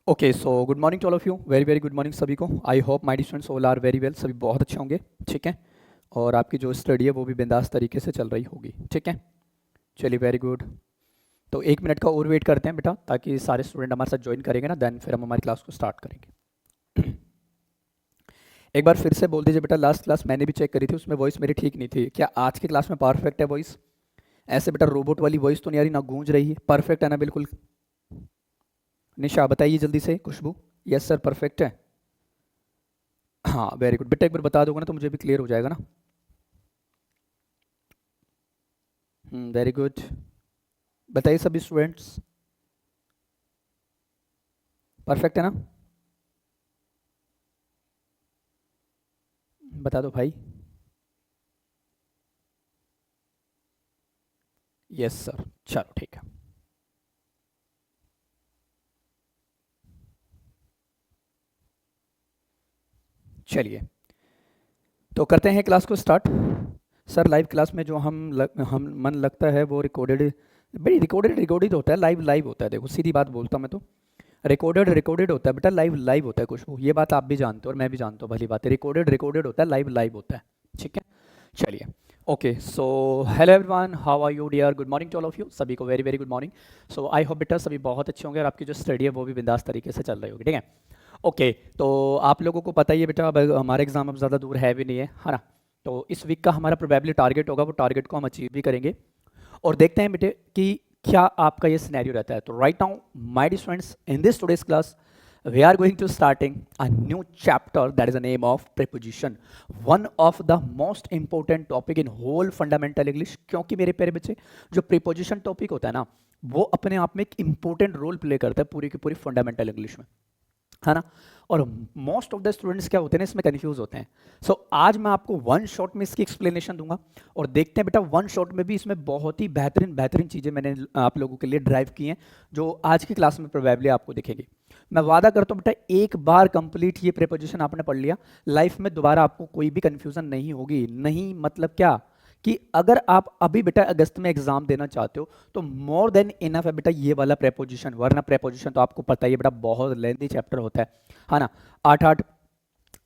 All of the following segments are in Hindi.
Okay so good morning to all of you, very very good morning सभी को। I hope my students all are very well, सभी बहुत अच्छे होंगे। ठीक है, और आपकी जो स्टडी है वो भी बिंदास तरीके से चल रही होगी। ठीक है, चलिए वेरी गुड। तो 1 मिनट का और वेट करते हैं बेटा, ताकि सारे स्टूडेंट हमारे साथ ज्वाइन करेंगे ना, देन फिर हम हमारी क्लास को स्टार्ट करेंगे। एक बार फिर से बोल दीजिए बेटा, लास्ट क्लास मैंने भी चेक करी थी, उसमें वॉइस मेरी ठीक नहीं थी। क्या आज की क्लास में परफेक्ट है वॉइस? ऐसे बेटा रोबोट वाली वॉइस तो नहीं आ रही, ना गूंज रही है, परफेक्ट है ना बिल्कुल? निशा बताइए जल्दी से। खुशबू यस सर परफेक्ट है। हाँ वेरी गुड बेटा, एक बार बता दोगे ना तो मुझे भी क्लियर हो जाएगा ना। वेरी गुड, बताइए सभी स्टूडेंट्स, परफेक्ट है ना? बता दो भाई। यस सर, चलो ठीक है। चलिए तो करते हैं क्लास को स्टार्ट। सर लाइव क्लास में जो हम मन लगता है वो रिकॉर्डेड, भाई रिकॉर्डेड रिकॉर्डेड होता है, लाइव लाइव होता है। देखो सीधी बात बोलता हूँ मैं तो, रिकॉर्डेड रिकॉर्डेड होता है बेटा, लाइव लाइव होता है। कुछ ये बात आप भी जानते हो और मैं भी जानता हूँ, भली बात है। रिकॉर्डेड रिकॉर्डेड होता है, लाइव लाइव होता है। ठीक है, चलिए okay. So hello everyone, how are you dear, good morning to all of you, सभी को very very good morning. So I hope बेटा सभी बहुत अच्छे होंगे और आपकी जो स्टडी है वो भी बिंदास तरीके से चल रही होगी। ठीक है, ओके। तो आप लोगों को पता ही है बेटा, अब हमारे एग्जाम अब ज़्यादा दूर है भी नहीं है ना। तो इस वीक का हमारा प्रोबेबली टारगेट होगा, वो टारगेट को हम अचीव भी करेंगे। और देखते हैं बेटे कि क्या आपका ये सिनेरियो रहता है। तो right now my dear students, in this today's class we are going to starting a new chapter that is the name of preposition, one of the most important topic in whole fundamental English। क्योंकि मेरे प्यारे बच्चे, जो preposition टॉपिक होता है ना, वो अपने आप में एक इंपॉर्टेंट रोल प्ले करता है पूरी की पूरी फंडामेंटल इंग्लिश में, है ना। और मोस्ट ऑफ द स्टूडेंट्स क्या होते हैं ना, इसमें कंफ्यूज होते हैं। सो आज मैं आपको वन शॉट में इसकी एक्सप्लेनेशन दूंगा और देखते हैं बेटा वन शॉट में भी इसमें बहुत ही बेहतरीन बेहतरीन चीज़ें मैंने आप लोगों के लिए ड्राइव की हैं, जो आज की क्लास में प्रोबेबली आपको दिखेगी। मैं वादा करता हूँ बेटा, एक बार कंप्लीट ये प्रीपोजिशन आपने पढ़ लिया, लाइफ में दोबारा आपको कोई भी कंफ्यूजन नहीं होगी। नहीं मतलब क्या कि अगर आप अभी बेटा अगस्त में एग्जाम देना चाहते हो तो मोर देन इनफ है बेटा ये वाला प्रेपोजिशन। वरना प्रेपोजिशन तो आपको पता ही है बेटा, बहुत लेंथी चैप्टर होता है ना। आठ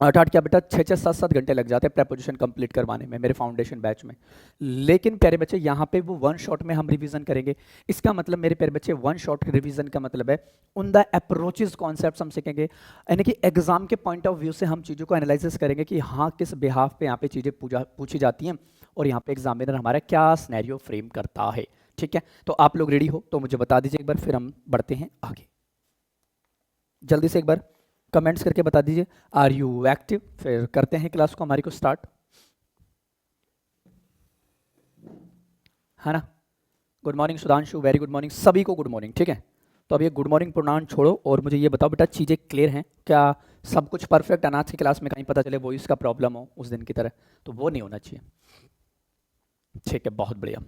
आठ क्या बेटा, 6-6 7-7 घंटे लग जाते हैं प्रेपोजिशन कंप्लीट करवाने में मेरे फाउंडेशन बैच में। लेकिन प्यारे बच्चे यहाँ पे वो वन शॉट में हम रिवीजन करेंगे। इसका मतलब मेरे प्यारे बच्चे, वन शॉट रिवीजन का मतलब है उन द अप्रोचेज कॉन्सेप्ट्स हम सीखेंगे, यानी कि एग्जाम के पॉइंट ऑफ व्यू से हम चीज़ों को एनालिसिस करेंगे कि हाँ किस बिहाफ पे यहाँ पे चीज़ें पूछी जाती हैं और यहाँ पे एग्जामिनर हमारा क्या सिनेरियो फ्रेम करता है। ठीक है, तो आप लोग रेडी हो तो मुझे बता दीजिए एक बार, फिर हम बढ़ते हैं आगे। जल्दी से एक बार कमेंट्स करके बता दीजिए, आर यू एक्टिव। फिर करते हैं क्लास को हमारी को स्टार्ट, है ना। Good morning Sudhanshu, very good morning सभी को, गुड मॉर्निंग। ठीक है, तो अब ये गुड मॉर्निंग प्रोनाउन छोड़ो और मुझे ये बताओ बेटा, चीज़ें क्लियर हैं क्या? सब कुछ परफेक्ट? अनाज की क्लास में कहीं पता चले वॉइस का प्रॉब्लम हो उस दिन की तरह, तो वो नहीं होना चाहिए। ठीक है, बहुत बढ़िया।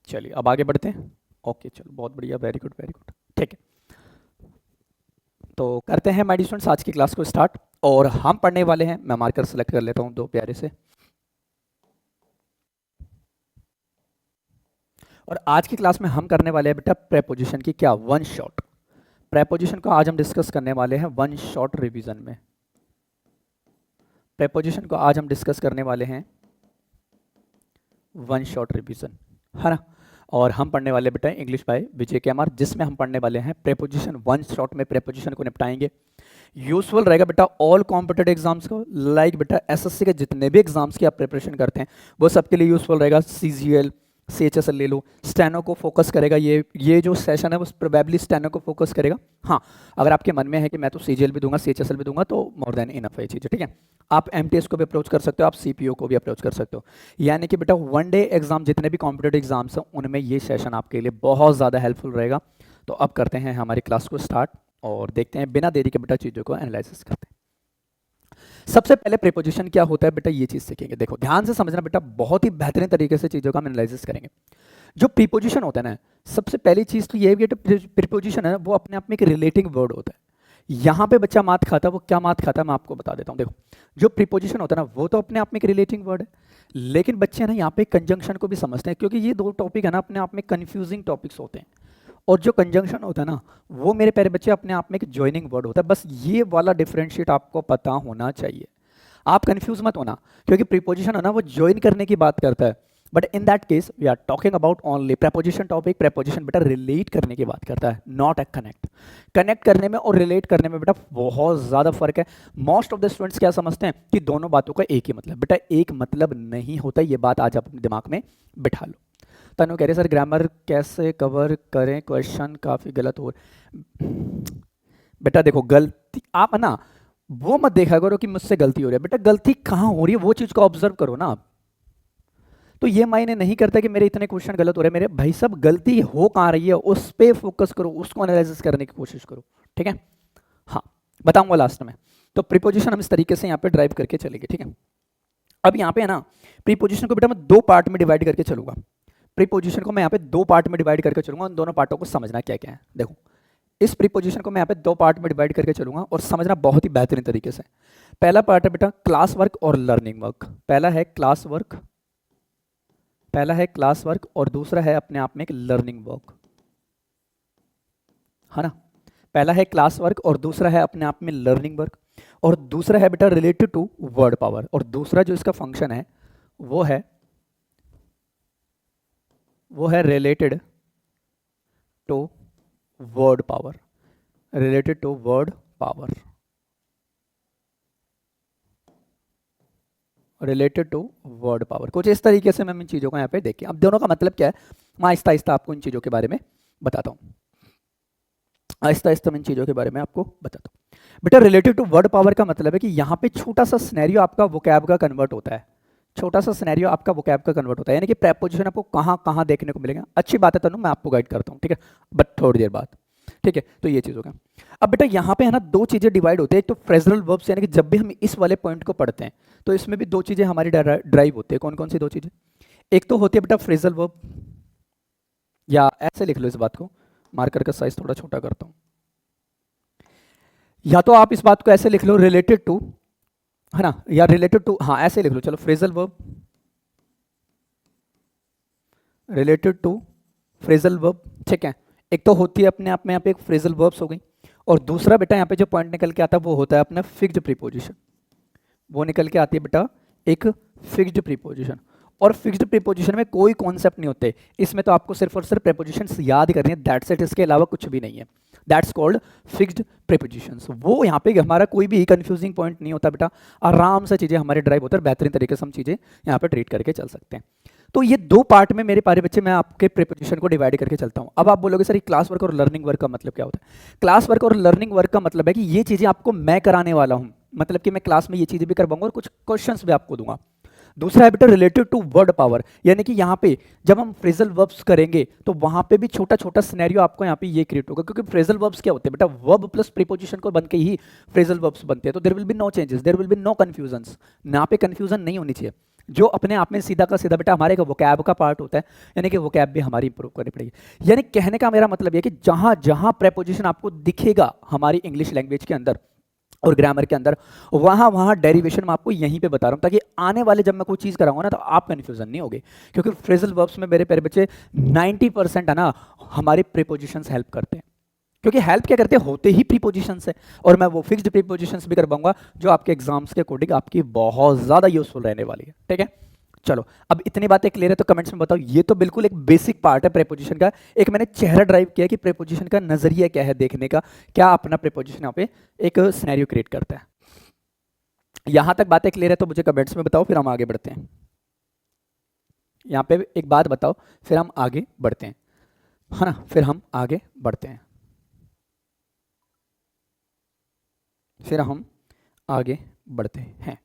चलिए अब आगे बढ़ते हैं। ओके चलो, बहुत बढ़िया, वेरी गुड वेरी गुड। ठीक है, तो करते हैं माय डियर स्टूडेंट्स आज की क्लास को स्टार्ट। और हम पढ़ने वाले हैं, मैं मार्कर सेलेक्ट कर लेता हूं दो प्यारे से। और आज की क्लास में हम करने वाले हैं बेटा प्रेपोजिशन की क्या, वन शॉट। प्रेपोजिशन को आज हम डिस्कस करने वाले हैं वन शॉट रिवीजन में। प्रेपोजिशन को आज हम डिस्कस करने वाले हैं वन शॉट रिवीजन, है ना। और हम पढ़ने वाले बेटा इंग्लिश बाय विजय केमार, जिसमें हम पढ़ने वाले हैं प्रेपोजिशन, वन शॉट में प्रेपोजिशन को निपटाएंगे। यूजफुल रहेगा बेटा ऑल कॉम्पिटेटिव एग्जाम्स को, लाइक बेटा एसएससी के जितने भी एग्जाम्स की आप प्रिपरेशन करते हैं वो सबके लिए यूजफुल रहेगा। सीजीएल सीएचएसएल ले लो, स्टेनो को फोकस करेगा। ये जो सेशन है वो प्रोबेबली स्टेनो को फोकस करेगा। हाँ, अगर आपके मन में है कि मैं तो सीजीएल भी दूंगा सीएचएसएल भी दूंगा तो मोर देन इनफ है चीज़। ठीक है, आप एमटीएस को भी अप्रोच कर सकते हो, आप सीपीओ को भी अप्रोच कर सकते हो। यानी कि बेटा वन डे एग्जाम जितने भी कॉम्पिटेटिव एग्जाम्स हैं उनमें ये सेशन आपके लिए बहुत ज़्यादा हेल्पफुल रहेगा। तो अब करते हैं हमारी क्लास को स्टार्ट और देखते हैं बिना देरी के बेटा चीज़ों को एनालिसिस करते हैं। सबसे पहले प्रीपोजिशन क्या होता है बेटा, ये चीज़ सीखेंगे। देखो ध्यान से समझना बेटा, बहुत ही बेहतरीन तरीके से चीज़ों का हम एनालिसिस करेंगे। जो प्रीपोजिशन होता है ना, सबसे पहली चीज़ तो ये है कि प्रीपोजिशन है वो अपने आप में एक रिलेटिंग वर्ड होता है। यहाँ पे बच्चा मात खाता है, वो क्या मात खाता है मैं आपको बता देता हूँ। देखो जो प्रीपोजिशन होता है ना वो तो अपने आप में एक रिलेटिंग वर्ड है, लेकिन बच्चे ना यहाँ पे कंजंक्शन को भी समझते हैं, क्योंकि ये दो टॉपिक है ना अपने आप में कंफ्यूजिंग टॉपिक्स होते हैं। और जो कंजंक्शन होता है ना, वो मेरे प्यारे बच्चे अपने आप में एक ज्वाइनिंग वर्ड होता है। बस ये वाला डिफरेंशिएट आपको पता होना चाहिए। आप कंफ्यूज मत होना, क्योंकि प्रीपोजिशन है ना वो ज्वाइन करने की बात करता है, but in that case we are talking about only preposition topic. Preposition बेटा रिलेट करने की बात करता है, नॉट ए कनेक्ट। कनेक्ट करने में और रिलेट करने में बेटा बहुत ज़्यादा फर्क है। मोस्ट ऑफ द स्टूडेंट्स क्या समझते हैं कि दोनों बातों का एक ही मतलब। बेटा एक मतलब नहीं होता, ये बात आज आप अपने दिमाग में बिठा लो। तनु कह रहे सर ग्रामर कैसे कवर करें, क्वेश्चन काफ़ी गलत हो। बेटा देखो गलती आप है ना वो मत देखा करो कि मुझसे गलती हो रही है, बेटा गलती कहाँ हो रही है वो चीज़ को ऑब्जर्व करो ना आप। तो ये मायने नहीं करता कि मेरे इतने क्वेश्चन गलत हो रहे हैं, मेरे भाई सब गलती हो कहाँ रही है उस पर फोकस करो, उसको एनालिसिस करने की कोशिश करो, ठीक है। हाँ बताऊंगा लास्ट में। तो प्रीपोजिशन हम इस तरीके से यहाँ पे ड्राइव करके चलेंगे, ठीक है। अब यहाँ पे है ना प्रीपोजिशन को बेटा मैं दो पार्ट में डिवाइड करके चलूंगा। प्रीपोजिशन को मैं यहाँ पे दो पार्ट में डिवाइड करके चलूंगा, उन दोनों पार्टों को समझना क्या क्या है। देखो इस प्रीपोजिशन को मैं यहाँ पे दो पार्ट में डिवाइड करके चलूंगा और समझना बहुत ही बेहतरीन तरीके से। पहला पार्ट है बेटा क्लास वर्क और लर्निंग वर्क। पहला है क्लास वर्क और दूसरा है अपने आप में एक लर्निंग वर्क, है ना। पहला है क्लास वर्क और दूसरा है अपने आप में लर्निंग वर्क, और दूसरा है बेटा रिलेटेड टू वर्ड पावर, और दूसरा जो इसका फंक्शन है वो है related to word power, related to word power, related to word power. कुछ इस तरीके से हम इन चीज़ों को यहाँ पे देखिए। अब दोनों का मतलब क्या है मैं आहिस्ता आहिस्ता आपको इन चीज़ों के बारे में बताता हूँ, आहिस्ता आहिस्ता मैं इन चीज़ों के बारे में आपको बताता हूँ। बेटा रिलेटेड टू वर्ड पावर का मतलब है कि यहाँ पे छोटा सा सिनेरियो आपका वोकैब का कन्वर्ट होता है, छोटा सा सिनेरियो आपका वोकैब का कन्वर्ट होता है, यानी कि प्रेपोजिशन आपको कहाँ कहाँ देखने को मिलेगा। अच्छी बात है तनु, मैं आपको गाइड करता हूँ, ठीक है, बट थोड़ी देर बाद, ठीक है। तो ये चीज़ होगा। अब बेटा यहाँ पे है ना दो चीज़ें डिवाइड होती है, एक तो फ्रेजरल वर्ब्स, यानी कि जब भी हम इस वाले पॉइंट को पढ़ते हैं तो इसमें भी दो चीज़ें हमारी ड्राइव होती है। कौन कौन सी दो चीज़ें? एक तो होती है बेटा फ्रेजरल वर्ब, या ऐसे लिख लो इस बात को, मार्कर का साइज थोड़ा छोटा करता हूँ, या तो आप इस बात को ऐसे लिख लो रिलेटेड टू, है ना, या रिलेटेड टू, हाँ ऐसे लिख लो चलो, phrasal verb, related to phrasal verb, ठीक है। एक तो होती है अपने आप में यहाँ पे एक फ्रेजल वर्ब्स हो गई, और दूसरा बेटा यहाँ पे जो पॉइंट निकल के आता है वो होता है अपना फिक्स्ड प्रीपोजिशन, वो निकल के आती है बेटा एक फिक्स्ड प्रीपोजिशन। और फिक्स्ड प्रीपोजिशन में कोई कॉन्सेप्ट नहीं होते, इसमें तो आपको सिर्फ और सिर्फ प्रीपोजिशंस याद करनी है, दैट्स इट, इसके अलावा कुछ भी नहीं है। That's called fixed prepositions. वो यहाँ पे हमारा कोई भी कंफ्यूजिंग पॉइंट नहीं होता बेटा, आराम से चीज़ें हमारे ड्राइव होते हैं, बेहतरीन तरीके से हम चीज़ें यहाँ पे ट्रीट करके चल सकते हैं। तो ये दो पार्ट में मेरे प्यारे बच्चे मैं आपके प्रीपोजिशन को डिवाइड करके चलता हूँ। अब आप बोलोगे सर ये क्लास वर्क और लर्निंग वर्क का मतलब क्या होता है? क्लास वर्क और लर्निंग वर्क का मतलब है कि ये चीज़ें आपको मैं कराने वाला हूँ, मतलब कि मैं क्लास में ये चीज़ें भी करवाऊंगा और कुछ क्वेश्चंस भी आपको दूंगा। दूसरा है बेटा रिलेटेड टू वर्ड पावर, यानी कि यहाँ पे जब हम फ्रेजल वर्ब्स करेंगे तो वहाँ पे भी छोटा छोटा सिनेरियो आपको यहाँ पे ये क्रिएट होगा, क्योंकि फ्रेजल वर्ब्स क्या होते हैं बेटा, वर्ब प्लस प्रीपोजिशन को बन के ही फ्रेजल वर्ब्स बनते हैं। तो there will be no changes, there will be no confusions, यहाँ पे कंफ्यूजन नहीं होनी चाहिए। जो अपने आप में सीधा का सीधा बेटा हमारे का वोकैब का पार्ट होता है, यानी कि वोकैब भी हमारी इंप्रूव करनी पड़ेगी। यानी कहने का मेरा मतलब ये कि जहाँ जहाँ प्रेपोजिशन आपको दिखेगा हमारी इंग्लिश लैंग्वेज के अंदर और ग्रामर के अंदर, वहाँ वहाँ डेरिवेशन मैं आपको यहीं पे बता रहा हूँ, ताकि आने वाले जब मैं कोई चीज़ कराऊंगा ना तो आप कन्फ्यूजन नहीं होगे। क्योंकि फ्रेजल वर्ब्स में मेरे प्यारे बच्चे 90% है ना हमारे प्रीपोजिशंस हेल्प करते हैं, क्योंकि हेल्प क्या करते हैं, होते ही प्रीपोजिशंस है। और मैं वो फिक्स्ड प्रीपोजिशंस भी करवाऊंगा जो आपके एग्जाम्स के अकॉर्डिंग आपकी बहुत ज़्यादा यूजफुल रहने वाली है, ठीक है। चलो अब इतनी बातें क्लियर है तो कमेंट्स में बताओ। ये तो बिल्कुल एक बेसिक पार्ट है प्रीपोजिशन का, एक मैंने चेहरा ड्राइव किया कि प्रीपोजिशन का नजरिया क्या है देखने का, क्या अपना प्रीपोजिशन यहाँ पे एक सिनेरियो क्रिएट करता है। यहां तक बातें क्लियर है तो मुझे कमेंट्स में बताओ, फिर हम आगे बढ़ते हैं। यहाँ पे एक बात बताओ, फिर हम आगे बढ़ते हैं, है ना, फिर हम आगे बढ़ते हैं, फिर हम आगे बढ़ते हैं।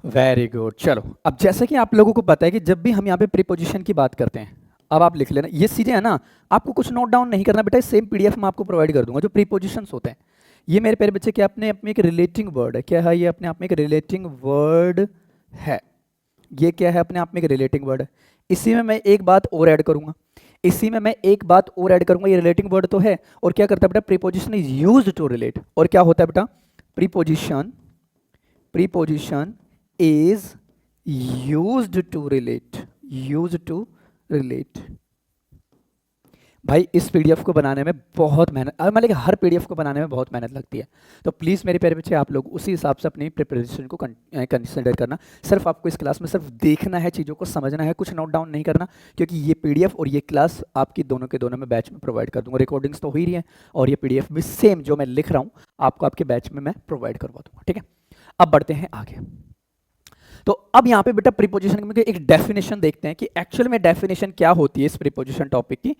Very good. चलो अब जैसे कि आप लोगों को पता है कि जब भी हम यहाँ पे प्रीपोजिशन की बात करते हैं, अब आप लिख लेना ये चीज़ें है ना, आपको कुछ नोट डाउन नहीं करना बेटा, सेम पीडीएफ में आपको प्रोवाइड कर दूंगा। जो प्रीपोजिशंस होते हैं ये मेरे प्यारे बच्चे क्या अपने अपने एक रिलेटिंग वर्ड है, क्या है ये अपने आप में एक रिलेटिंग वर्ड है, ये क्या है अपने आप में एक रिलेटिंग वर्ड है। इसी में मैं एक बात और ऐड करूंगा, इसी में मैं एक बात और ऐड करूंगा, ये रिलेटिंग वर्ड तो है, और क्या करता है बेटा, preposition is used to relate, और क्या होता है बेटा, preposition is used to relate. भाई इस पीडीएफ को बनाने में बहुत मेहनत, मतलब हर पीडीएफ को बनाने में बहुत मेहनत लगती है, तो प्लीज़ मेरे प्यारे बच्चे आप लोग उसी हिसाब से अपनी प्रिपरेशन को कंसिडर करना। सिर्फ आपको इस क्लास में सिर्फ देखना है, चीज़ों को समझना है, कुछ नोट डाउन नहीं करना, क्योंकि ये पीडीएफ और ये क्लास आपकी दोनों के दोनों में बैच में प्रोवाइड कर दूंगा। रिकॉर्डिंग्स तो हो ही रही है, और ये पीडीएफ भी सेम जो मैं लिख रहा हूँ आपको आपके बैच में मैं प्रोवाइड करवा दूंगा, ठीक है। अब बढ़ते हैं आगे। तो अब यहाँ पे बेटा प्रीपोजिशन में एक डेफिनेशन देखते हैं कि एक्चुअल में डेफिनेशन क्या होती है इस प्रीपोजिशन टॉपिक की,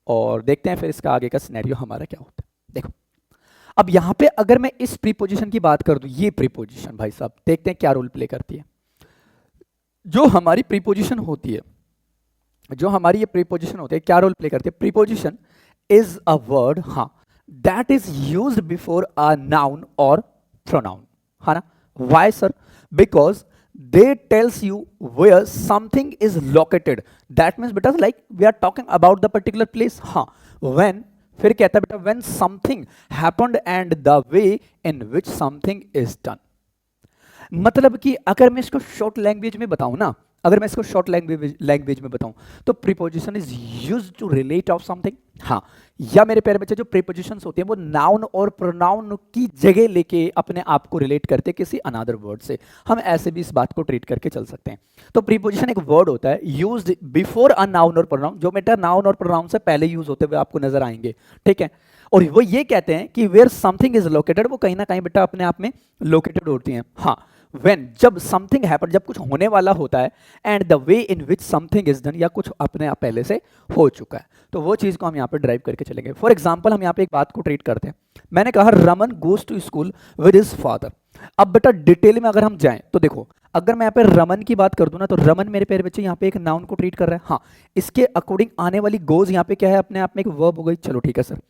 और देखते हैं फिर इसका आगे का सिनेरियो हमारा क्या होता है। देखो अब यहां पे अगर मैं इस प्रीपोजिशन की बात कर दूं, ये प्रीपोजिशन भाई साहब देखते हैं क्या रोल प्ले करती है। जो हमारी प्रीपोजिशन होती है, जो हमारी ये प्रीपोजिशन होती है, क्या रोल प्ले करती है। प्रीपोजिशन इज अ वर्ड, हाँ, that is used before a noun और प्रोनाउन, है ना। Why sir, because they tells you where something is located, that means beta like we are talking about the particular place, हाँ, when, फिर कहता है बेटा when something happened and the way in which something is done। मतलब कि अगर मैं इसको शॉर्ट लैंग्वेज में बताऊं ना, अगर मैं इसको शॉर्ट लैंग्वेज में बताऊं तो preposition is used to relate of something, हाँ, या मेरे प्यारे बच्चे जो प्रीपोजिशंस होती हैं वो नाउन और प्रोनाउन की जगह लेके अपने आप को रिलेट करते हैं किसी अनदर वर्ड से। हम ऐसे भी इस बात को ट्रीट करके चल सकते हैं। तो प्रीपोजिशन एक वर्ड होता है यूज्ड बिफोर अ नाउन और प्रोनाउन, जो बेटा नाउन और प्रोनाउन से पहले यूज होते हुए आपको नजर आएंगे, ठीक है। और वो ये कहते हैं कि वेयर समथिंग इज लोकेटेड, वो कहीं ना कहीं बेटा अपने आप में लोकेटेड होती हैं, हाँ। When, जब समथिंग हैपन, जब कुछ होने वाला होता है, and the way in which something is done, या कुछ अपने आप पहले से हो चुका है, तो वो चीज को हम यहाँ पे ड्राइव करके चलेंगे। फॉर एग्जाम्पल हम यहाँ पे एक बात को ट्रीट करते हैं। मैंने कहा Raman goes to school with his father. अब बेटा डिटेल में अगर हम जाएं तो देखो, अगर मैं यहाँ पे रमन की बात कर दूं ना, तो रमन मेरे प्यारे बच्चे यहाँ पे एक नाउन को ट्रीट कर रहा है, हाँ, इसके अकॉर्डिंग आने वाली गोज यहाँ पे क्या है, अपने आप में एक वर्ब हो गई। चलो ठीक है सर,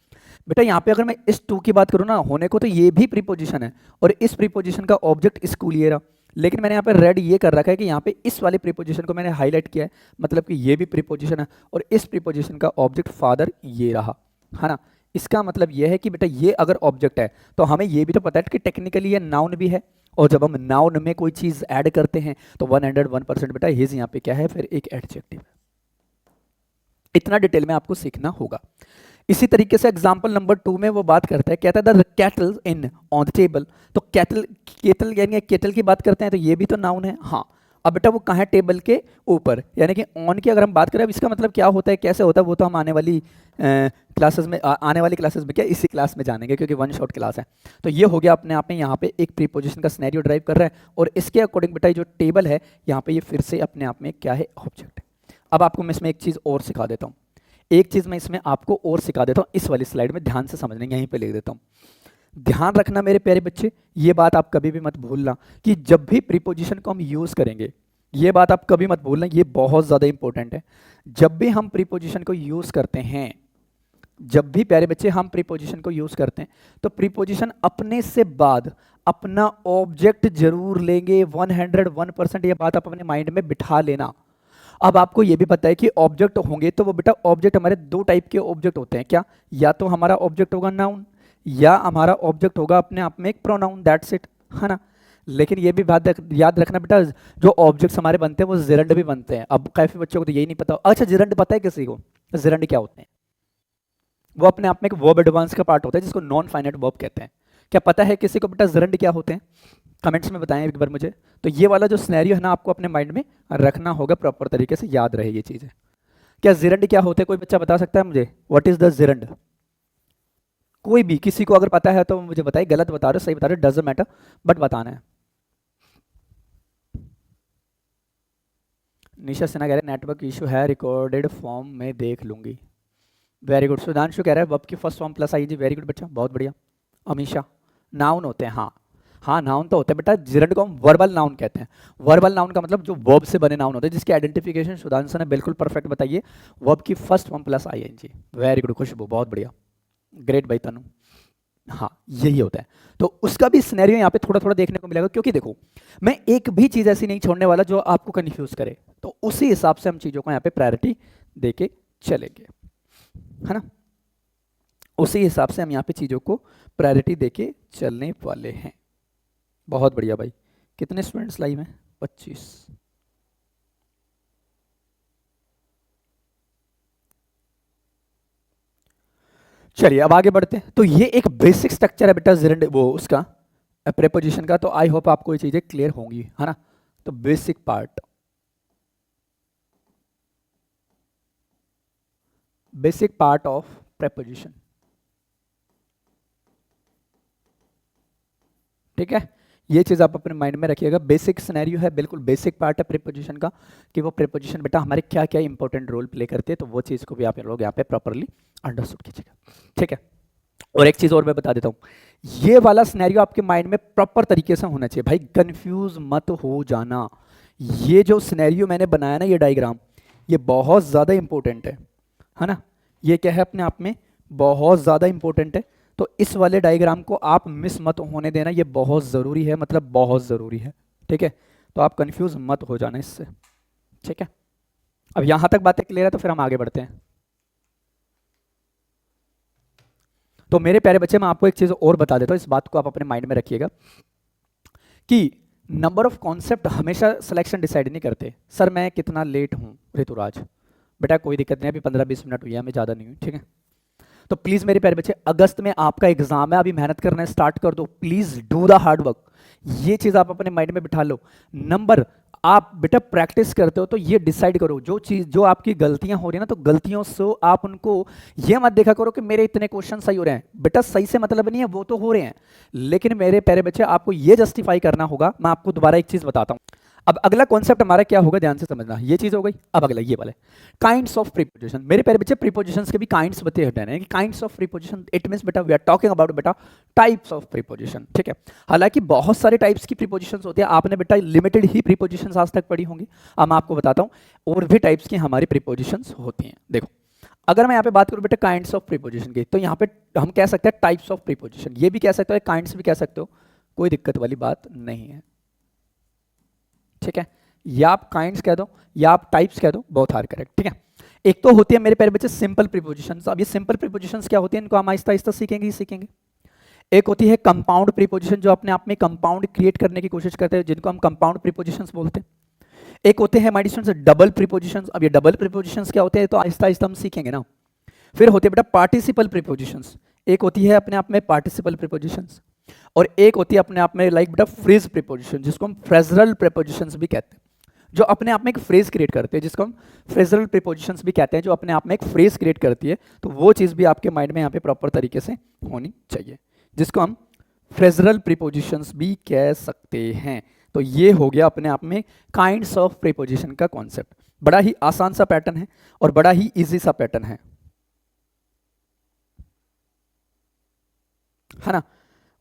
बेटा यहाँ पे अगर मैं इस टू की बात करूँ ना, होने को तो ये भी प्रीपोजिशन है, और इस प्रीपोजिशन का ऑब्जेक्ट स्कूल ये रहा, लेकिन मैंने यहाँ पे रेड ये कर रखा है कि यहाँ पे इस वाले प्रीपोजिशन को मैंने हाईलाइट किया है, मतलब कि ये भी प्रीपोजिशन है, और इस प्रीपोजिशन का ऑब्जेक्ट फादर ये रहा, है ना। इसका मतलब ये है कि बेटा ये अगर ऑब्जेक्ट है तो हमें ये भी तो पता है कि टेक्निकली ये नाउन भी है, और जब हम नाउन में कोई चीज ऐड करते हैं तो 101% बेटा हिज यहाँ पे क्या है, फिर एक एडजेक्टिव है। इतना डिटेल में आपको सीखना होगा। इसी तरीके से एग्जाम्पल नंबर 2 में वो बात करता है, कहता है the cattle in on the table, तो केटल यानी केटल की बात करते हैं तो ये भी तो नाउन है, हाँ। अब बेटा वो कहाँ है, टेबल के ऊपर, यानी कि ऑन की अगर हम बात करें, इसका मतलब क्या होता है, कैसे होता है, वो तो हम आने वाली क्लासेस में क्या इसी क्लास में जानेंगे, क्योंकि वन शॉट क्लास है। तो ये हो गया अपने आप में यहाँ पे एक प्रीपोजिशन का सिनेरियो ड्राइव कर रहा है, और इसके अकॉर्डिंग बेटा जो टेबल है यहाँ पे ये फिर से अपने आप में क्या है, ऑब्जेक्ट है। अब आपको मैं इसमें एक चीज़ और सिखा देता हूँ, एक चीज मैं इसमें आपको और सिखा देता हूँ, इस वाली स्लाइड में ध्यान से समझने, यहीं पे लिख देता हूँ। ध्यान रखना मेरे प्यारे बच्चे, ये बात आप कभी भी मत भूलना कि जब भी प्रीपोजिशन को हम यूज करेंगे, ये बात आप कभी मत भूलना, ये बहुत ज्यादा इंपॉर्टेंट है। जब भी हम प्रीपोजिशन को यूज करते हैं, जब भी प्यारे बच्चे हम प्रीपोजिशन को यूज करते हैं, तो प्रीपोजिशन अपने से बाद अपना ऑब्जेक्ट जरूर लेंगे, 101%। ये बात आप अपने माइंड में बिठा लेना। अब आपको ये भी पता है कि ऑब्जेक्ट होंगे तो वो बेटा ऑब्जेक्ट हमारे दो टाइप के ऑब्जेक्ट होते हैं, क्या, या तो हमारा ऑब्जेक्ट होगा नाउन, या हमारा ऑब्जेक्ट होगा अपने आप में एक प्रोनाउन, दैट्स इट, है ना। लेकिन ये भी बात याद रखना बेटा, जो ऑब्जेक्ट्स हमारे बनते हैं वो जिरंड भी बनते हैं। अब काफी बच्चों को तो यही नहीं पता। अच्छा, जिरंड पता है किसी को, जिरंड क्या होते हैं? वो अपने आप में एक वर्ब एडवांस का पार्ट होता है जिसको नॉन फाइनाइट वर्ब कहते हैं। क्या पता है किसी को बेटा जिरंड क्या होते हैं? कमेंट्स में बताएं एक बार मुझे। तो ये वाला जो सिनेरियो है ना, आपको अपने माइंड में रखना होगा, प्रॉपर तरीके से याद रहे ये चीजें। क्या जिरंड क्या होते हैं, कोई बच्चा बता सकता है मुझे? What is the gerund? कोई भी, किसी को अगर पता है तो मुझे बताइए। गलत बता रहे हो, सही बता रहे हो, डजंट मैटर, बट बताना है। निशा सिन्हा कह रहे हैं नेटवर्क इशू है, रिकॉर्डेड फॉर्म में देख लूंगी। Very good. सुधांशु कह रहा है वर्ब की फर्स्ट फॉर्म प्लस आई जी। वेरी गुड बच्चा, बहुत बढ़िया। अमीशा, नाउन होते हैं, हाँ हाँ नाउन तो होते हैं बेटा। जिरंड को हम वर्बल नाउन कहते हैं। वर्बल नाउन का मतलब जो वर्ब से बने नाउन होते हैं, जिसकी आइडेंटिफिकेशन सुधांशु ने बिल्कुल परफेक्ट बताइए, वर्ब की first form plus I N G. Very good Khushboo, बहुत बढ़िया, ग्रेट भाई तनु। हाँ यही होता है। तो उसका भी सिनेरियो यहाँ पे थोड़ा थोड़ा देखने को मिलेगा, क्योंकि देखो मैं एक भी चीज ऐसी नहीं छोड़ने वाला जो आपको कंफ्यूज करे, तो उसी हिसाब से हम चीजों को यहाँ पे प्रायोरिटी देके चलेंगे। है ना। उसी हिसाब से हम यहाँ पे चीज़ों को प्रायोरिटी देके चलने वाले हैं। बहुत बढ़िया भाई। कितने स्टूडेंट्स लाइव हैं? 25। चलिए अब आगे बढ़ते हैं। तो ये एक बेसिक स्ट्रक्चर है बेटा जेरेंड वो उसका प्रेपोजिशन का। तो आई होप आपको ये चीजें क्लियर होंगी, है ना। तो basic part, basic part of preposition, ठीक है। ये चीज आप अपने माइंड में रखिएगा। बेसिक सिनेरियो है, बिल्कुल बेसिक पार्ट है प्रीपोजिशन का, कि वो प्रीपोजिशन बेटा हमारे क्या क्या इंपॉर्टेंट रोल प्ले करते हैं। तो वो चीज को भी आप लोग यहाँ पे प्रॉपरली अंडरस्टूड कीजिएगा, ठीक है। और एक चीज और मैं बता देता हूँ, ये वाला सिनेरियो आपके माइंड में प्रॉपर तरीके से होना चाहिए भाई, कंफ्यूज मत हो जाना। ये जो सिनेरियो मैंने बनाया ना, ये डायग्राम, ये बहुत ज्यादा इंपॉर्टेंट है ना। ये क्या है अपने आप में बहुत ज्यादा इंपॉर्टेंट है। तो इस वाले डायग्राम को आप मिस मत होने देना, ये बहुत ज़रूरी है, मतलब बहुत ज़रूरी है, ठीक है। तो आप कंफ्यूज मत हो जाना इससे, ठीक है। अब यहां तक बातें क्लियर है, तो फिर हम आगे बढ़ते हैं। तो मेरे प्यारे बच्चे, मैं आपको एक चीज़ और बता देता हूँ, इस बात को आप अपने माइंड में रखिएगा कि नंबर ऑफ कॉन्सेप्ट हमेशा सिलेक्शन डिसाइड नहीं करते। सर मैं कितना लेट हूँ ऋतुराज, बेटा कोई दिक्कत नहीं, अभी 15-20 मिनट हुई है, मैं ज़्यादा नहीं हुई, ठीक है। तो प्लीज मेरे प्यारे बच्चे, अगस्त में आपका एग्जाम है, अभी मेहनत करना स्टार्ट कर दो, please do the hard work. ये चीज आप अपने माइंड में बिठा लो। नंबर आप बेटा प्रैक्टिस करते हो तो ये डिसाइड करो, जो चीज जो आपकी गलतियां हो रही है ना, तो गलतियों से आप उनको ये मत देखा करो कि मेरे इतने क्वेश्चन सही हो रहे हैं। बेटा सही से मतलब नहीं है, वो तो हो रहे हैं, लेकिन मेरे प्यारे बच्चे आपको ये जस्टिफाई करना होगा। मैं आपको दोबारा एक चीज बताता हूं। अब अगला कॉन्सेप्ट हमारा क्या होगा, ध्यान से समझना, ये चीज हो गई। अब अगला ये वाला काइंड्स ऑफ प्रीपोजिशन। मेरे प्यारे बच्चे प्रीपोजिशंस के भी काइंड्स बते हैं कि kinds of preposition, it means बेटा वी आर टॉकिंग अबाउट बेटा टाइप्स ऑफ प्रीपोजिशन, ठीक है। हालांकि बहुत सारे टाइप्स की प्रीपोजिशंस होती है, आपने बेटा लिमिटेड ही प्रीपोजिशंस आज तक पढ़ी होंगी। अब मैं आपको बताता हूं और भी टाइप्स की हमारी प्रीपोजिशंस होती हैं। देखो अगर मैं यहाँ पे बात करूँ बेटा काइंड्स ऑफ प्रीपोजिशन की, तो यहाँ पे हम कह सकते हैं टाइप्स ऑफ प्रीपोजिशन, ये भी कह सकते हो, काइंड्स भी कह सकते हो, कोई दिक्कत वाली बात नहीं है, ठीक है। या आप काइंड्स कह दो या आप टाइप्स कह दो, बोथ आर करेक्ट, ठीक है। एक तो होती है मेरे प्यारे बच्चे सिंपल प्रीपोजिशंस। अब ये सिंपल प्रीपोजिशंस क्या होती है, इनको हम आहिस्ता आहिस्ता सीखेंगे ही सीखेंगे। एक होती है कंपाउंड प्रीपोजिशन, जो अपने आप में कंपाउंड क्रिएट करने की कोशिश करते हैं, जिनको हम कंपाउंड प्रीपोजिशंस बोलते हैं। एक होते हैं हमारे स्टूडेंट्स डबल प्रीपोजिशंस। अब ये डबल प्रीपोजिशंस क्या होते हैं, तो आहिस्ता आहिस्ता हम सीखेंगे ना। फिर होते हैं बेटा पार्टिसिपल प्रीपोजिशंस। एक होती है अपने आप में पार्टिसिपल प्रीपोजिशंस, और एक होती है अपने आप में लाइक बेटा फ्रेज प्रीपोजिशन, जिसको हम फ्रेजरल प्रीपोजिशंस भी कहते हैं, जो अपने आप में एक फ्रेज क्रिएट करते हैं, जिसको हम फ्रेजरल प्रीपोजिशंस भी कहते हैं, जो अपने आप में एक फ्रेज क्रिएट करती है। तो वो चीज़ भी आपके माइंड में यहाँ पे प्रॉपर तरीके से होनी चाहिए, जिसको हम फ्रेजरल प्रीपोजिशंस भी कह सकते हैं। तो ये हो गया अपने आप में काइंड्स ऑफ प्रीपोजिशन का कॉन्सेप्ट। बड़ा ही आसान सा पैटर्न है और बड़ा ही इजी सा पैटर्न है ना।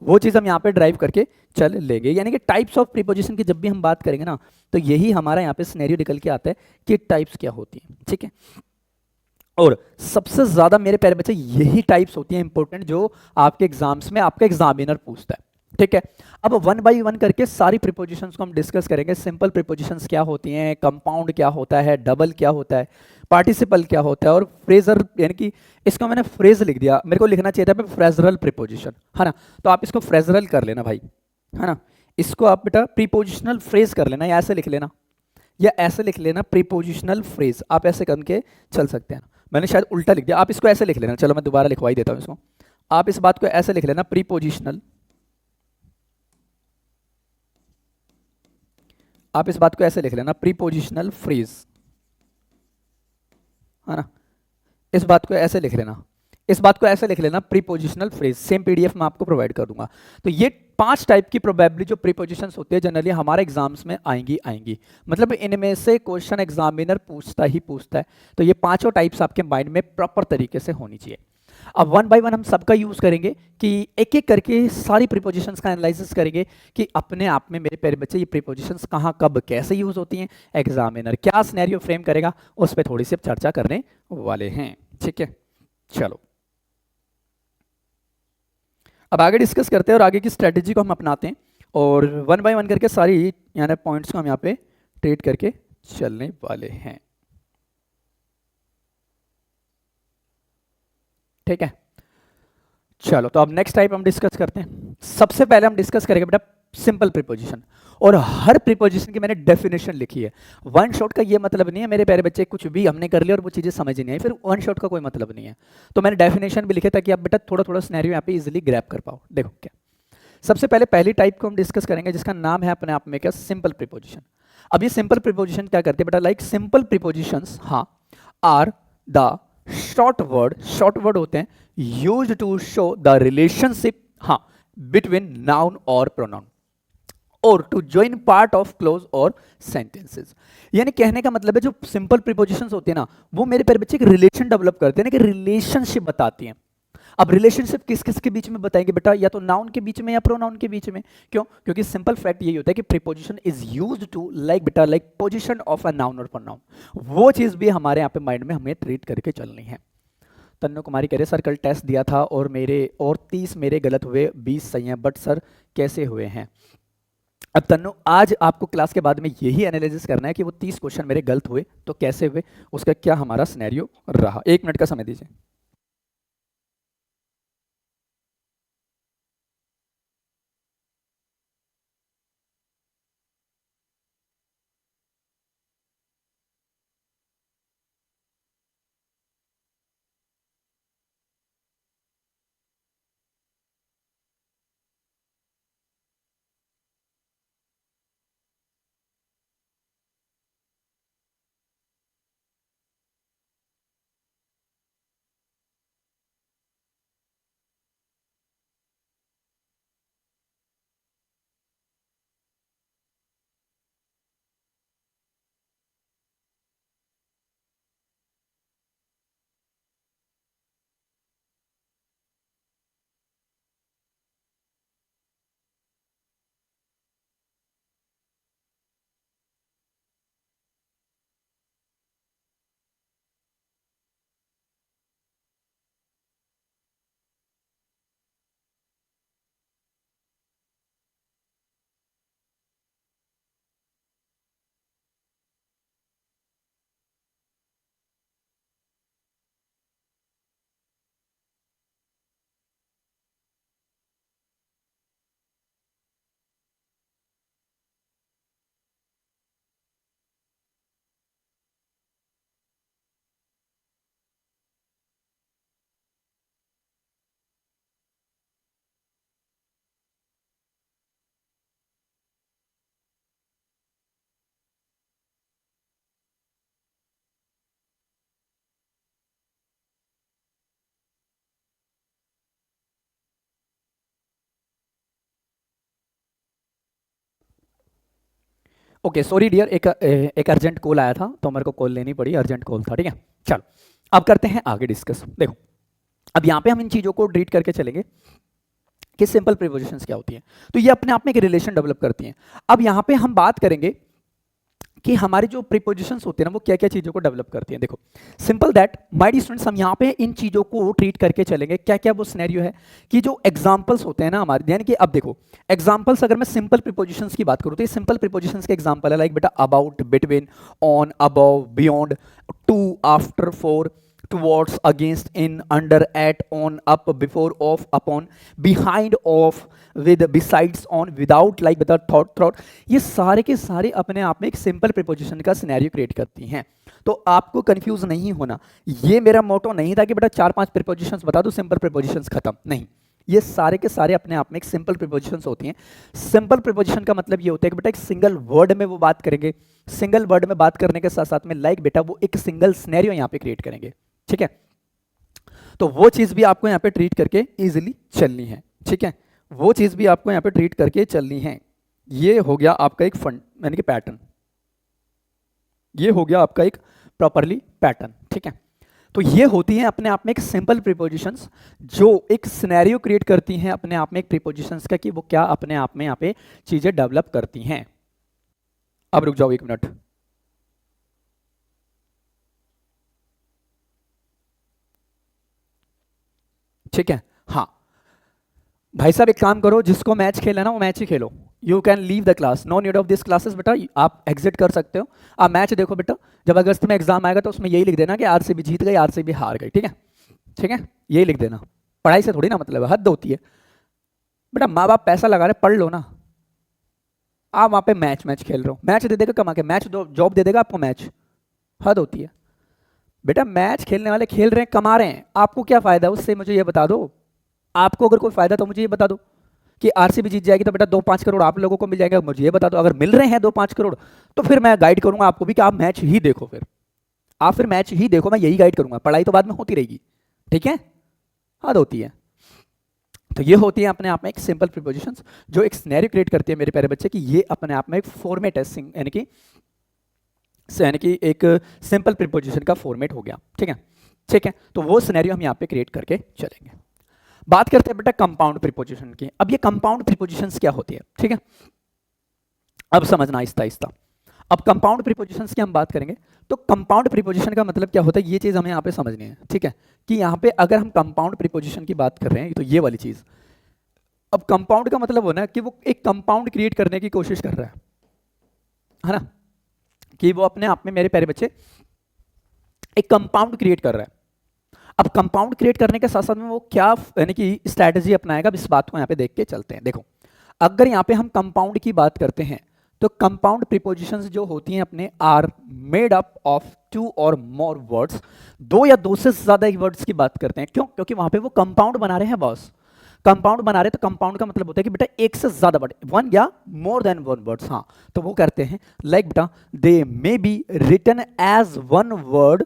वो चीज़ हम यहाँ पे ड्राइव करके चल लेंगे। यानी कि टाइप्स ऑफ प्रीपोजिशन की जब भी हम बात करेंगे ना, तो यही हमारा यहाँ पे सिनेरियो निकल के आता है कि टाइप्स क्या होती हैं, ठीक है। और सबसे ज्यादा मेरे प्यारे बच्चे यही टाइप्स होती हैं इंपॉर्टेंट, जो आपके एग्जाम्स में आपका एग्जामिनर पूछता है, ठीक है। अब वन बाय वन करके सारी प्रीपोजिशंस को हम डिस्कस करेंगे। सिंपल प्रीपोजिशंस क्या होती हैं, कंपाउंड क्या होता है, डबल क्या होता है, पार्टिसिपल क्या होता है, और फ्रेजर, यानी कि इसको मैंने फ्रेज लिख दिया, मेरे को लिखना चाहिए था फ्रेजरल प्रीपोजिशन, है ना। तो आप इसको फ्रेजरल कर लेना भाई, है ना। इसको आप बेटा प्रीपोजिशनल फ्रेज कर लेना, या ऐसे लिख लेना, या ऐसे लिख लेना प्रीपोजिशनल फ्रेज। आप ऐसे करके चल सकते हैं। मैंने शायद उल्टा लिख दिया, आप इसको ऐसे लिख लेना। चलो मैं दोबारा लिखवाई देता हूँ इसको। आप इस बात को ऐसे लिख लेना प्रीपोजिशनल, आप इस बात को ऐसे लिख लेना प्रीपोजिशनल फ्रेज, है ना। इस बात को ऐसे लिख लेना, इस बात को ऐसे लिख लेना प्रीपोजिशनल फ्रेज। सेम पीडीएफ मैं आपको प्रोवाइड कर दूंगा। तो ये 5 टाइप की प्रोबेबली जो प्रीपोजिशंस होते हैं जनरली हमारे एग्जाम्स में आएंगी, मतलब इनमें से क्वेश्चन एग्जामिनर पूछता है। तो ये 5 टाइप्स आपके माइंड में प्रॉपर तरीके से होनी चाहिए। अब वन बाय वन हम सबका यूज करेंगे, कि एक एक करके सारी प्रीपोजिशंस का एनालिसिस करेंगे कि अपने आप में मेरे प्यारे बच्चे ये प्रीपोजिशंस कहाँ कब कैसे यूज होती हैं, एग्जामिनर क्या सिनेरियो फ्रेम करेगा, उस पर थोड़ी सी चर्चा करने वाले हैं, ठीक है। चलो अब आगे डिस्कस करते हैं और आगे की स्ट्रेटेजी को हम अपनाते हैं, और वन बाय वन करके सारी यानी पॉइंट्स को हम यहाँ पे ट्रीट करके चलने वाले हैं। ठीक है, चलो तो अब नेक्स्ट टाइप हम डिस्कस करते हैं। सबसे पहले हम डिस्कस करेंगे बेटा सिंपल प्रीपोजिशन, और हर प्रीपोजिशन की मैंने डेफिनेशन लिखी है। वन शॉट का ये मतलब नहीं है मेरे प्यारे बच्चे कुछ भी हमने कर लिया और वो चीज़ें समझ ही नहीं आई, फिर वन शॉट का कोई मतलब नहीं है। तो मैंने डेफिनेशन भी लिखे ताकि आप बेटा थोड़ा थोड़ा सिनेरियो यहाँ पे इजीली ग्रैब कर पाओ। देखो क्या, सबसे पहले पहली टाइप को हम डिस्कस करेंगे जिसका नाम है अपने आप में क्या, सिंपल प्रीपोजिशन। अब ये सिंपल प्रीपोजिशन क्या करते हैं बेटा, लाइक सिंपल प्रीपोजिशंस हाँ आर द शॉर्ट वर्ड होते हैं used to show the relationship हाँ बिटवीन नाउन और प्रोनाउन और to join part of clause और सेंटेंसेस। यानी कहने का मतलब है जो सिंपल प्रीपोजिशंस होते हैं ना वो मेरे प्यारे बच्चे एक रिलेशन डेवलप करते हैं ना, कि रिलेशनशिप बताती हैं। अब रिलेशनशिप किस किस के बीच में बताएंगे बेटा, या तो नाउन के बीच में या प्रोनाउन के बीच में। क्यों? क्योंकि सिंपल फैक्ट यही होता है कि preposition is used to like बेटा like position of a noun और प्रोनाउन। वो चीज भी हमारे यहाँ पे माइंड में हमें ट्रीट करके चलनी है। तन्नू कुमारी कह रहे सर कल टेस्ट दिया था और 30 मेरे गलत हुए 20 सही हैं, बट सर कैसे हुए हैं। अब तन्नू आज आपको क्लास के बाद में यही एनालिसिस करना है कि वो 30 क्वेश्चन मेरे गलत हुए तो कैसे हुए, उसका क्या हमारा सिनेरियो रहा। 1 मिनट का समय दीजिए। ओके सॉरी डियर, एक अर्जेंट कॉल आया था तो मेरे को कॉल लेनी पड़ी, अर्जेंट कॉल था, ठीक है। चलो अब करते हैं आगे डिस्कस। देखो अब यहाँ पे हम इन चीज़ों को ट्रीट करके चलेंगे कि सिंपल प्रीपोजिशंस क्या होती हैं। तो ये अपने आप में एक रिलेशन डेवलप करती हैं। अब यहाँ पे हम बात करेंगे कि हमारे जो प्रीपोजिशंस होते हैं ना वो क्या क्या चीज़ों को डेवलप करती हैं। देखो simple that my dear students, हम यहाँ पे इन चीज़ों को ट्रीट करके चलेंगे। क्या क्या वो सिनेरियो है कि जो एग्जांपल्स होते हैं ना हमारे, यानी कि अब देखो एग्जांपल्स अगर मैं सिंपल प्रीपोजिशंस की बात करूँ तो ये सिंपल प्रीपोजिशंस के एग्जांपल है लाइक बेटा about, between, on, above, beyond, to, after, for, towards, against, in, under, at, on, up, before, of, upon, behind, of, with, besides, on, without, like, without, throughout, ये सारे के सारे अपने आप में एक सिंपल प्रीपोजिशन का सिनेरियो क्रिएट करती हैं। तो आपको कंफ्यूज नहीं होना, ये मेरा मोटो नहीं था कि बेटा 4-5 प्रीपोजिशंस बता दो सिंपल प्रीपोजिशंस खत्म, नहीं, ये सारे के सारे अपने आप में एक सिंपल प्रीपोजिशंस होती हैं। सिंपल प्रीपोजिशन का मतलब ये होता है कि बेटा एक सिंगल वर्ड में वो बात करेंगे, सिंगल वर्ड में बात करने के साथ साथ में लाइक बेटा वो एक सिंगल सिनेरियो यहाँ पे क्रिएट करेंगे, ठीक है। तो वो चीज भी आपको यहाँ पे ट्रीट करके इजीली चलनी है, ठीक है, वो चीज भी आपको यहाँ पे ट्रीट करके चलनी है। ये हो गया आपका एक फंड यानी कि पैटर्न, ये हो गया आपका एक प्रॉपरली पैटर्न, ठीक है। तो ये होती है अपने आप में एक सिंपल प्रीपोजिशंस जो एक सिनेरियो क्रिएट करती हैं अपने आप में एक प्रीपोजिशंस का, कि वो क्या अपने आप में यहाँ पे चीजें डेवलप करती हैं। अब रुक जाओ 1 मिनट, ठीक है। हाँ भाई साहब एक काम करो, जिसको मैच खेलना ना वो मैच ही खेलो। You can leave the class, no need of this classes बेटा, आप एग्जिट कर सकते हो। आप मैच देखो बेटा, जब अगस्त में एग्जाम आएगा तो उसमें यही लिख देना कि आरसीबी जीत गई, आरसीबी हार गई, ठीक है। ठीक है, यही लिख देना। पढ़ाई से थोड़ी ना मतलब है, हद होती है बेटा, माँ बाप पैसा लगा रहे, पढ़ लो ना। आप वहां पे मैच मैच खेल रहे हो, मैच दे देगा कमा के, मैच जॉब दे देगा आपको, मैच, हद होती है बेटा। मैच खेलने वाले खेल रहे हैं, कमा रहे हैं, आपको क्या फायदा उससे, मुझे ये बता दो। आपको अगर कोई फायदा तो मुझे ये बता दो कि आरसीबी जीत जाएगी तो बेटा 2-5 करोड़ आप लोगों को मिल जाएगा, मुझे ये बता दो। अगर मिल रहे हैं 2-5 करोड़ तो फिर मैं गाइड करूंगा आपको भी कि आप मैच ही देखो, फिर आप फिर मैच ही देखो, मैं यही गाइड करूंगा, पढ़ाई तो बाद में होती रहेगी, ठीक है, हद होती है। तो ये होती है अपने आप में एक सिंपल प्रीपोजिशंस जो एक सिनेरियो क्रिएट करती है मेरे प्यारे बच्चे, कि ये अपने आप में एक फॉर्मेट है, यानी कि एक सिंपल प्रीपोजिशन का फॉर्मेट हो गया, ठीक है। ठीक है, तो वो सिनेरियो हम यहाँ पे क्रिएट करके चलेंगे। बात करते हैं बेटा कंपाउंड प्रीपोजिशन की। अब ये कंपाउंड प्रीपोजिशंस क्या होती है, ठीक है, अब समझना आहिस्ता आहिस्ता। अब कंपाउंड प्रीपोजिशंस की हम बात करेंगे, तो कंपाउंड प्रीपोजिशन का मतलब क्या होता है, ये चीज हमें यहाँ पे समझनी है, ठीक है, कि यहाँ पे अगर हम कंपाउंड प्रीपोजिशन की बात कर रहे हैं तो ये वाली चीज, अब कंपाउंड का मतलब होना है कि वो एक कंपाउंड क्रिएट करने की कोशिश कर रहा है ना, कि वो अपने आप में मेरे प्यारे बच्चे एक कंपाउंड क्रिएट कर रहा है। अब कंपाउंड क्रिएट करने के साथ साथ में वो क्या यानी कि स्ट्रैटेजी अपनाएगा, अब इस बात को यहाँ पे देख के चलते हैं। देखो, अगर यहाँ पे हम कंपाउंड की बात करते हैं तो कंपाउंड प्रीपोजिशंस जो होती हैं अपने are made up of 2 or more words, 2 या 2 से ज्यादा वर्ड्स की बात करते हैं। क्यों? क्योंकि वहां पे वो कंपाउंड बना रहे हैं बॉस, कंपाउंड बना रहे, तो कंपाउंड का मतलब होता है कि बेटा एक से ज्यादा वर्ड, 1 या मोर देन 1 वर्ड्स। हाँ, तो वो करते हैं लाइक बेटा they may be written as 1 word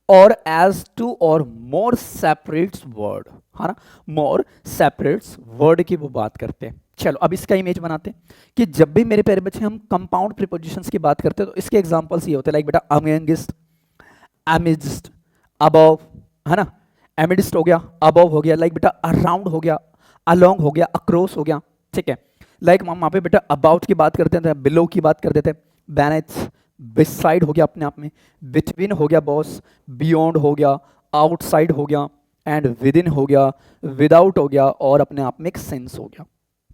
or as 2 or more separates word, है ना, मोर सेपरेट्स वर्ड की वो बात करते हैं। चलो अब इसका इमेज बनाते हैं कि जब भी मेरे प्यारे बच्चे हम कंपाउंड प्रीपोजिशंस की बात करते हैं तो इसके एग्जांपल्स ये होते हैं लाइक बेटा अमेंगिस्ट, एमिडस्ट, अबव, है ना, एमिडस्ट हो गया, अबव हो गया, लाइक बेटा अराउंड हो गया, अलोंग हो गया, अक्रॉस हो गया, ठीक है। लाइक वहां पे बेटा अबाउट की बात करते हैं, बिलो की बात कर देते हैं, बैनेट्स, बिसाइड हो गया अपने आप में, बिटवीन हो गया बॉस, बियॉन्ड हो गया, आउटसाइड हो गया, एंड विद इन हो गया, विदाउट हो गया, और अपने आप में एक सेंस हो गया,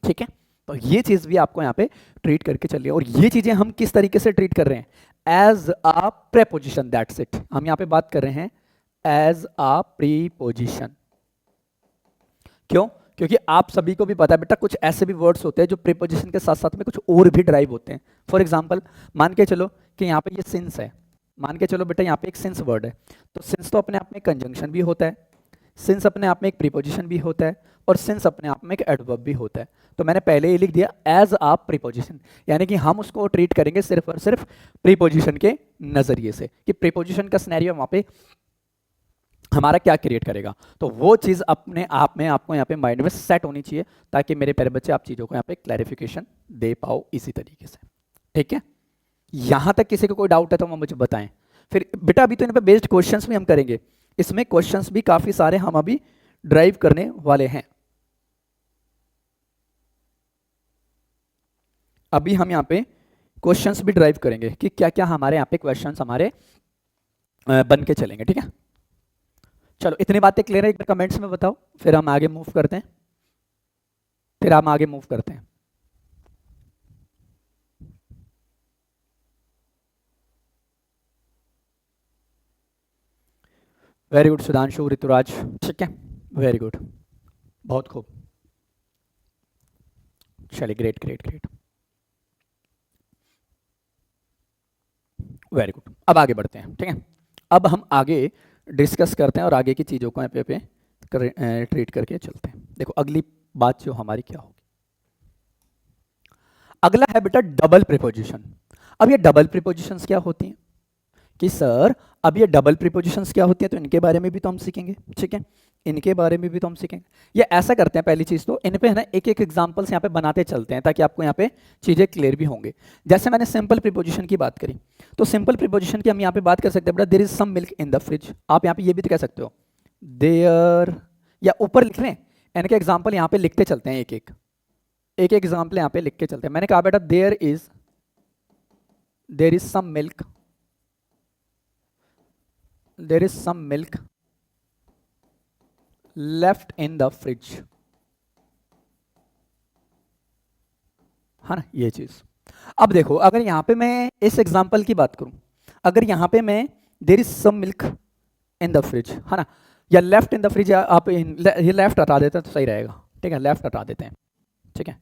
ठीक है। तो ये चीज भी आपको यहाँ पे ट्रीट करके चलिए, और ये चीजें हम किस तरीके से ट्रीट कर रहे हैं, as a preposition, that's it. हम यहाँ पे बात कर रहे हैं एज अ प्रीपोजिशन। क्यों? क्योंकि आप सभी को भी पता है बेटा कुछ ऐसे भी वर्ड्स होते हैं जो प्रीपोजिशन के साथ साथ में कुछ और भी ड्राइव होते हैं। फॉर एग्जांपल मान के चलो कि यहाँ पे ये सिंस है, मान के चलो बेटा यहाँ पे एक सिंस वर्ड है, तो सिंस तो अपने आप में कंजंक्शन भी होता है, सिंस अपने आप में एक प्रीपोजिशन भी होता है, और सिंस अपने आप में एक एडवर्ब भी होता है। तो मैंने पहले ही लिख दिया एज अ प्रीपोजिशन, यानी कि हम उसको ट्रीट करेंगे सिर्फ और सिर्फ प्रीपोजिशन के नजरिए से, कि प्रीपोजिशन का सिनेरियो वहां पे हमारा क्या क्रिएट करेगा। तो वो चीज अपने आप में आपको यहाँ पे माइंड में सेट होनी चाहिए, ताकि मेरे प्यारे बच्चे आप चीजों को यहाँ पे क्लैरिफिकेशन दे पाओ इसी तरीके से, ठीक है। यहां तक किसी को कोई डाउट है तो वो मुझे बताएं। फिर बेटा अभी तो इन पे बेस्ड क्वेश्चंस भी हम करेंगे, इसमें क्वेश्चंस भी काफी सारे हम अभी ड्राइव करने वाले हैं। अभी हम यहाँ पे क्वेश्चंस भी ड्राइव करेंगे कि क्या क्या हमारे यहाँ पे क्वेश्चंस हमारे बन के चलेंगे, ठीक है। चलो इतनी बातें क्लियर है, एक बार कमेंट्स में बताओ, फिर हम आगे मूव करते हैं, वेरी गुड सुधांशु, ऋतुराज, ठीक है, वेरी गुड, बहुत खूब, चलिए great great great, very good. अब आगे बढ़ते हैं, ठीक है। अब हम आगे डिस्कस करते हैं और आगे की चीज़ों को यहाँ पे ट्रीट करके चलते हैं। देखो अगली बात जो हमारी क्या होगी, अगला है बेटा डबल प्रीपोजिशन। अब ये डबल प्रीपोजिशंस क्या होती हैं कि सर अब ये डबल प्रीपोजिशंस क्या होती हैं, तो इनके बारे में भी तो हम सीखेंगे, ठीक है, इनके बारे में भी तो हम सीखेंगे। ये ऐसा करते हैं, पहली चीज तो इन पे है ना एक एक एग्जांपल्स यहाँ पे बनाते चलते हैं, ताकि आपको यहाँ पे चीजें क्लियर भी होंगे। जैसे मैंने सिंपल प्रीपोजिशन की बात करी, तो सिंपल प्रीपोजिशन की हम यहाँ पे बात कर सकते हैं बेटा there is some milk in the fridge. आप यहाँ पे ये भी तो कह सकते हो देयर, या ऊपर लिख लें, इनके एग्जाम्पल यहाँ पे लिखते चलते हैं, एक एक एग्जाम्पल यहाँ पे लिख के चलते हैं। मैंने कहा बेटा there is some milk, there is some milk left in the fridge, है ना ये चीज। अब देखो अगर यहां पे मैं इस एग्जांपल की बात करूं, अगर यहां पे मैं there is some milk in the fridge, है ना, या लेफ्ट इन द फ्रिज, आप ये लेफ्ट हटा देते हैं तो सही रहेगा, ठीक है, लेफ्ट हटा देते हैं, ठीक है।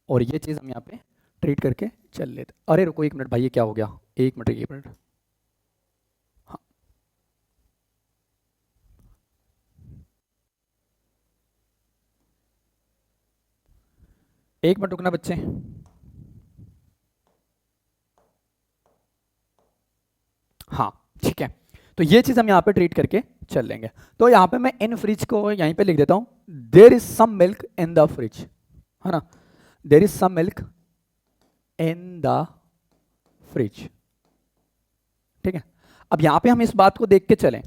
और ये चीज़ हम यहाँ पे ट्रीट करके चल लेते। अरे रुको 1 मिनट भाई, ये क्या हो गया, 1 मिनट 1 मिनट, हाँ 1 मिनट रुकना बच्चे। हाँ ठीक है, तो ये चीज़ हम यहाँ पे ट्रीट करके चल लेंगे। तो यहाँ पे मैं इन फ्रिज को यहीं पे लिख देता हूँ, there is some milk in the fridge, है ना, there is some milk in the fridge, ठीक है। अब यहाँ पे हम इस बात को देख के चलें,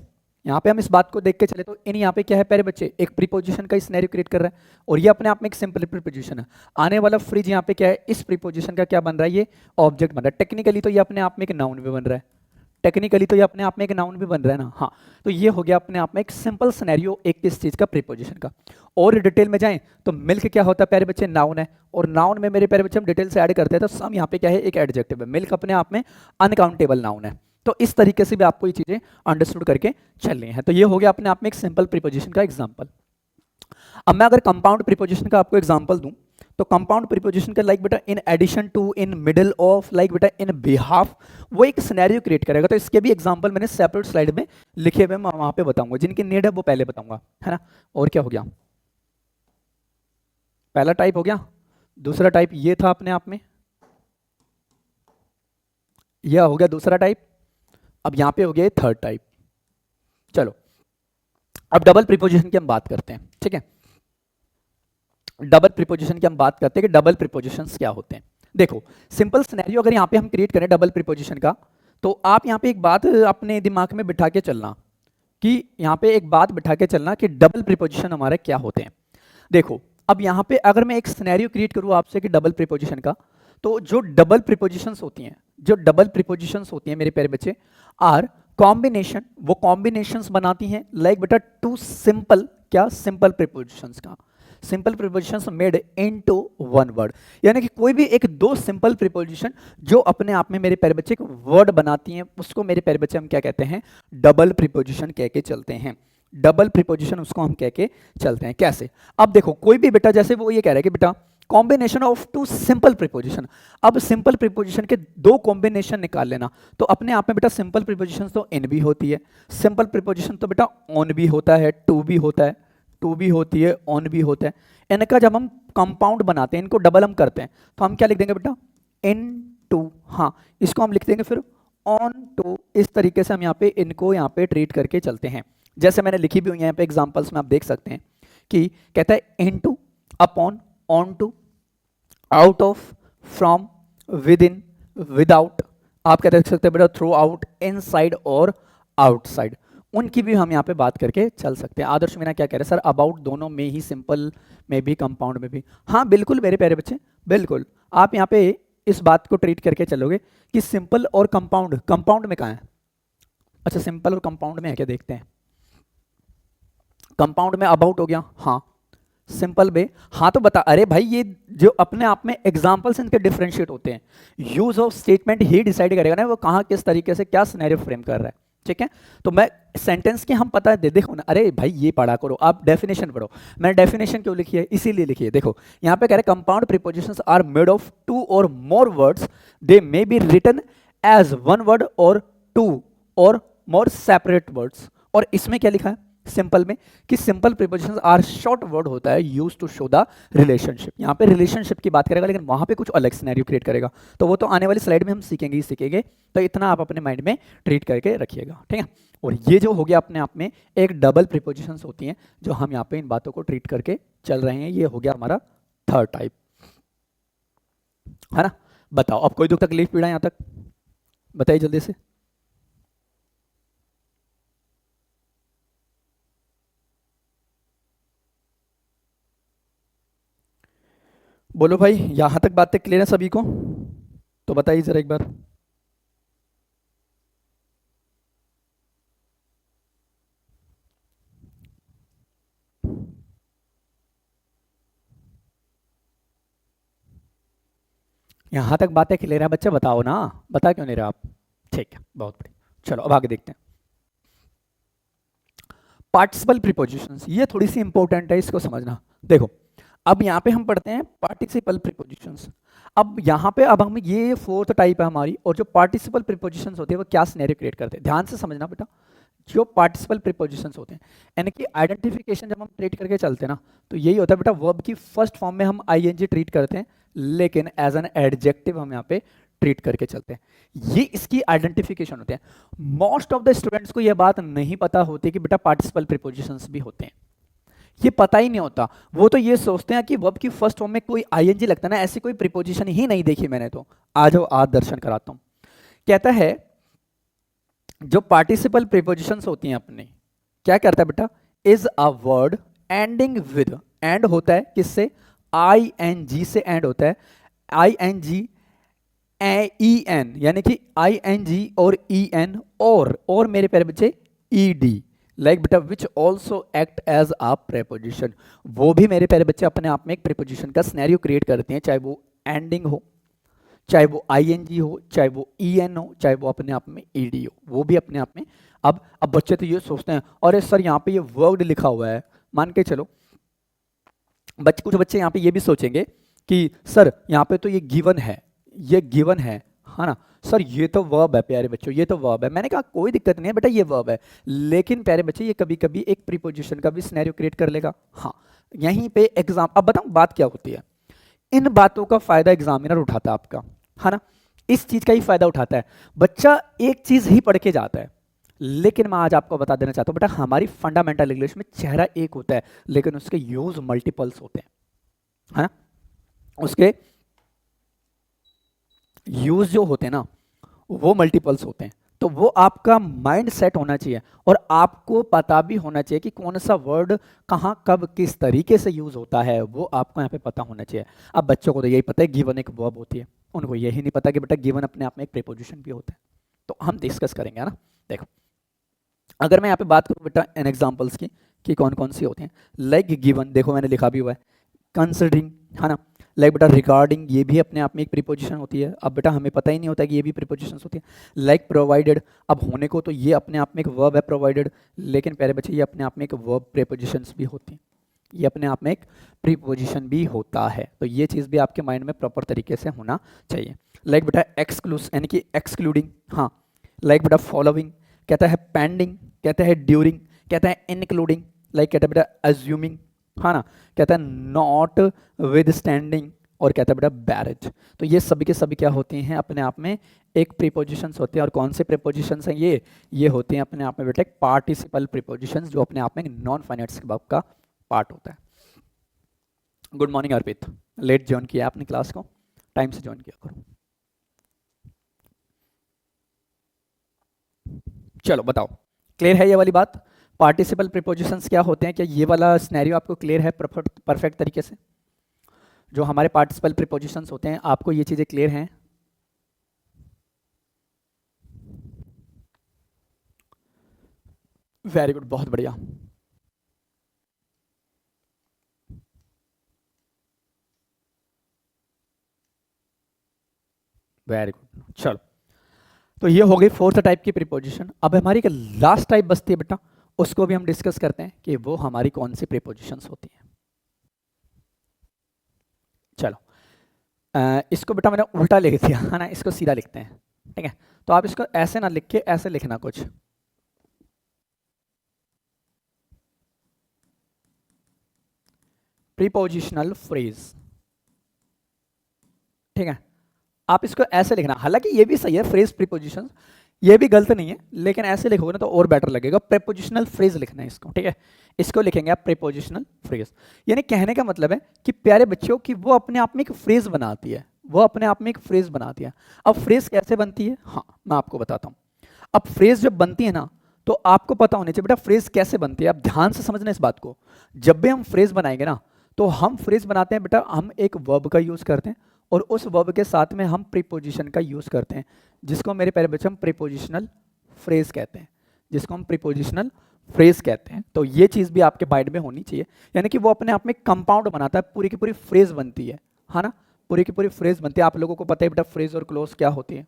यहाँ पे हम इस बात को देख के चले तो इन यहाँ पे क्या है प्यारे बच्चे, एक प्रीपोजिशन का सिनेरियो क्रिएट कर रहा है, और ये अपने आप में एक सिंपल प्रीपोजिशन है। आने वाला फ्रिज यहाँ पे क्या है, इस प्रीपोजिशन का क्या बन रहा है, ये ऑब्जेक्ट बन रहा है। टेक्निकली तो ये अपने आप में एक नाउन भी बन रहा है, टेक्निकली तो ये अपने आप में एक नाउन भी बन रहा है ना, हाँ। तो ये हो गया अपने आप में एक सिंपल सिनेरियो एक किस चीज का, प्रीपोजिशन का। और डिटेल में जाएं तो मिल्क क्या होता है प्यारे बच्चे, नाउन है, और नाउन में मेरे प्यारे बच्चे हम डिटेल से ऐड करते हैं तो सम यहाँ पे क्या है, एक एडजेक्टिव है। मिल्क अपने आप में अनकाउंटेबल नाउन है। तो इस तरीके से भी आपको ये चीजें अंडरस्टूड करके चलनी है। तो ये हो गया अपने आप में एक सिंपल प्रीपोजिशन का एग्जांपल। अब मैं अगर कंपाउंड प्रीपोजिशन का आपको एग्जांपल दूं तो कंपाउंड प्रीपोजिशन का लाइक बेटा in addition to, in middle of, like बेटा इन बिहाफ, वो एक सिनेरियो क्रिएट करेगा। तो इसके भी एग्जांपल मैंने सेपरेट स्लाइड में लिखे हुए, मैं वहां पे बताऊंगा, जिनकी नीड है वो पहले बताऊंगा, है ना। और क्या हो गया, पहला टाइप हो गया, दूसरा टाइप ये था अपने आप में, यह हो गया दूसरा टाइप। अब यहां पे हो गया थर्ड टाइप। चलो अब डबल प्रीपोजिशन की हम बात करते हैं, ठीक है। डबल प्रीपोजिशन की हम बात करते हैं कि डबल प्रीपोजिशंस क्या होते हैं। देखो सिंपल सिनेरियो अगर यहाँ पे हम क्रिएट करें डबल प्रीपोजिशन का, तो आप यहाँ पे एक बात अपने दिमाग में बिठा के चलना, कि यहाँ पे एक बात बिठा के चलना कि डबल प्रीपोजिशन हमारे क्या होते हैं। देखो अब यहाँ पे अगर मैं एक सिनेरियो क्रिएट करूँ आपसे कि डबल प्रीपोजिशन का, तो जो डबल प्रीपोजिशंस होती हैं, जो डबल प्रीपोजिशंस होती हैं मेरे प्यारे बच्चे, आर कॉम्बिनेशन, वो कॉम्बिनेशंस बनाती हैं लाइक बेटा टू सिंपल, क्या सिंपल प्रीपोजिशंस का, simple prepositions made into one word. यानी कि कोई भी एक दो सिंपल प्रीपोजिशन जो अपने आप में मेरे प्यारे बच्चे एक वर्ड बनाती हैं, उसको मेरे प्यारे बच्चे हम क्या कहते हैं, डबल प्रीपोजिशन कह के चलते हैं। डबल प्रीपोजिशन उसको हम कह के चलते हैं। कैसे, अब देखो कोई भी बेटा, जैसे वो ये कह रहा है कि बेटा combination of two simple preposition, अब सिंपल प्रीपोजिशन के दो कॉम्बिनेशन निकाल लेना, तो अपने आप में बेटा सिंपल प्रीपोजिशन तो इन भी होती है, सिंपल प्रीपोजिशन तो बेटा ऑन भी होता है, टू भी होता है, टू भी होती है, ऑन भी होता है। इनका जब हम कंपाउंड बनाते हैं, इनको डबल हम करते हैं, तो हम क्या लिख देंगे बेटा, इन टू, हाँ इसको हम लिख देंगे फिर ऑन टू। इस तरीके से हम यहाँ पे इनको यहाँ पे ट्रीट करके चलते हैं। जैसे मैंने लिखी भी हुई यहाँ पे एग्जांपल्स में आप देख सकते हैं कि कहता है into, upon, onto, out of, from, within, without, आप क्या देख सकते हैं बेटा थ्रू आउट, इनसाइड और आउटसाइड, उनकी भी हम यहाँ पे बात करके चल सकते हैं। आदर्श मीना क्या कह रहे हैं, सर अबाउट दोनों में ही, सिंपल में भी कंपाउंड में भी। हाँ बिल्कुल मेरे प्यारे बच्चे, बिल्कुल आप यहाँ पे इस बात को ट्रीट करके चलोगे कि सिंपल और कंपाउंड, कंपाउंड में कहाँ है, अच्छा सिंपल और कंपाउंड में है क्या, देखते हैं। कंपाउंड में अबाउट हो गया, हाँ सिंपल में, हाँ तो बता, अरे भाई ये जो अपने आप में एग्जांपल्स इनके डिफरेंशिएट होते हैं, use of statement he decide करेगा ना वो कहाँ किस तरीके से क्या सिनेरियो फ्रेम कर रहा है, ठीक है। तो मैं सेंटेंस के हम पता है देखो ना, अरे भाई ये पढ़ा करो, आप डेफिनेशन पढ़ो, मैंने डेफिनेशन क्यों लिखी है, इसीलिए लिखी है। देखो यहाँ पे कह रहे compound prepositions are made of two or more words, they may be written as one word or two or more separate words. और इसमें क्या लिखा है सिंपल में कि simple prepositions are short word होता है use to show the relationship. यहाँ पे रिलेशनशिप की बात करेगा, लेकिन वहां पे कुछ अलग सिनेरियो क्रिएट करेगा, तो वो तो आने वाली स्लाइड में हम सीखेंगे ही सीखेंगे। तो इतना आप अपने माइंड में ट्रीट करके रखिएगा, ठीक है। और ये जो हो गया अपने आप में एक डबल प्रीपोजिशंस होती हैं जो हम यहाँ पे इन बातों को ट्रीट करके चल रहे हैं। ये हो गया हमारा थर्ड टाइप, है ना। बताओ अब कोई दुख तकलीफ पीड़ा यहाँ तक, बताइए जल्दी से। बोलो भाई, यहां तक बातें क्लियर है सभी को, तो बताइए जरा एक बार। यहां तक बातें क्लियर है बच्चे, बताओ ना, बता क्यों नहीं रहे आप, ठीक है बहुत बढ़िया। चलो अब आगे देखते हैं। पार्टिसिपल प्रीपोजिशंस, ये थोड़ी सी इंपॉर्टेंट है, इसको समझना। देखो अब यहाँ पे हम पढ़ते हैं पार्टिसिपल प्रीपोजिशंस। अब यहाँ पे अब हम ये फोर्थ टाइप है हमारी, और जो पार्टिसिपल प्रीपोजिशंस होते हैं वो क्या सिनेरियो क्रिएट करते हैं, ध्यान से समझना बेटा। जो पार्टिसिपल प्रीपोजिशंस होते हैं, यानी कि आइडेंटिफिकेशन जब हम ट्रीट करके चलते हैं ना, तो यही होता है बेटा, वर्ब की फर्स्ट फॉर्म में हम आईएनजी ट्रीट करते हैं, लेकिन एज एन एडजेक्टिव हम यहाँ पे ट्रीट करके चलते हैं। ये इसकी आइडेंटिफिकेशन होते हैं। मोस्ट ऑफ द स्टूडेंट्स को यह बात नहीं पता होती कि बेटा पार्टिसिपल प्रीपोजिशंस भी होते हैं, ये पता ही नहीं होता। वो तो ये सोचते हैं कि वर्ब की फर्स्ट फॉर्म में कोई आईएनजी लगता है ना, ऐसी कोई प्रीपोजिशन ही नहीं देखी मैंने। तो आ जाओ, आज दर्शन कराता हूं। कहता है जो पार्टिसिपल प्रीपोजिशंस होती हैं अपने, क्या करता है बेटा, is a word ending with, and होता है किससे, आई एन जी से एंड होता है, आई एन जी ई एन, यानी कि आई एन जी और ई एन, और मेरे प्यारे बच्चे ई डी, लाइक बेटा which also act as a preposition. वो भी मेरे प्यारे बच्चे अपने आप में एक प्रीपोजिशन का सिनेरियो क्रिएट करते हैं, चाहे वो एंडिंग हो, चाहे वो आईएनजी हो, चाहे वो ईएन हो, चाहे वो अपने आप में ईडी हो, वो भी अपने आप में। अब बच्चे तो ये सोचते हैं, अरे सर यहाँ पे ये वर्ड लिखा हुआ है, मान के चलो कुछ बच्चे यहाँ पे ये भी सोचेंगे कि सर यहाँ पे तो ये गिवन है, ये गिवन है ना सर, ये तो वर्ब है प्यारे बच्चों, ये तो वर्ब है। मैंने कहा कोई दिक्कत नहीं है बेटा, ये वर्ब है, लेकिन प्यारे बच्चे ये कभी कभी एक प्रीपोजिशन का भी सिनेरियो क्रिएट कर लेगा। हाँ, यहीं पे एग्जाम, अब बताऊं बात क्या होती है, इन बातों का फायदा एग्जामिनर उठाता है आपका, है ना, इस चीज का ही फायदा उठाता है। बच्चा एक चीज ही पढ़ के जाता है, लेकिन मैं आज आपको बता देना चाहता हूं बेटा, हमारी फंडामेंटल इंग्लिश में चेहरा एक होता है, लेकिन उसके यूज मल्टीपल्स होते हैं, है ना, उसके यूज जो होते हैं ना वो मल्टीपल्स होते हैं। तो वो आपका माइंड सेट होना चाहिए, और आपको पता भी होना चाहिए कि कौन सा वर्ड कहाँ कब किस तरीके से यूज होता है, वो आपको यहाँ पे पता होना चाहिए। अब बच्चों को तो यही पता है गिवन एक वर्ब होती है, उनको यही नहीं पता कि बेटा गिवन अपने आप में एक प्रीपोजिशन भी होता है। तो हम डिस्कस करेंगे, है ना। देखो अगर मैं यहाँ पे बात करूँ बेटा एन एग्जाम्पल्स की कि कौन कौन सी होती हैं, लाइक गिवन, देखो मैंने लिखा भी हुआ है, कंसिडरिंग, है ना, लाइक बेटा रिगार्डिंग, ये भी अपने आप में एक प्रीपोजिशन होती है। अब बेटा हमें पता ही नहीं होता कि ये भी प्रीपोजिशन होती है। लाइक प्रोवाइडेड, अब होने को तो ये अपने आप में एक वर्ब है प्रोवाइडेड, लेकिन प्यारे बच्चे ये अपने आप में एक वर्ब प्रीपोजिशंस भी होती हैं, ये अपने आप में एक प्रीपोजिशन भी होता है। तो ये चीज़ भी आपके माइंड में प्रॉपर तरीके से होना चाहिए। लाइक बेटा एक्सक्लूस, यानी कि एक्सक्लूडिंग, हाँ, लाइक बेटा फॉलोइंग, कहता है पेंडिंग, कहता है ड्यूरिंग, कहता है इंक्लूडिंग, लाइक कहता है बेटा अज्यूमिंग, हाँ ना, कहता है नॉट विद स्टैंडिंग, और कहता है बेटा बैरेज। तो ये सभी के सभी क्या होती हैं, अपने आप में एक प्रीपोजिशंस होते हैं। और कौन से प्रीपोजिशंस हैं ये होते हैं अपने आप में बेटा एक पार्टिसिपल प्रीपोजिशंस, जो अपने आप में नॉन फाइनाइट वर्ब का पार्ट होता है। गुड मॉर्निंग अर्पित, लेट ज्वाइन किया आपने क्लास को, टाइम से ज्वाइन किया करो। चलो बताओ, क्लियर है ये वाली बात, पार्टिसिपल प्रीपोजिशंस क्या होते हैं? क्या ये वाला सिनेरियो आपको क्लियर है परफेक्ट तरीके से? जो हमारे पार्टिसिपल प्रीपोजिशंस होते हैं, आपको ये चीजें क्लियर हैं? वेरी गुड, बहुत बढ़िया। वेरी गुड, चलो तो ये हो गई फोर्थ टाइप की प्रीपोजिशन। अब हमारी एक लास्ट टाइप बचती है बेटा, उसको भी हम डिस्कस करते हैं कि वो हमारी कौन सी प्रीपोजिशंस होती हैं। चलो इसको बेटा मैंने उल्टा लिख दिया है ना, इसको सीधा लिखते हैं, ठीक है। तो आप इसको ऐसे ना लिख के ऐसे लिखना कुछ, प्रीपोजिशनल फ्रेज, ठीक है। आप इसको ऐसे लिखना, हालांकि ये भी सही है फ्रेज प्रीपोजिशन, ये भी गलत नहीं है, लेकिन ऐसे लिखोगे ना तो और बेटर लगेगा। प्रीपोजिशनल फ्रेज लिखना है इसको, ठीक है। इसको लिखेंगे आप प्रीपोजिशनल फ्रेज, यानी कहने का मतलब है कि प्यारे बच्चों की वो अपने आप में एक फ्रेज बनाती है, वो अपने आप में एक फ्रेज बनाती है। अब फ्रेज कैसे बनती है, हाँ मैं आपको बताता हूँ। अब फ्रेज जब बनती है ना, तो आपको पता होना चाहिए बेटा फ्रेज कैसे बनती है। आप ध्यान से समझना इस बात को, जब भी हम फ्रेज बनाएंगे ना, तो हम फ्रेज बनाते हैं बेटा, हम एक वर्ब का यूज करते हैं, और उस वर्ब के साथ में हम प्रीपोजिशन का यूज करते हैं, जिसको मेरे प्यारे बच्चे हम प्रीपोजिशनल फ्रेज कहते हैं, जिसको हम प्रीपोजिशनल फ्रेज कहते हैं। तो ये चीज भी आपके माइंड में होनी चाहिए, यानी कि वो अपने आप में कंपाउंड बनाता है, पूरी की पूरी फ्रेज बनती है ना, पूरी की पूरी फ्रेज बनती है। आप लोगों को पता है बेटा फ्रेज और क्लोज क्या होती है,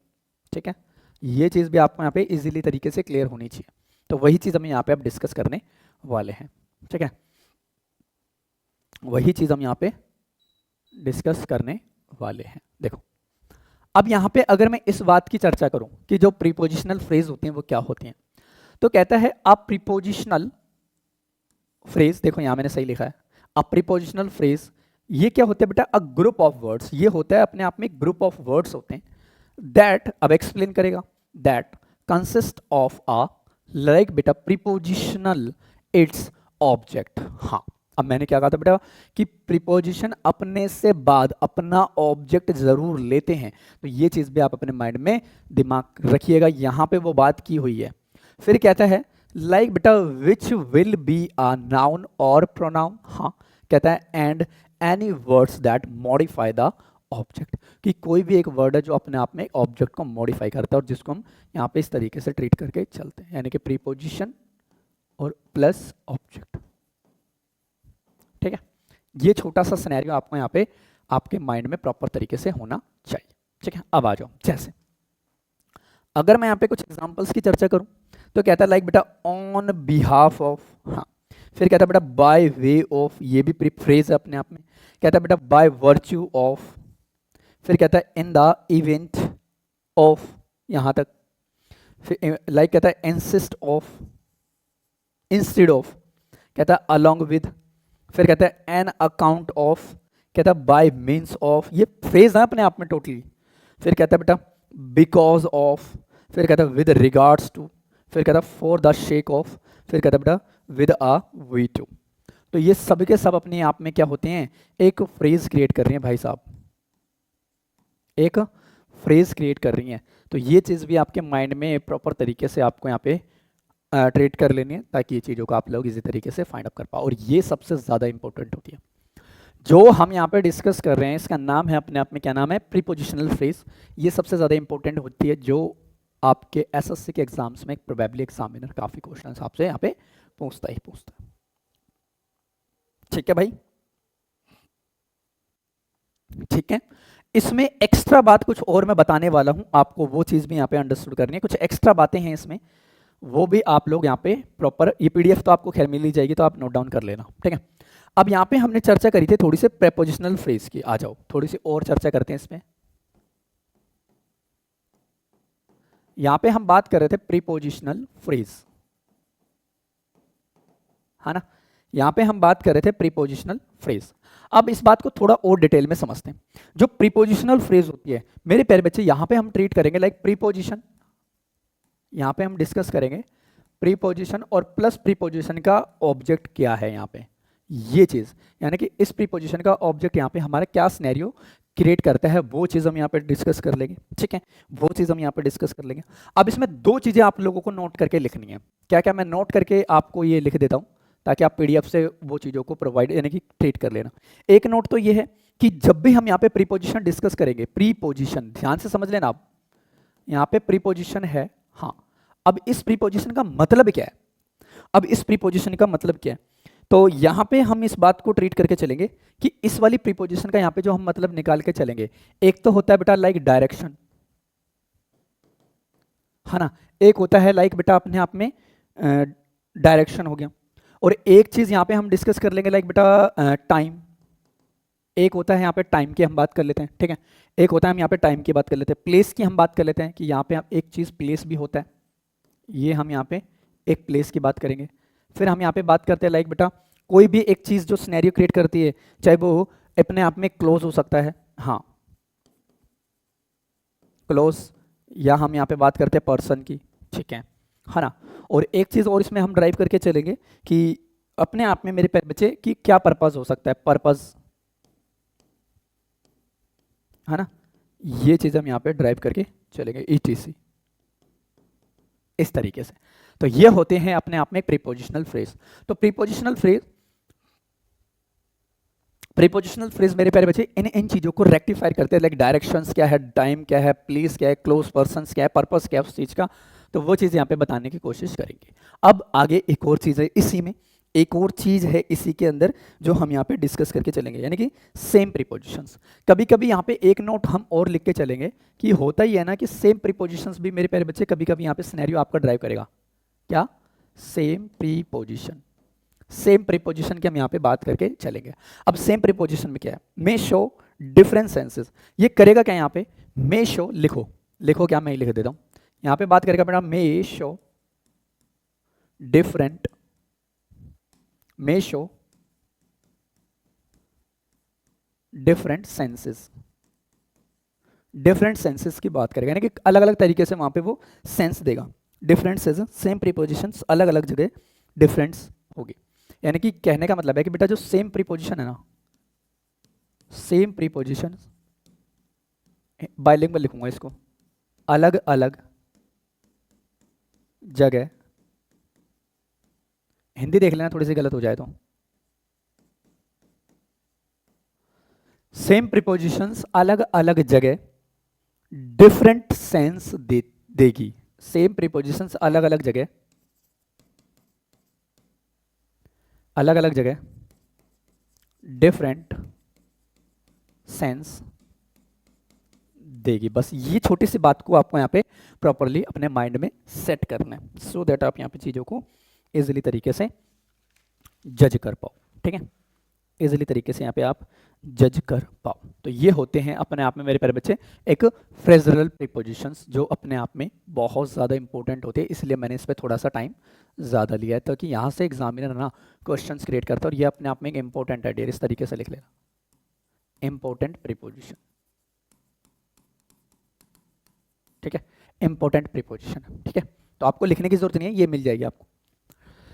ठीक है। ये चीज भी आपको यहाँ पे इजीली तरीके से क्लियर होनी चाहिए। तो वही चीज़ हम यहाँ पे अब डिस्कस करने वाले हैं, ठीक है, वही चीज़ हम यहाँ पे डिस्कस करने वाले हैं। देखो अब यहाँ पे अगर मैं इस बात की चर्चा करूं कि जो प्रीपोजिशनल फ्रेज होती हैं वो क्या होती हैं, तो कहता है अ प्रीपोजिशनल फ्रेज, देखो यहाँ मैंने सही लिखा है, अ प्रीपोजिशनल फ्रेज ये क्या होता है बेटा, अ ग्रुप ऑफ वर्ड्स, ये होता है अपने आप में ग्रुप ऑफ वर्ड्स होते हैं, दैट, अब एक्सप्लेन करेगा, that consist of a, like बेटा प्रीपोजिशनल इट्स ऑब्जेक्ट। हाँ अब मैंने क्या कहा था बेटा कि प्रीपोजिशन अपने से बाद अपना ऑब्जेक्ट जरूर लेते हैं, तो ये चीज भी आप अपने माइंड में दिमाग रखिएगा, यहां पे वो बात की हुई है। फिर कहता है लाइक बेटा which will be a noun और प्रोनाउन, हाँ कहता है and any words that modify the object, कि कोई भी एक वर्ड है जो अपने आप में ऑब्जेक्ट को मॉडिफाई करता है और जिसको हम यहाँ पे इस तरीके से ट्रीट करके चलते हैं, यानी कि प्रीपोजिशन और प्लस ऑब्जेक्ट, ठीक है। ये छोटा सा सिनेरियो आपको यहाँ पे आपके माइंड में प्रॉपर तरीके से होना चाहिए, ठीक है। अब आ जाओ, जैसे अगर मैं यहाँ पे कुछ एग्जांपल्स की चर्चा करूं तो कहता है लाइक बेटा ऑन बिहाफ ऑफ, हाँ फिर कहता है बेटा बाय वे ऑफ, ये भी फ्रेज है अपने आप में, कहता है बेटा बाय वर्च्यू ऑफ, फिर कहता है इन द इवेंट ऑफ, यहां तक, फिर लाइक कहता है इंसिस्ट ऑफ, इंस्टेड ऑफ, कहता है अलोंग विद, फिर कहता है एन अकाउंट ऑफ, कहता है बाय मीन्स ऑफ, ये फ्रेज है अपने आप में टोटली, फिर कहता है बेटा बिकॉज ऑफ, फिर कहता है विद रिगार्ड्स टू, फिर कहता है फॉर द शेक ऑफ, फिर कहता है बेटा विद अ वी टू। तो ये सब के सब अपने आप में क्या होते हैं, एक फ्रेज क्रिएट कर रही हैं भाई साहब, एक फ्रेज क्रिएट कर रही हैं। तो ये चीज़ भी आपके माइंड में प्रॉपर तरीके से आपको यहाँ पे ट्रीट कर लेनी है, ताकि ये चीज़ों को आप लोग इसी तरीके से फाइंड आउट कर पाओ, और ये सबसे ज़्यादा इंपॉर्टेंट होती है। जो हम यहाँ पे डिस्कस कर रहे हैं इसका नाम है अपने आप में, क्या नाम है, प्रीपोजिशनल फ्रेज। ये सबसे ज़्यादा इंपॉर्टेंट होती है, जो आपके एसएससी के एग्जाम्स में प्रोबेबली एग्जामिनर काफ़ी क्वेश्चन आपसे यहाँ पे पूछता ही पूछता है, ठीक है भाई, ठीक है। इसमें एक्स्ट्रा बात कुछ और मैं बताने वाला हूं आपको, वो चीज़ भी यहाँ पे अंडरस्टूड करनी है, कुछ एक्स्ट्रा बातें हैं इसमें, वो भी आप लोग यहाँ पे प्रॉपर, ये पीडीएफ तो आपको खैर मिल ही जाएगी, तो आप नोट डाउन कर लेना, ठीक है। अब यहाँ पे हमने चर्चा करी थी थोड़ी सी प्रीपोजिशनल फ्रेज की, आ जाओ थोड़ी सी और चर्चा करते हैं इसमें। यहाँ पे हम बात कर रहे थे प्रीपोजिशनल फ्रेज, है ना, यहाँ पे हम बात कर रहे थे प्रीपोजिशनल फ्रेज। अब इस बात को थोड़ा और डिटेल में समझते हैं। जो प्रीपोजिशनल फ्रेज होती है मेरे प्यारे बच्चे, यहाँ पे हम ट्रीट करेंगे लाइक प्रीपोजिशन, यहाँ पे हम डिस्कस करेंगे प्रीपोजिशन और प्लस प्रीपोजिशन का ऑब्जेक्ट क्या है यहाँ पे, ये चीज़, यानी कि इस प्रीपोजिशन का ऑब्जेक्ट यहाँ पे हमारा क्या सिनेरियो क्रिएट करता है, वो चीज़ हम यहाँ पे डिस्कस कर लेंगे, ठीक है, वो चीज़ हम यहाँ पे डिस्कस कर लेंगे। अब इसमें दो चीज़ें आप लोगों को नोट करके लिखनी है, क्या क्या मैं नोट करके आपको ये लिख देता हूँ ताकि आप पीडीएफ से वो चीज़ों को प्रोवाइड यानी कि ट्रीट कर लेना। एक नोट तो ये है कि जब भी हम यहाँ पे प्रीपोजिशन डिस्कस करेंगे, प्रीपोजिशन ध्यान से समझ लेना आप, यहाँ पे प्रीपोजिशन है, हाँ, अब इस प्रीपोजिशन का मतलब क्या है, अब इस प्रीपोजिशन का मतलब क्या है, तो यहाँ पे हम इस बात को ट्रीट करके चलेंगे कि इस वाली प्रीपोजिशन का यहाँ पे जो हम मतलब निकाल के चलेंगे, एक तो होता है बेटा लाइक डायरेक्शन, है ना, एक होता है लाइक बेटा अपने आप में डायरेक्शन हो गया, और एक चीज यहाँ पे हम डिस्कस कर लेंगे लाइक बेटा टाइम, एक होता है यहाँ पे टाइम की हम बात कर लेते हैं, ठीक है, एक होता है हम यहाँ पे टाइम की बात कर लेते हैं, प्लेस की हम बात कर लेते हैं कि यहाँ पे एक चीज प्लेस भी होता है, ये हम यहाँ पे एक प्लेस की बात करेंगे। फिर हम यहाँ पे बात करते हैं लाइक बेटा कोई भी एक चीज जो सिनेरियो क्रिएट करती है, चाहे वो अपने आप में क्लोज हो सकता है, हाँ क्लोज, या हम यहाँ पे बात करते हैं पर्सन की, ठीक है ना, और एक चीज और इसमें हम ड्राइव करके चलेंगे कि अपने आप में मेरे प्यारे बच्चे कि क्या पर्पस हो सकता है, पर्पस, है ना, ये चीज हम यहाँ पे ड्राइव करके चलेंगे, ETC इस तरीके से। तो ये होते हैं अपने आप में प्रीपोजिशनल फ्रेज। तो प्रीपोजिशनल फ्रेज मेरे प्यारे बच्चे इन चीजों को रेक्टिफाई करते हैं, लाइक डायरेक्शंस क्या है, टाइम क्या है, प्लेस क्या है, क्लोज पर्सन्स क्या है, पर्पस क्या है उस चीज का, तो वो चीज यहाँ पे बताने की कोशिश करेंगे। अब आगे एक और चीज है इसी में, एक और चीज है इसी के अंदर जो हम यहाँ पे डिस्कस करके चलेंगे, यानी कि सेम प्रीपोजिशंस। कभी कभी यहाँ पे एक नोट हम और लिख के चलेंगे कि होता ही है ना कि सेम प्रीपोजिशंस भी मेरे प्यारे बच्चे कभी कभी यहाँ पे सिनेरियो आपका ड्राइव करेगा, क्या सेम प्रीपोजिशन, सेम प्रीपोजिशन की हम यहाँ पे बात करके चलेंगे। अब सेम प्रीपोजिशन में क्या है, मे शो डिफरेंट सेंसेस, ये करेगा क्या यहाँ पे, मे शो लिखो, लिखो क्या, मैं ही लिख देता हूँ, यहाँ पे बात करेगा बेटा may show different, may show different senses, different senses की बात करेगा, यानी कि अलग अलग तरीके से वहां पे वो सेंस देगा, डिफरेंट सेंस, सेम प्रीपोजिशंस अलग अलग जगह डिफरेंस होगी। यानी कि कहने का मतलब है कि बेटा जो सेम प्रीपोजिशन है ना, सेम प्रीपोजिशन, बाइलिंगुअल लिखूंगा इसको, अलग अलग जगह, हिंदी देख लेना थोड़ी सी गलत हो जाए तो, सेम प्रीपोजिशंस अलग अलग जगह डिफरेंट सेंस देगी, सेम प्रीपोजिशंस अलग अलग जगह, अलग अलग जगह डिफरेंट सेंस देगी। बस ये छोटी सी बात को आपको यहाँ पे प्रॉपरली अपने माइंड में सेट करना है, सो दैट आप यहाँ पे चीज़ों को इजीली तरीके से जज कर पाओ, ठीक है, इजीली तरीके से यहाँ पे आप जज कर पाओ। तो ये होते हैं अपने आप में मेरे प्यारे बच्चे एक फ्रेजरल प्रीपोजिशंस, जो अपने आप में बहुत ज़्यादा इंपॉर्टेंट होते हैं, इसलिए मैंने इस पर थोड़ा सा टाइम ज़्यादा लिया है, ताकि यहाँ से एग्जामिनर ना क्वेश्चंस क्रिएट करता है, और ये अपने आप में एक इंपॉर्टेंट है, डियर, इस तरीके से लिख लेना, इंपॉर्टेंट प्रीपोजिशन, ठीक है, इंपॉर्टेंट प्रीपोजिशन, ठीक है, तो आपको लिखने की जरूरत नहीं है, ये मिल जाएगी आपको।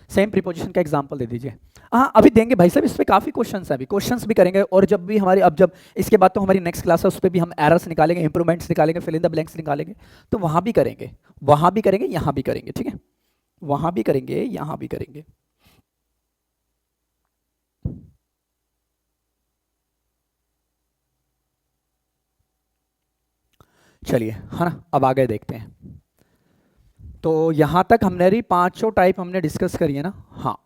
सेम प्रीपोजिशन का एग्जांपल दे दीजिए। हाँ अभी देंगे भाई साहब, इस पे काफी क्वेश्चंस हैं, अभी क्वेश्चंस भी करेंगे, और जब भी हमारी, अब जब इसके बाद तो हमारी नेक्स्ट क्लास है, उस पर भी हम एरर्स निकालेंगे, इंप्रूवमेंट्स निकालेंगे, फिल इन द ब्लैंक्स निकालेंगे, तो वहां भी करेंगे, वहां भी करेंगे, यहाँ भी करेंगे, ठीक है, वहां भी करेंगे, यहाँ भी करेंगे। चलिए, है ना, अब आगे देखते हैं। तो यहाँ तक हमने पांचों टाइप हमने डिस्कस करी है ना, हाँ,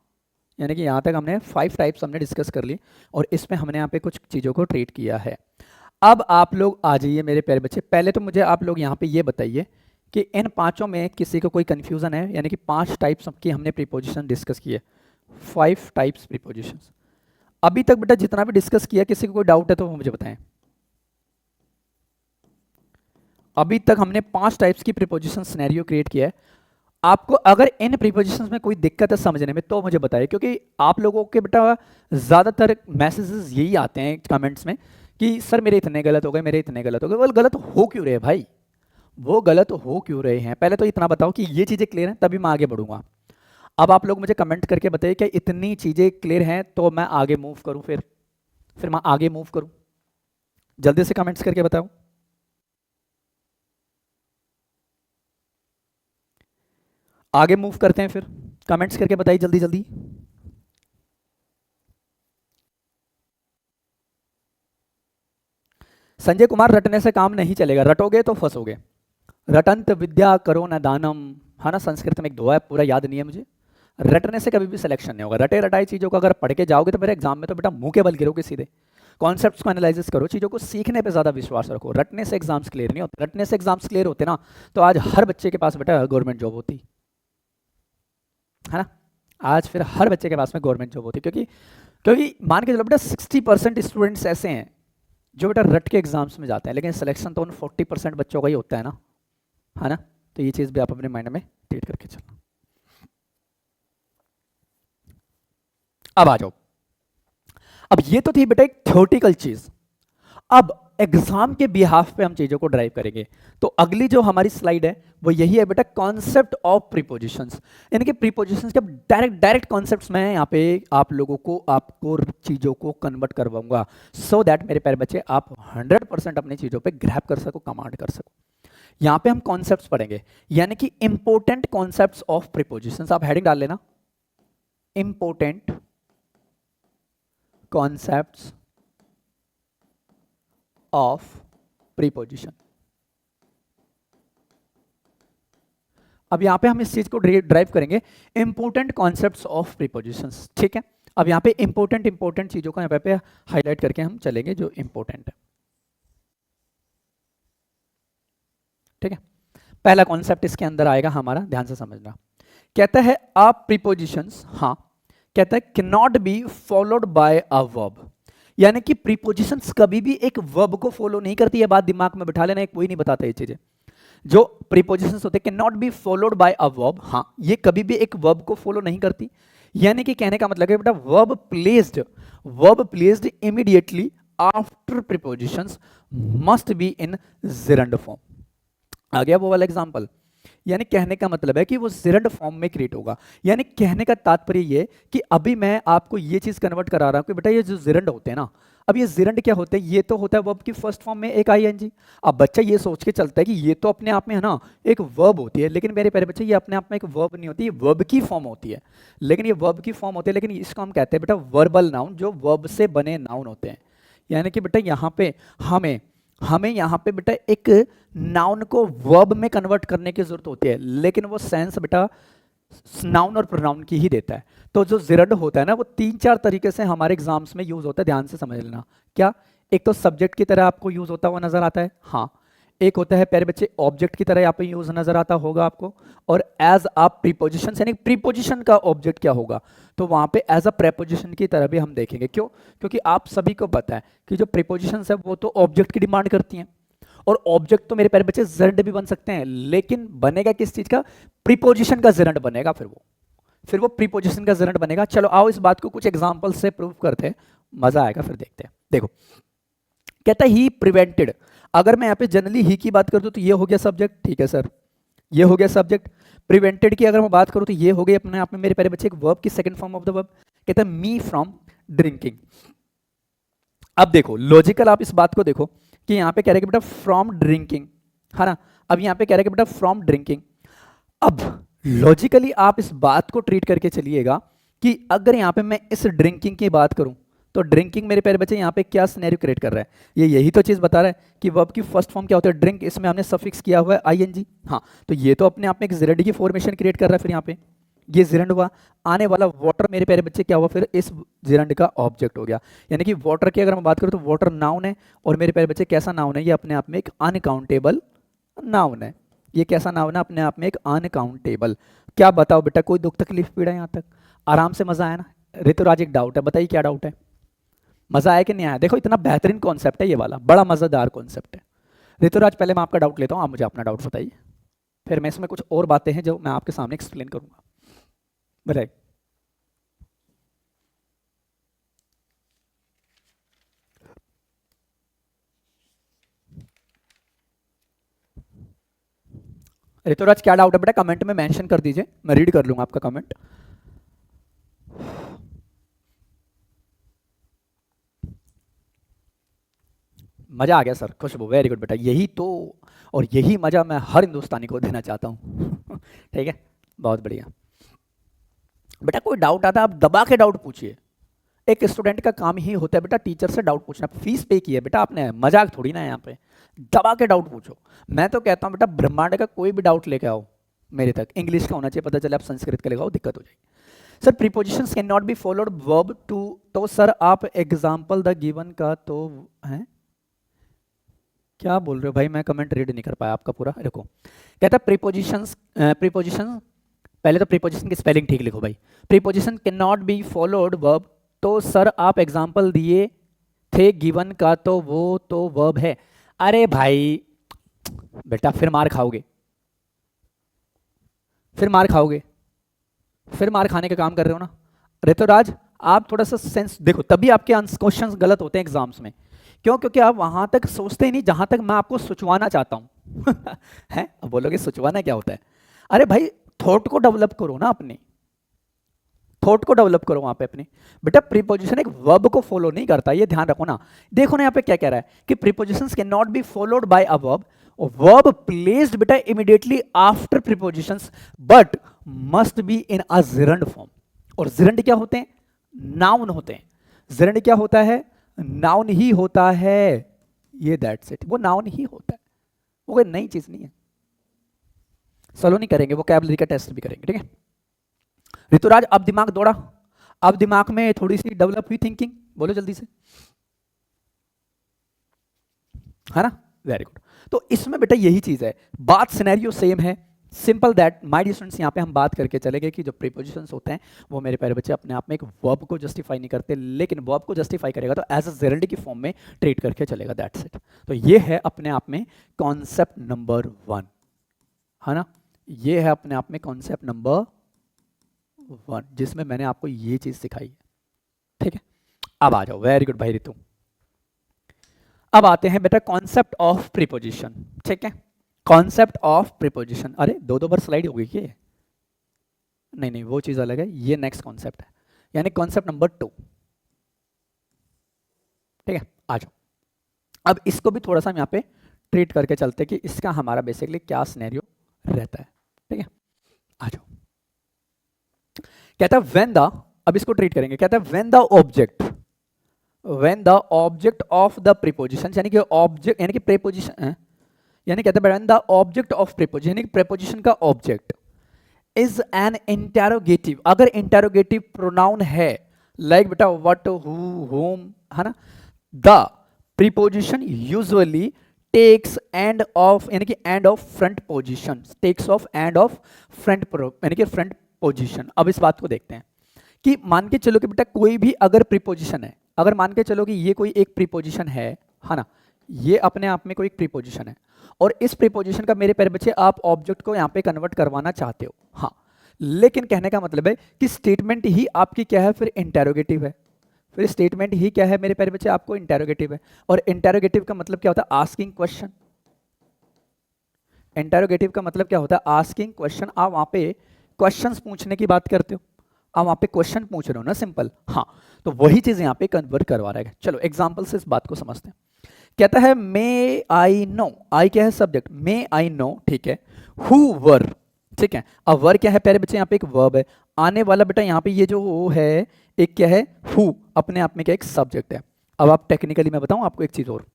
यानी कि यहाँ तक हमने 5 टाइप्स हमने डिस्कस कर ली, और इसमें हमने यहाँ पे कुछ चीज़ों को ट्रीट किया है। अब आप लोग आ जाइए मेरे प्यारे बच्चे, पहले तो मुझे आप लोग यहाँ पे ये बताइए कि इन पांचों में किसी को कोई कन्फ्यूज़न है, यानी कि 5 टाइप्स की हमने प्रीपोजिशन डिस्कस की है, 5 टाइप्स प्रीपोजिशन। अभी तक बेटा जितना भी डिस्कस किया, किसी को कोई डाउट है तो वो मुझे बताएं। अभी तक हमने 5 टाइप्स की प्रीपोजिशन सिनेरियो क्रिएट किया है, आपको अगर इन प्रीपोजिशंस में कोई दिक्कत है समझने में तो मुझे बताइए, क्योंकि आप लोगों के बेटा ज़्यादातर मैसेजेस यही आते हैं कमेंट्स में कि सर मेरे इतने गलत हो गए, मेरे इतने गलत हो गए। वो गलत हो क्यों रहे भाई, वो गलत हो क्यों रहे हैं, पहले तो इतना बताओ कि ये चीज़ें क्लियर हैं, तभी मैं आगे बढ़ूंगा। अब आप लोग मुझे कमेंट करके बताइए कि इतनी चीज़ें क्लियर हैं तो मैं आगे मूव करूँ, फिर मैं आगे मूव करूँ, जल्दी से कमेंट्स करके बताओ। आगे मूव करते हैं, फिर कमेंट्स करके बताइए जल्दी जल्दी। संजय कुमार, रटने से काम नहीं चलेगा, रटोगे तो फंसोगे, रटंत विद्या करो न दानम, है ना, संस्कृत में एक दोहा है, पूरा याद नहीं है मुझे। रटने से कभी भी सिलेक्शन नहीं होगा, रटे रटाई चीज़ों को अगर पढ़ के जाओगे तो मेरे एग्जाम में तो बेटा मुंह के बल गिरोगे सीधे। कॉन्सेप्ट्स को एनालाइसिस करो, चीज़ों को सीखने पे ज़्यादा विश्वास रखो, रटने से एग्जाम्स क्लियर नहीं होते, रटने से एग्जाम्स क्लियर होते ना तो आज हर बच्चे के पास बेटा गवर्नमेंट जॉब होती, है ना, आज फिर हर बच्चे के पास में गवर्नमेंट जॉब होती, क्योंकि क्योंकि मान के चलो बेटा 60% स्टूडेंट्स ऐसे हैं जो बेटा रट के एग्जाम्स में जाते हैं, लेकिन सिलेक्शन तो उन 40% बच्चों का ही होता है ना, तो ये चीज़ भी आप अपने माइंड में ट्रीट करके चलना। अब आ जाओ, अब ये तो थी बेटा एक थ्योरेटिकल चीज, अब एग्जाम के बिहाफ पे हम चीजों को ड्राइव करेंगे। तो अगली जो हमारी स्लाइड है वो यही है बेटा, कॉन्सेप्ट ऑफ प्रीपोजिशंस, यानी कि प्रीपोजिशंस के डायरेक्ट कॉन्सेप्ट्स में यहाँ पे आप लोगों को, आपको चीजों को कन्वर्ट करवाऊंगा, सो दैट मेरे प्यारे बच्चे आप 100% अपनी चीजों पे ग्रैब कर सको, कमांड कर सको। यहाँ पे हम कॉन्सेप्ट्स पढ़ेंगे, यानी कि इंपॉर्टेंट कॉन्सेप्ट्स ऑफ प्रीपोजिशंस, आप हेडिंग डाल लेना, इंपॉर्टेंट कॉन्सेप्ट्स ऑफ प्रीपोजिशन। अब यहां पे हम इस चीज को ड्राइव करेंगे, इंपॉर्टेंट कॉन्सेप्ट्स ऑफ प्रीपोजिशंस, ठीक है। अब यहां पे इंपॉर्टेंट चीजों को यहां पे हाईलाइट करके हम चलेंगे जो इंपॉर्टेंट है, ठीक है। पहला कॉन्सेप्ट इसके अंदर आएगा हमारा, ध्यान से समझना, कहता है अ प्रीपोजिशंस, हाँ कहता है can not be followed by a verb, यानी कि प्रीपोजिशंस कभी भी एक वर्ब को फॉलो नहीं करती है। बात दिमाग में बिठा लेना, कोई नहीं बताता ये चीजें। जो प्रीपोजिशंस होते हैं can not be followed by a verb, हाँ ये कभी भी एक वर्ब को फॉलो नहीं करती। यानी कि कहने का मतलब है बेटा verb placed immediately after prepositions must be in gerund form. आ गया वो वाला एग्जांपल। यानी कहने का मतलब है कि वो जिरंड फॉर्म में क्रिएट होगा। यानी कहने का तात्पर्य ये कि अभी मैं आपको ये चीज कन्वर्ट करा रहा हूं कि बेटा ये जो जिरंड होते हैं ना, अब ये जिरंड क्या होते हैं, ये तो होता है वर्ब की फर्स्ट फॉर्म में एक आईएनजी। अब बच्चा ये सोच के चलता है कि ये तो अपने आप में है ना एक वर्ब होती है, लेकिन मेरे प्यारे बच्चे ये अपने आप में एक वर्ब नहीं होती, ये वर्ब की फॉर्म होती है। लेकिन ये वर्ब की फॉर्म होती है, लेकिन इसको हम कहते हैं बेटा वर्बल नाउन, जो वर्ब से बने नाउन होते हैं। यानी कि बेटा यहाँ पे हमें यहाँ पे बेटा एक नाउन को वर्ब में कन्वर्ट करने की जरूरत होती है, लेकिन वो सेंस बेटा नाउन और प्रोनाउन की ही देता है। तो जो जिरंड होता है ना, वो 3-4 तरीके से हमारे एग्जाम्स में यूज होता है, ध्यान से समझ लेना। क्या? एक तो सब्जेक्ट की तरह आपको यूज होता हुआ नजर आता है, हाँ। एक होता है प्यारे बच्चे ऑब्जेक्ट की तरह यहाँ पे यूज नजर आता होगा आपको, और एज अ प्रीपोजिशन, यानी प्रीपोजिशन का ऑब्जेक्ट क्या होगा, तो वहां पे एज अ प्रेपोजिशन की तरह भी हम देखेंगे। क्यों? क्योंकि आप सभी को पता है कि जो प्रीपोजिशन है वो तो ऑब्जेक्ट की डिमांड करती हैं, और ऑब्जेक्ट तो मेरे प्यारे बच्चे जिरंड भी बन सकते हैं, लेकिन बनेगा किस चीज का? प्रीपोजिशन का जिरंड बनेगा। फिर वो प्रीपोजिशन का जिरंड बनेगा। चलो आओ इस बात को कुछ एग्जांपल से प्रूव करते हैं, मजा आएगा, फिर देखते हैं। देखो कहता है ही प्रिवेंटेड, अगर मैं यहाँ पे जनरली ही की बात कर दूं तो ये हो गया सब्जेक्ट, ठीक है सर, ये हो गया सब्जेक्ट। प्रिवेंटेड की अगर मैं बात करूं तो ये हो गई अपने आप में मेरे प्यारे बच्चे एक वर्ब की second form of the verb. कहता है मी फ्रॉम ड्रिंकिंग। अब देखो लॉजिकल, आप इस बात को देखो कि यहाँ पे कह रहे हैं कि बेटा फ्रॉम ड्रिंकिंग, है ना। अब यहाँ पे कह रहे हैं कि बेटा फ्रॉम ड्रिंकिंग। अब लॉजिकली आप इस बात को ट्रीट करके चलिएगा कि अगर यहाँ पे मैं इस ड्रिंकिंग की बात करूं तो ड्रिंकिंग मेरे प्यारे बच्चे यहाँ पे क्या सिनेरियो क्रिएट कर रहा है, ये यही तो चीज बता रहा है कि वर्ब की फर्स्ट फॉर्म क्या होता है, ड्रिंक, इसमें हमने सफिक्स किया हुआ है आईएनजी, हाँ। तो ये तो अपने आप में एक जिरंड की फॉर्मेशन क्रिएट कर रहा है। फिर यहाँ पे ये जिरंड हुआ, आने वाला वाटर मेरे प्यारे बच्चे क्या हुआ, फिर इस जिरंड का ऑब्जेक्ट हो गया। यानी कि वाटर की अगर मैं बात करूं तो वाटर नाउन है, और मेरे प्यारे बच्चे कैसा नाउन है, ये अपने आप में एक अनकाउंटेबल नाउन है। ये कैसा नाउन है? अपने आप में एक अनकाउंटेबल। क्या बताओ बेटा, कोई दुख तकलीफ पीड़ा यहाँ तक? आराम से मजा आया ना? ऋतुराज एक डाउट है, बताइए क्या डाउट है? मजा आया कि नहीं आया? देखो इतना बेहतरीन कॉन्सेप्ट है ये वाला, बड़ा मजेदार कॉन्सेप्ट है। ऋतुराज पहले मैं आपका डाउट लेता हूँ, आप मुझे अपना डाउट बताइए, फिर मैं इसमें कुछ और बातें हैं जो मैं आपके सामने एक्सप्लेन करूंगा। बताइए। ऋतुराज क्या डाउट है बेटा? कमेंट में मेंशन कर दीजिए, मैं रीड कर लूंगा आपका कमेंट। मजा आ गया सर, खुशबू, वेरी गुड बेटा, यही तो, और यही मजा मैं हर हिंदुस्तानी को देना चाहता हूँ। ठीक है, बहुत बढ़िया बेटा। कोई डाउट आता है आप दबा के डाउट पूछिए, एक स्टूडेंट का काम ही होता है बेटा टीचर से डाउट पूछना। फीस पे की है बेटा आपने, मजाक थोड़ी ना है यहाँ पे, दबा के डाउट पूछो। मैं तो कहता हूँ बेटा ब्रह्मांड का कोई भी डाउट लेके आओ मेरे तक, इंग्लिश का होना चाहिए, पता चले आप संस्कृत का लगाओ दिक्कत हो जाएगी। Sir prepositions can not be followed verb to, तो सर आप एग्जाम्पल द गिवन का तो है, क्या बोल रहे हो भाई? मैं कमेंट रीड नहीं कर पाया आपका पूरा। देखो कहता है प्रीपोजिशन, पहले तो प्रीपोजिशन की स्पेलिंग ठीक लिखो भाई। Preposition can not be followed verb, तो सर आप एग्जाम्पल दिए थे गिवन का, तो वो तो वर्ब है। अरे भाई बेटा फिर मार खाओगे, फिर मार खाओगे, फिर मार खाने का काम कर रहे हो ना ऋतुराज। आप थोड़ा सा सेंस देखो, तभी आपके क्वेश्चंस गलत होते हैं एग्जाम्स में। क्यों? क्योंकि आप वहां तक सोचते ही नहीं जहां तक मैं आपको सोचवाना चाहता हूं। है? अब बोलोगे सोचवाना क्या होता है? अरे भाई थॉट को डेवलप करो ना, अपने थॉट को डेवलप करो वहां पे अपने। बेटा प्रीपोजिशन एक वर्ब को फॉलो नहीं करता, ये ध्यान रखो ना। देखो ना यहाँ पे क्या कह रहा है कि prepositions can not be followed by a verb, verb placed बेटा immediately after prepositions but must be in a gerund form. और जिरंड क्या होते हैं? नाउन होते हैं। जिरंड क्या होता है? नाउन ही होता है। ये दैट्स इट, वो नाउन ही होता है, वो कोई नई चीज नहीं है। सलो नहीं करेंगे, वोकैबुलरी का टेस्ट भी करेंगे, ठीक है। ऋतुराज अब दिमाग दौड़ा, अब दिमाग में थोड़ी सी डेवलप हुई थिंकिंग, बोलो जल्दी से, है ना? Very good. तो इसमें बेटा यही चीज है, बात सिनेरियो सेम है, simple that my dear students, यहाँ पे हम बात करके चलेंगे कि जो प्रीपोजिशंस होते हैं वो मेरे प्यारे बच्चे अपने आप में एक वर्ब को जस्टिफाई नहीं करते, लेकिन वर्ब को जस्टिफाई करेगा तो एज अ जेरंड की फॉर्म में ट्रीट करके चलेगा, दैट्स इट। तो ये है अपने आप में कॉन्सेप्ट नंबर 1, है ना, ये है अपने आप में कॉन्सेप्ट नंबर 1 जिसमें मैंने आपको ये चीज सिखाई है, ठीक है। अब आ जाओ, वेरी गुड भाई रितु। अब आते हैं बेटा कॉन्सेप्ट ऑफ प्रीपोजिशन, ठीक है। कॉन्सेप्ट ऑफ प्रीपोजिशन, अरे दो बार स्लाइड हो गई क्या? नहीं नहीं, वो चीज अलग है, ये नेक्स्ट कॉन्सेप्ट है, यानी कॉन्सेप्ट नंबर 2, ठीक है। आ जाओ, अब इसको भी थोड़ा सा हम यहाँ पे ट्रीट करके चलते हैं कि इसका हमारा बेसिकली क्या सिनेरियो रहता है, ठीक है। आ जाओ, कहता है व्हेन द, अब इसको ट्रीट करेंगे, कहता है when the object of the preposition, यानी कि ऑब्जेक्ट यानी कि प्रीपोजिशन, यानी कहते हैं when the object of preposition, यानी कि प्रीपोजिशन का ऑब्जेक्ट इज एन इंटेरोगेटिव, अगर इंटेरोगेटिव प्रोनाउन है, लाइक बेटा व्हाट, हु, होम, है ना, the preposition usually takes end of, यानी कि end of front position, takes of end of front, यानी कि फ्रंट पोजिशन। अब इस बात को देखते हैं कि मान के चलो कि बेटा कोई भी अगर प्रीपोजिशन है, अगर मान के चलो कि ये कोई एक प्रीपोजिशन है ना, ये अपने आप में कोई एक प्रीपोजिशन है, और इस प्रीपोजिशन का मेरे प्यारे बच्चे आप ऑब्जेक्ट को यहाँ पे कन्वर्ट करवाना चाहते हो, हाँ, लेकिन कहने का मतलब है कि स्टेटमेंट ही आपकी क्या है, फिर इंटेरोगेटिव है, फिर स्टेटमेंट ही क्या है मेरे प्यारे बच्चे, आपको इंटेरोगेटिव है। और इंटेरोगेटिव का मतलब क्या होता है, आस्किंग क्वेश्चन। इंटेरोगेटिव का मतलब क्या होता है, आस्किंग क्वेश्चन। आप वहां पे क्वेश्चंस पूछने की बात करते हो, आप वहां पे क्वेश्चन पूछ रहे हो ना, सिंपल, हाँ, तो वही चीज यहाँ पे कन्वर्ट करवा रहा है। चलो एग्जाम्पल से इस बात को समझते हैं। कहता है मे आई नो, आई क्या है सब्जेक्ट, मे आई नो, ठीक है, हु वर, ठीक है। अब वर क्या है प्यारे बच्चे, यहाँ पे एक वर्ब है, आने वाला बेटा यहाँ पे ये जो है एक क्या है, हु, अपने आप में क्या एक सब्जेक्ट है। अब आप टेक्निकली मैं बताऊं आपको एक चीज और,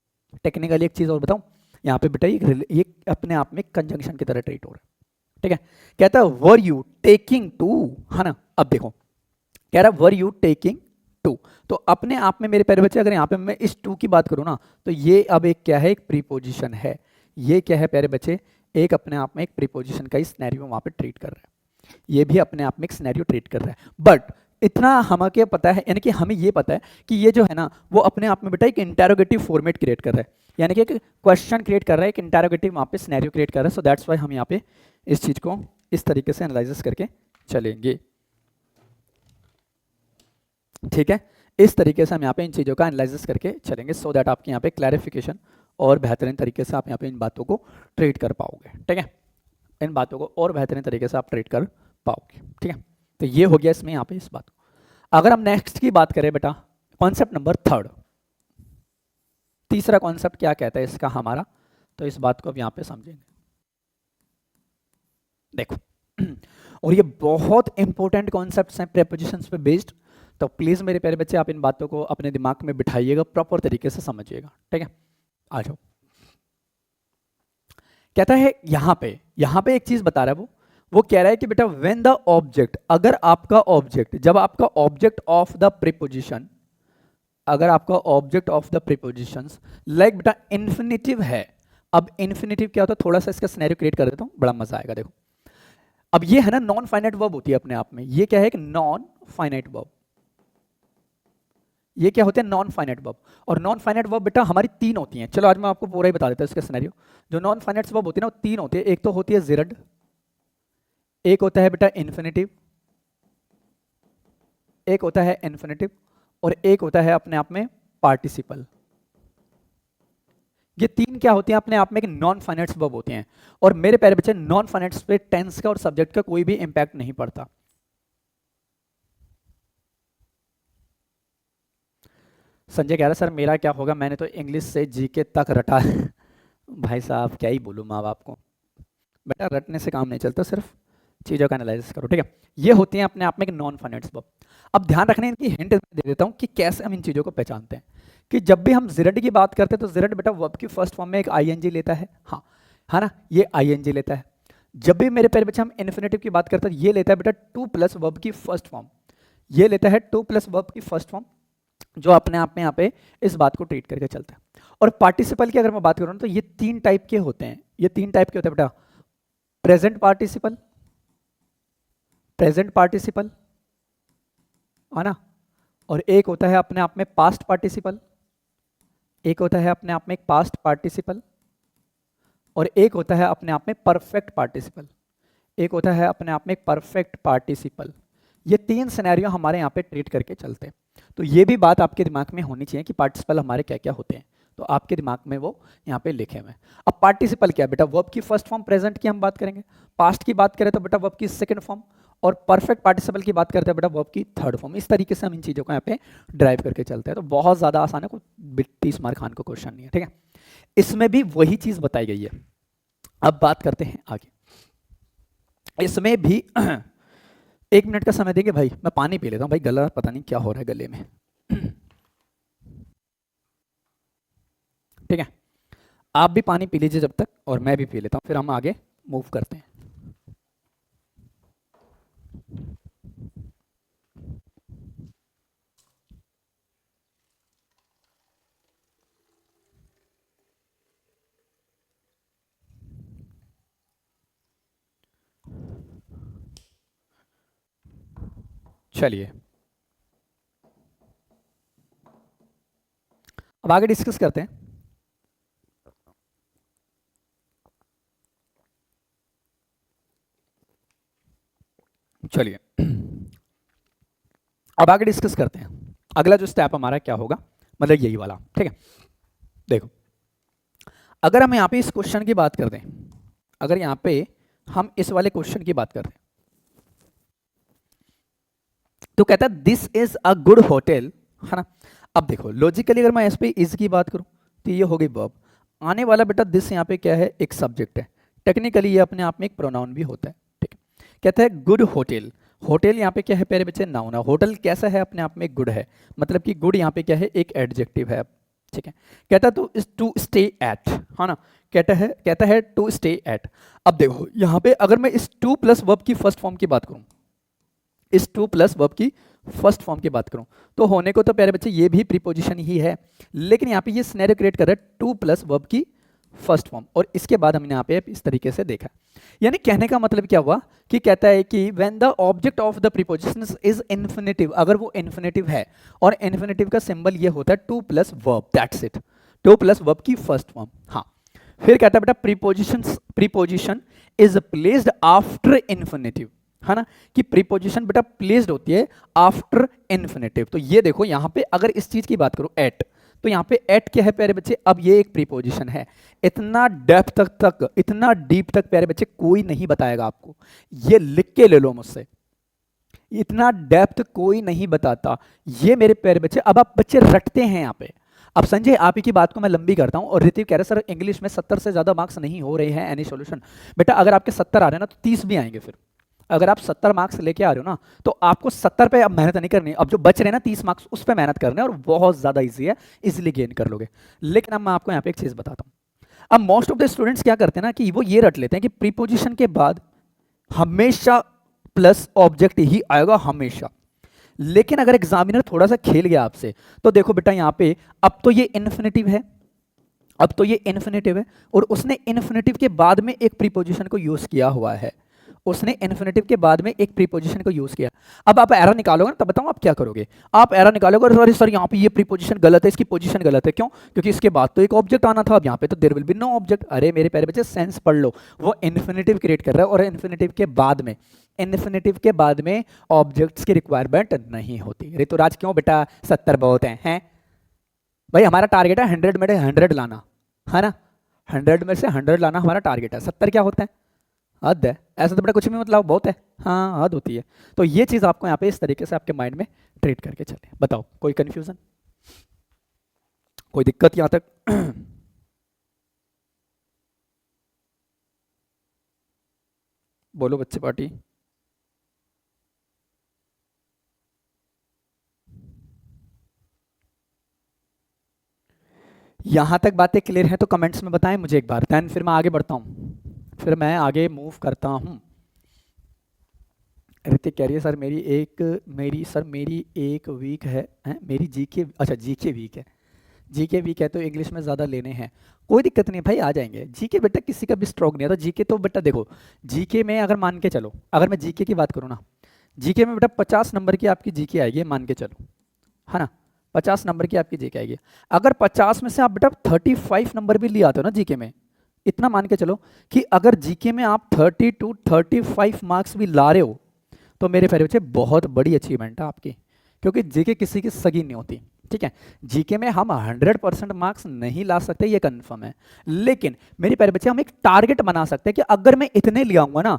टेक्निकली एक चीज और बताऊं, यहाँ पे बेटा ये अपने आप में कंजंक्शन की तरह ट्रीट हो रहा है, ठीक है। कहता है वर यू टेकिंग टू, है ना, अब देखो कह रहा है वर यू टेकिंग टू, तो अपने आप में मेरे प्यारे बच्चे अगर यहाँ पे मैं इस टू की बात करूँ ना, तो ये अब एक क्या है, एक प्रीपोजिशन है, ये क्या है प्यारे बच्चे, एक अपने आप में एक प्रीपोजिशन का ही सिनेरियो वहाँ पे ट्रीट कर रहा है, ये भी अपने आप में एक सिनेरियो ट्रीट कर रहा है। बट इतना हमें पता है, यानी कि हमें ये पता है कि ये जो है ना वो अपने आप में बेटा एक इंटेरोगेटिव फॉर्मेट क्रिएट कर रहा है, यानी कि एक क्वेश्चन क्रिएट कर रहा है, एक इंटेरोगेटिव वहाँ पे सिनेरियो क्रिएट कर रहा है। सो दैट्स वाई हम यहाँ पे इस चीज को इस तरीके से एनालाइसिस करके चलेंगे, ठीक है, इस तरीके से हम यहाँ पे इन चीज़ों का एनालिसिस करके चलेंगे, सो दैट आपके यहाँ पे क्लैरिफिकेशन और बेहतरीन तरीके से आप यहाँ पे इन बातों को ट्रीट कर पाओगे, ठीक है, इन बातों को और बेहतरीन तरीके से आप ट्रीट कर पाओगे, ठीक है। तो ये हो गया इसमें यहाँ पे इस बात को। अगर हम नेक्स्ट की बात करें बेटा, कॉन्सेप्ट नंबर 3, तीसरा कॉन्सेप्ट क्या कहता है इसका हमारा, तो इस बात को अब यहाँ पे समझेंगे, देखो और ये बहुत इंपॉर्टेंट कॉन्सेप्ट्स हैं प्रीपोजिशंस पे बेस्ड, तो प्लीज मेरे प्यारे बच्चे आप इन बातों को अपने दिमाग में बिठाइएगा, प्रॉपर तरीके से समझिएगा, ठीक है। आ जाओ, कहता है यहाँ पे एक चीज बता रहा है, वो कह रहा है कि बेटा व्हेन द ऑब्जेक्ट, अगर आपका ऑब्जेक्ट, जब आपका ऑब्जेक्ट ऑफ द प्रीपोजिशन, अगर आपका object of the prepositions like बेटा इन्फिनिटिव है। अब इन्फिनिटिव क्या होता है, थोड़ा सा इसका सिनेरियो क्रिएट कर देता हूँ, बड़ा मजा आएगा। देखो अब ये है ना नॉन फाइनाइट वर्ब होती है अपने आप में, ये क्या है, एक नॉन फाइनाइट वर्ब, ये क्या होते हैं, नॉन फाइनाइट वर्ब। और नॉन फाइनाइट वर्ब बेटा हमारी 3 होती हैं, चलो आज मैं आपको पूरा ही बता देता हूँ इसका सिनेरियो। जो नॉन फाइनाइट वर्ब होती है ना वो 3 होती है, एक तो होती है जेरड, एक होता है बेटा इन्फिनिटिव, एक होता है इन्फिनिटिव, और एक होता है अपने आप में पार्टिसिपल। ये 3 क्या होती हैं, अपने आप में एक नॉन फाइनाइट वर्ब होती हैं। और मेरे प्यारे बच्चे नॉन फाइनाइट पे टेंस का और सब्जेक्ट का कोई भी इंपैक्ट नहीं पड़ता। संजय कह रहा सर मेरा क्या होगा, मैंने तो इंग्लिश से जीके तक रटा है। भाई साहब क्या ही बोलूँ माँ बाप को, बेटा रटने से काम नहीं चलता, सिर्फ चीज़ों का एनालिसिस करो, ठीक है। ये होती हैं अपने आप में एक नॉन फाइनाइट वर्ब। अब ध्यान रखना इनकी हिंट दे देता हूँ कि कैसे हम इन चीज़ों को पहचानते हैं। कि जब भी हम जेरड की बात करते हैं तो जेरड बेटा वर्ब की फर्स्ट फॉर्म में एक आईएनजी लेता है, हाँ है ना, ये आईएनजी लेता है। जब भी मेरे प्यारे बच्चे हम इन्फिनेटिव की बात करते हैं ये लेता है बेटा 2 प्लस वर्ब की फर्स्ट फॉर्म, ये लेता है 2 प्लस वर्ब की फर्स्ट फॉर्म, जो अपने आप में यहाँ पे इस बात को ट्रीट करके चलता है। और पार्टिसिपल की अगर मैं बात करूँ तो ये 3 टाइप के होते हैं, ये 3 टाइप के होते हैं बेटा, प्रेजेंट पार्टिसिपल, प्रेजेंट पार्टिसिपल है ना, और एक होता है अपने आप में पास्ट पार्टिसिपल, एक होता है अपने आप में एक पास्ट पार्टिसिपल, और एक होता है अपने आप में परफेक्ट पार्टिसिपल, एक होता है अपने आप में एक परफेक्ट पार्टिसिपल। ये तीन सिनेरियो हमारे यहाँ पे ट्रीट करके चलते हैं। तो ये भी बात आपके दिमाग में होनी चाहिए कि पार्टिसिपल हमारे क्या क्या होते हैं, तो आपके दिमाग में वो यहाँ पे लिखे हुए हैं। अब पार्टिसिपल क्या है बेटा, वर्ब की फर्स्ट फॉर्म प्रेजेंट की हम बात करेंगे, पास्ट की बात करें तो बेटा वर्ब की सेकंड फॉर्म, और परफेक्ट पार्टिसिपल की बात करते हैं बेटा वर्ब की थर्ड फॉर्म। इस तरीके से हम इन चीज़ों को यहाँ पे ड्राइव करके चलते हैं। तो बहुत ज़्यादा आसान है, कोई 30 मार्क खान का क्वेश्चन नहीं है, ठीक है। इसमें भी वही चीज़ बताई गई है। अब बात करते हैं आगे, इसमें भी 1 मिनट का समय देंगे भाई, मैं पानी पी लेता हूँ भाई, गला पता नहीं क्या हो रहा है गले में। ठीक है, आप भी पानी पी लीजिए जब तक, और मैं भी पी लेता हूँ, फिर हम आगे मूव करते हैं। चलिए अब आगे डिस्कस करते हैं। चलिए अब आगे डिस्कस करते हैं। अगला जो स्टेप हमारा क्या होगा, मतलब यही वाला, ठीक है। देखो, अगर हम यहाँ पे इस क्वेश्चन की बात करते हैं, अगर यहाँ पे हम इस वाले क्वेश्चन की बात करते हैं, तो कहता है this is a good hotel, है ना। अब देखो लॉजिकली अगर मैं इस पे इज की बात करूं तो ये हो गई वर्ब, आने वाला बेटा दिस यहाँ पे क्या है, एक सब्जेक्ट है, टेक्निकली ये अपने आप में एक प्रोनाउन भी होता है, ठीक है। कहता है गुड होटल, होटल यहाँ पे क्या है प्यारे बच्चे, नाउन है। होटल कैसा है, अपने आप में गुड है, मतलब कि गुड यहाँ पे क्या है, एक एडजेक्टिव है, ठीक है। कहता है टू स्टे एट, है ना, कहता है टू स्टे एट। अब देखो यहाँ पे अगर मैं इस टू प्लस वर्ब की फर्स्ट फॉर्म की बात करूं, इस टू प्लस वर्ब की फर्स्ट फॉर्म की बात करूं, तो होने को तो प्यारे बच्चे ये भी प्रीपोजिशन ही है, लेकिन यहाँ पे ये सिनेरियो क्रिएट कर रहा है टू प्लस वर्ब की फर्स्ट फॉर्म, और इसके बाद हमने यहाँ पे इस तरीके से देखा। यानी कहने का मतलब क्या हुआ कि कहता है कि when the object of the preposition is infinitive, अगर वो इन्फिनेटिव है, और इन्फिनेटिव का सिंबल ये होता है two plus verb, that's it, two plus verb की फर्स्ट फॉर्म। हाँ, फिर कहता है बेटा preposition is placed after infinitive, है ना, कि प्रीपोजिशन बेटा प्लेस्ड होती है आफ्टर इन्फिनेटिव। तो ये देखो यहाँ पे अगर इस चीज की बात करो एट, तो यहाँ पे एट क्या है प्यारे बच्चे, अब ये एक प्रीपोजिशन है। इतना डेप्थ तक इतना डीप तक प्यारे बच्चे कोई नहीं बताएगा आपको, ये लिख के ले लो मुझसे, इतना डेप्थ कोई नहीं बताता ये मेरे प्यारे बच्चे। अब आप बच्चे रटते हैं यहाँ पे। अब संजय आप ही की बात को मैं लंबी करता हूं, और ऋतिक कह रहे सर इंग्लिश में 70 से ज्यादा मार्क्स नहीं हो रहे हैं एनी सॉल्यूशन। बेटा अगर आपके 70 आ रहे हैं ना तो 30 भी आएंगे। फिर अगर आप 70 मार्क्स लेके आ रहे हो ना, तो आपको 70 पे अब मेहनत नहीं करनी, अब जो बच रहे हैं ना 30 मार्क्स उस पर मेहनत करना है, और बहुत ज्यादा ईजी है, इजिली गेन कर लोगे। लेकिन अब मैं आपको यहाँ पे एक चीज बताता हूँ। अब मोस्ट ऑफ द स्टूडेंट्स क्या करते हैं ना कि वो ये रट लेते हैं कि प्रीपोजिशन के बाद हमेशा प्लस ऑब्जेक्ट ही आएगा हमेशा। लेकिन अगर एग्जामिनर थोड़ा सा खेल गया आपसे, तो देखो बेटा यहाँ पे अब तो ये इन्फिनेटिव है, अब तो ये इन्फिनेटिव है, और उसने इन्फिनेटिव के बाद में एक प्रीपोजिशन को यूज किया हुआ है, उसने इन्फिनेटिव के बाद में एक प्रीपोजिशन को यूज किया। अब आप एरर निकालोगे ना, तब बताऊं आप क्या करोगे, आप एरर निकालोगे और सॉरी सर यहाँ पे ये प्रीपोजिशन गलत है, इसकी पोजीशन गलत है, क्यों, क्योंकि इसके बाद तो एक ऑब्जेक्ट आना था, अब यहाँ पे तो there will be no object. अरे मेरे प्यारे बच्चे सेंस पढ़ लो, वो इन्फिनेटिव क्रिएट कर रहा है, और इन्फिनेटिव के बाद में ऑब्जेक्ट्स की रिक्वायरमेंट नहीं होती। ऋतुराज क्यों बेटा 70 बहुत हैं भाई, हमारा टारगेट है 100 में 100 लाना, है ना, 100 में से 100 लाना हमारा टारगेट है। 70 क्या होता है, हद है, ऐसा तो बेटा कुछ भी मतलब बहुत है, हाँ हद होती है। तो ये चीज़ आपको यहाँ पे इस तरीके से आपके माइंड में ट्रीट करके चले। बताओ कोई कंफ्यूजन, कोई दिक्कत यहाँ तक? बोलो बच्चे पार्टी। यहाँ तक बातें क्लियर हैं तो कमेंट्स में बताएं मुझे एक बार, देन फिर मैं आगे बढ़ता हूँ, फिर मैं आगे मूव करता हूँ। ऋतिक कह रही है सर मेरी एक वीक है, मेरी जीके, अच्छा जीके वीक है, जीके वीक है तो इंग्लिश में ज़्यादा लेने हैं, कोई दिक्कत नहीं भाई, आ जाएंगे। जीके बेटा किसी का भी स्ट्रोक नहीं आता, जीके तो बेटा देखो, जीके में अगर मान के चलो, अगर मैं जीके की बात करूँ ना, जीके में बेटा 50 नंबर की आपकी जीके आएगी, मान के चलो, है ना, 50 नंबर की आपकी जीके आएगी। अगर 50 में से आप बेटा 35 नंबर भी ले आते हो ना जीके में, इतना मान के चलो कि अगर जीके में आप 30 to 35 मार्क्स भी ला रहे हो, तो मेरे प्यारे बच्चे बहुत बड़ी अचीवमेंट है आपकी, क्योंकि जीके किसी की सगी नहीं होती, ठीक है। जीके में हम 100% मार्क्स नहीं ला सकते, ये कंफर्म है, लेकिन मेरे प्यारे बच्चे हम एक टारगेट बना सकते हैं कि अगर मैं इतने ले आऊंगा ना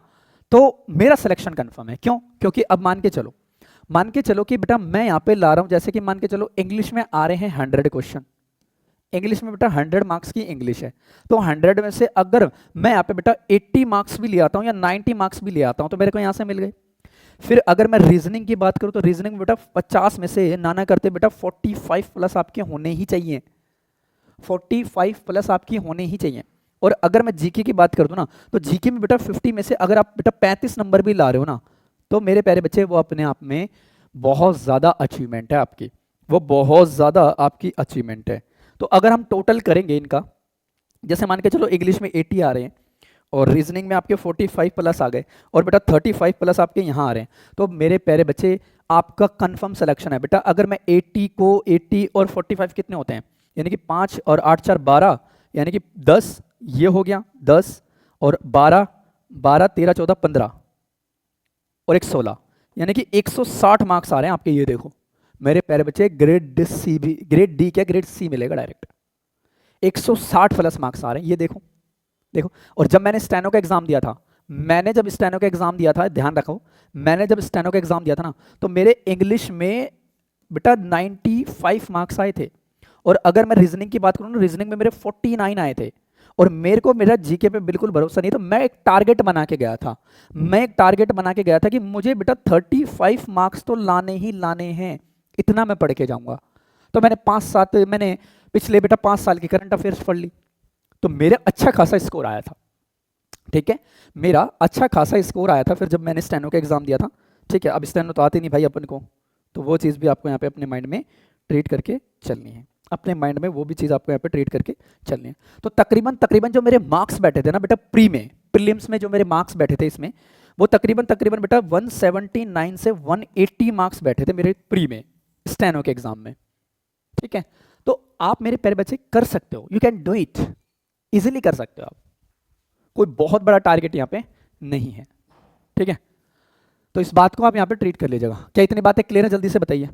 तो मेरा सिलेक्शन कंफर्म है। क्यों? क्योंकि अब मान के चलो कि बेटा मैं यहाँ पे ला रहा हूँ, जैसे कि मान के चलो इंग्लिश में आ रहे हैं 100 क्वेश्चन, इंग्लिश में बेटा 100 मार्क्स की इंग्लिश है, तो 100 में से अगर मैं यहाँ पे बेटा 80 मार्क्स भी ले आता हूँ या 90 मार्क्स भी ले आता हूँ तो मेरे को यहाँ से मिल गए। फिर अगर मैं रीजनिंग की बात करूँ तो रीजनिंग में बेटा 50 में से नाना करते बेटा 45 प्लस आपके होने ही चाहिए, 45 प्लस आपकी होने ही चाहिए। और अगर मैं जीके की बात कर दूं ना, तो जीके में बेटा 50 में से अगर आप बेटा 35 नंबर भी ला रहे हो ना, तो मेरे प्यारे बच्चे वो अपने आप में बहुत ज़्यादा अचीवमेंट है आपकी, वो बहुत ज़्यादा आपकी अचीवमेंट है। तो अगर हम टोटल करेंगे इनका, जैसे मान के चलो इंग्लिश में 80 आ रहे हैं और रीजनिंग में आपके 45 प्लस आ गए और बेटा 35 प्लस आपके यहाँ आ रहे हैं, तो मेरे प्यारे बच्चे आपका कंफर्म सिलेक्शन है बेटा। अगर मैं 80 और 45 कितने होते हैं, यानी कि 5 और 8 4 12, यानी कि 10, ये हो गया 10 और 12 12 13 14 15 और एक 16, यानी कि 160 मार्क्स आ रहे हैं आपके। ये देखो मेरे प्यारे बच्चे, ग्रेड सी भी, ग्रेड डी क्या ग्रेड सी मिलेगा डायरेक्ट, 160 प्लस मार्क्स आ रहे हैं, ये देखो देखो। और जब मैंने स्टेनो का एग्जाम दिया था, जब स्टेनो का एग्जाम दिया था, ध्यान रखो, मैंने जब स्टेनो का एग्जाम दिया था ना, तो मेरे इंग्लिश में बेटा 95 मार्क्स आए थे, और अगर मैं रीजनिंग की बात करूँ ना, रीजनिंग में मेरे 49 आए थे। और मेरे को मेरा जीके पे बिल्कुल भरोसा नहीं, तो मैं एक टारगेट बना के गया था, कि मुझे बेटा 35 मार्क्स तो लाने ही लाने हैं, इतना मैं पढ़ के जाऊंगा। तो मैंने पिछले बेटा 5 साल की करंट अफेयर्स पढ़ ली, तो मेरा अच्छा खासा स्कोर आया था, ठीक है, मेरा अच्छा खासा स्कोर आया था। फिर जब मैंने स्टेनो का एग्जाम दिया था, ठीक है, अब स्टेनो तो आती नहीं भाई अपन को, तो वो चीज़ भी आपको यहाँ पे अपने माइंड में ट्रीट करके चलनी है, अपने माइंड में वो भी चीज़ आपको यहाँ पे ट्रीट करके चलनी है। तो तकरीबन जो मेरे मार्क्स बैठे थे ना बेटा प्रीलिम्स में जो मेरे मार्क्स बैठे थे इसमें, वो तकरीबन बेटा 179 से 180 मार्क्स बैठे थे मेरे प्री में स्टेनो के एग्जाम में, ठीक है। तो आप मेरे प्यारे बच्चे कर सकते हो, you can do it, easily कर सकते हो आप, कोई बहुत बड़ा टारगेट यहाँ पे नहीं है, ठीक है। तो इस बात को आप यहाँ पे ट्रीट कर लीजिएगा। क्या इतनी बातें क्लियर है? जल्दी से बताइए।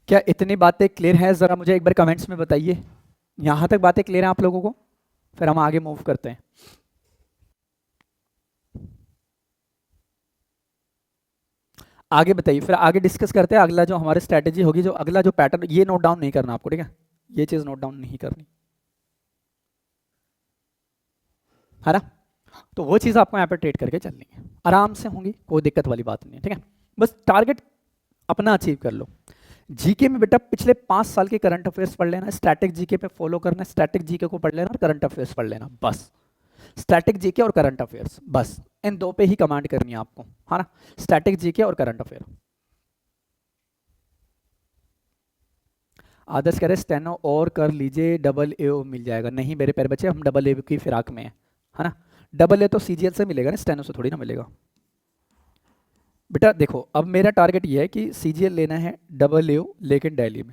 क्या इतनी बातें क्लियर है? जरा मुझे एक बार कमेंट्स में बताइए, यहां तक बातें क्लियर हैं आप लोगों को? फिर हम आगे मूव करते हैं। आगे बताइए, फिर आगे डिस्कस करते हैं। अगला जो हमारी स्ट्रैटेजी होगी, जो अगला जो पैटर्न, ये नोट डाउन नहीं करना आपको, ठीक है, ये चीज नोट डाउन नहीं करनी, है ना। तो वो चीज आपको यहाँ पे ट्रेड करके चलनी है, आराम से होंगी, कोई दिक्कत वाली बात नहीं है, ठीक है। बस टारगेट अपना अचीव कर लो। जीके में बेटा पिछले 5 साल के करंट अफेयर्स पढ़ लेना, स्टैटिक जीके पे फॉलो करना, स्टैटिक जीके को पढ़ लेना और करंट अफेयर्स पढ़ लेना, बस। स्टैटिक जीके और करंट अफेयर्स, बस इन दो पे ही कमांड करनी है आपको, है ना, स्टैटिक जीके और करंट अफेयर। आदर्श कह रहे स्टेनो और कर लीजिए, डबल ए मिल जाएगा। नहीं मेरे प्यारे बच्चे, हम डबल ए की फिराक में है ना। डबल ए तो सीजीएल से मिलेगा ना, स्टेनो से थोड़ी ना मिलेगा बेटा। देखो अब मेरा टारगेट ये है कि सीजीएल लेना है, डबल ए लेकिन दिल्ली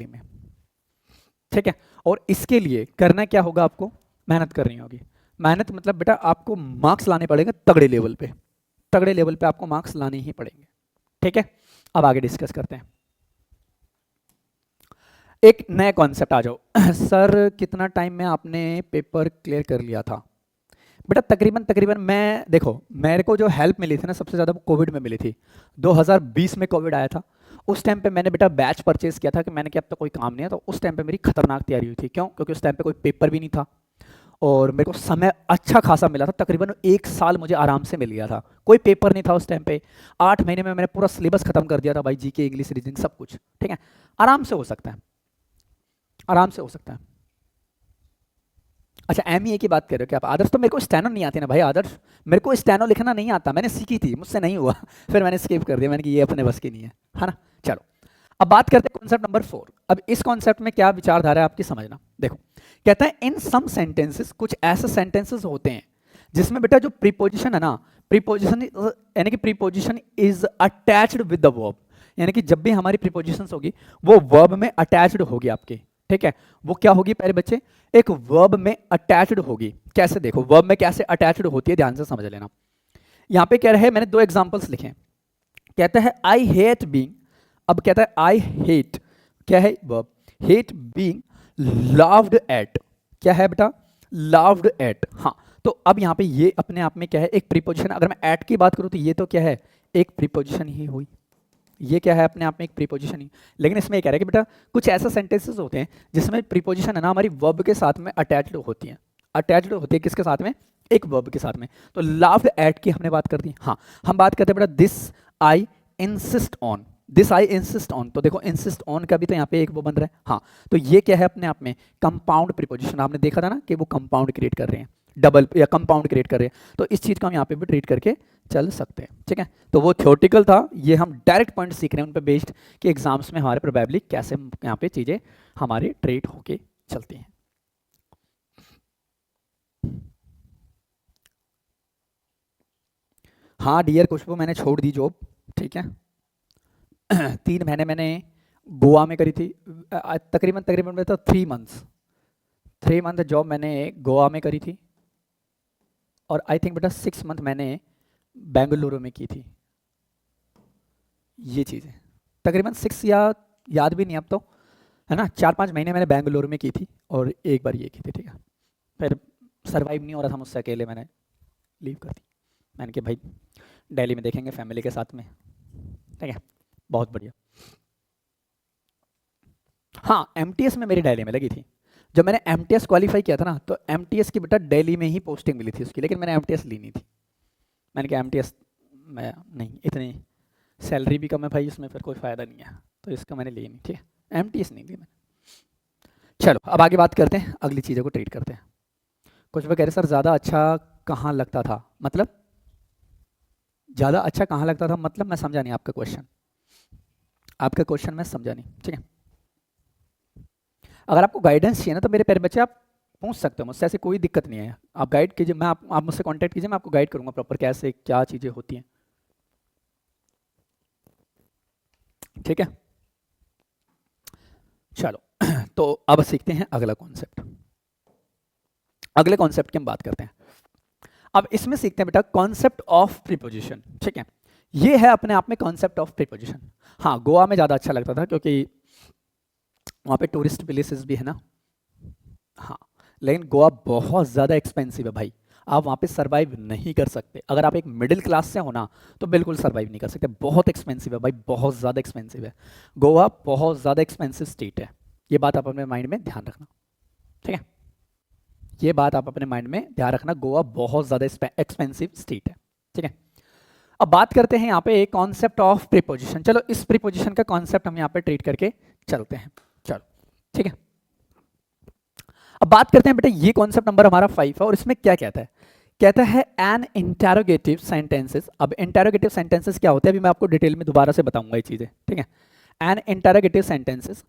में, ठीक है। और इसके लिए करना क्या होगा, आपको मेहनत करनी होगी। मेहनत मतलब बेटा आपको मार्क्स लाने पड़ेंगे तगड़े लेवल पे आपको मार्क्स लाने ही पड़ेंगे, ठीक है। अब आगे डिस्कस करते हैं, एक नया कॉन्सेप्ट आ जाओ। सर कितना टाइम में आपने पेपर क्लियर कर लिया था? बेटा तकरीबन मैं, देखो मेरे को जो हेल्प मिली थी ना सबसे ज़्यादा, वो कोविड में मिली थी। 2020 में कोविड आया था, उस टाइम पे मैंने बेटा बैच परचेज किया था कि मैंने क्या अब तो कोई काम नहीं है, तो उस टाइम पे मेरी खतरनाक तैयारी हुई थी। क्यों? क्योंकि उस टाइम पे कोई पेपर भी नहीं था और मेरे को समय अच्छा खासा मिला था, तकरीबन 1 साल मुझे आराम से मिल गया था, कोई पेपर नहीं था उस टाइम पे। 8 महीने में मैंने पूरा सिलेबस खत्म कर दिया था भाई, जीके इंग्लिश रीजनिंग सब कुछ, ठीक है। आराम से हो सकता है, आराम से हो सकता है। अच्छा MEA की बात कर रहे हो क्या आप? आदर्श तो मेरे को स्टेनो नहीं आती ना भाई, आदर्श मेरे को स्टेनो लिखना नहीं आता, मैंने सीखी थी, मुझसे नहीं हुआ फिर मैंने स्किप कर दिया, मैंने कि ये अपने बस की नहीं है ना। चलो अब बात करते हैं कॉन्सेप्ट नंबर 4। अब इस कॉन्सेप्ट में क्या विचारधारा है आपकी समझना। देखो कहता है इन सम सेंटेंसेस, कुछ ऐसे सेंटेंसेस होते हैं जिसमें बेटा जो प्रीपोजिशन है ना, प्रीपोजिशन यानी कि preposition is attached with the verb, यानी कि जब भी हमारी प्रीपोजिशन होगी वो वर्ब में अटैच्ड होगी आपके, ठीक है। वो क्या होगी पहले बच्चे, एक वर्ब में अटैच्ड होगी। कैसे, देखो वर्ब में कैसे अटैच्ड होती है, ध्यान से समझ लेना। यहां पे क्या रहे, मैंने 2 एग्जांपल्स लिखे हैं। कहता है आई हेट बीइंग, अब कहता है आई हेट, क्या है verb, hate being loved at, क्या है बेटा, लव्ड एट। हाँ तो अब यहाँ पे ये अपने आप में क्या है, एक प्रीपोजिशन। अगर मैं एट की बात करूँ तो ये तो क्या है, एक प्रीपोजिशन ही हुई, ये क्या है अपने आप में एक प्रीपोजिशन ही। लेकिन इसमें ये कह रहा है कि बेटा कुछ ऐसे सेंटेंसेस होते हैं जिसमें प्रीपोजिशन है ना हमारी वर्ब के साथ में अटैच्ड होती है, अटैच्ड होती है किसके साथ में, एक वर्ब के साथ में। तो लव्ड एट की हमने बात कर दी। हाँ हम बात करते हैं बेटा this I insist on, this I insist on, तो देखो इंसिस्ट ऑन का भी तो यहाँ पे एक वो बन रहा है। हाँ तो ये क्या है अपने आप में कंपाउंड प्रीपोजिशन, आपने देखा था ना कि वो कंपाउंड क्रिएट कर रहे हैं, डबल या कंपाउंड क्रिएट कर रहे हैं, तो इस चीज को हम यहाँ पे भी ट्रीट करके चल सकते हैं, ठीक है। तो वो थ्योरेटिकल था, ये हम डायरेक्ट पॉइंट सीख रहे हैं उन पे बेस्ड कि एग्जाम्स में हमारे प्रोबेबली कैसे यहाँ पे चीजें हमारे ट्रीट होके चलती हैं। हाँ डियर खुशबू मैंने छोड़ दी जॉब, ठीक है 3 महीने मैंने गोवा में करी थी, तकरीबन तकरीबन में तो 3 मंथ जॉब मैंने गोवा में करी थी, और आई थिंक बेटा 6 मंथ मैंने बेंगलुरु में की थी। ये चीज़ है तकरीबन 6 या याद भी नहीं अब तो, है ना, 4-5 महीने मैंने बेंगलुरु में की थी और एक बार ये की थी, ठीक है। फिर सर्वाइव नहीं हो रहा था मुझसे अकेले, मैंने लीव कर दी। मैंने कहा भाई दिल्ली में देखेंगे फैमिली के साथ में, ठीक है, बहुत बढ़िया। हाँ MTS में मेरी दिल्ली में लगी थी, जब मैंने MTS क्वालिफाई किया था ना तो MTS की बेटा दिल्ली में ही पोस्टिंग मिली थी उसकी, लेकिन मैंने MTS ली नहीं थी। मैंने कहा MTS मैं नहीं, इतनी सैलरी भी कम है भाई, इसमें फिर कोई फ़ायदा नहीं है, तो इसका मैंने ली नहीं, ठीक है, MTS नहीं ली मैंने। चलो अब आगे बात करते हैं, अगली चीज़ों को ट्रीट करते हैं। कुछ लोग कह रहे सर ज़्यादा अच्छा कहाँ लगता था, मतलब ज़्यादा अच्छा कहाँ लगता था, मतलब मैं समझा नहीं आपका क्वेश्चन, आपका क्वेश्चन मैं समझा नहीं, ठीक है। अगर आपको गाइडेंस चाहिए ना तो मेरे प्यारे बच्चे आप पूछ सकते हो मुझसे, ऐसे कोई दिक्कत नहीं है, आप गाइड कीजिए, मैं आप मुझसे कांटेक्ट कीजिए, मैं आपको गाइड करूंगा प्रॉपर कैसे क्या चीज़ें होती हैं, ठीक है। चलो तो अब सीखते हैं अगला कॉन्सेप्ट, अगले कॉन्सेप्ट की हम बात करते हैं। अब इसमें सीखते हैं बेटा कॉन्सेप्ट ऑफ प्रीपोजिशन, ठीक है। ये है अपने आप में कॉन्सेप्ट ऑफ प्रीपोजिशन। हाँ गोवा में ज़्यादा अच्छा लगता था क्योंकि वहाँ पे टूरिस्ट प्लेसेस भी है ना, हाँ लेकिन गोवा बहुत ज़्यादा एक्सपेंसिव है भाई, आप वहाँ पे सरवाइव नहीं कर सकते। अगर आप एक मिडिल क्लास से हो ना तो बिल्कुल सरवाइव नहीं कर सकते, बहुत एक्सपेंसिव है भाई, बहुत ज़्यादा एक्सपेंसिव है। गोवा बहुत ज़्यादा एक्सपेंसिव स्टेट है, ये बात आप अपने माइंड में ध्यान रखना, ठीक है, ये बात आप अपने माइंड में ध्यान रखना, गोवा बहुत ज़्यादा एक्सपेंसिव स्टेट है, ठीक है। अब बात करते हैं यहाँ पे कॉन्सेप्ट ऑफ प्रीपोजिशन। चलो इस प्रीपोजिशन का कॉन्सेप्ट हम यहाँ पे ट्रीट करके चलते हैं, चलो ठीक है। अब बात करते हैं बेटा ये कॉन्सेप्ट नंबर हमारा 5 है और इसमें क्या कहता है, कहता है एन इंटेरोगेटिव सेंटेंसेस। अब इंटेरोगेटिव सेंटेंसेस क्या होते हैं अभी मैं आपको डिटेल में दोबारा से बताऊंगा ये चीजें, ठीक है। एन इंटेरोगेटिव सेंटेंसेस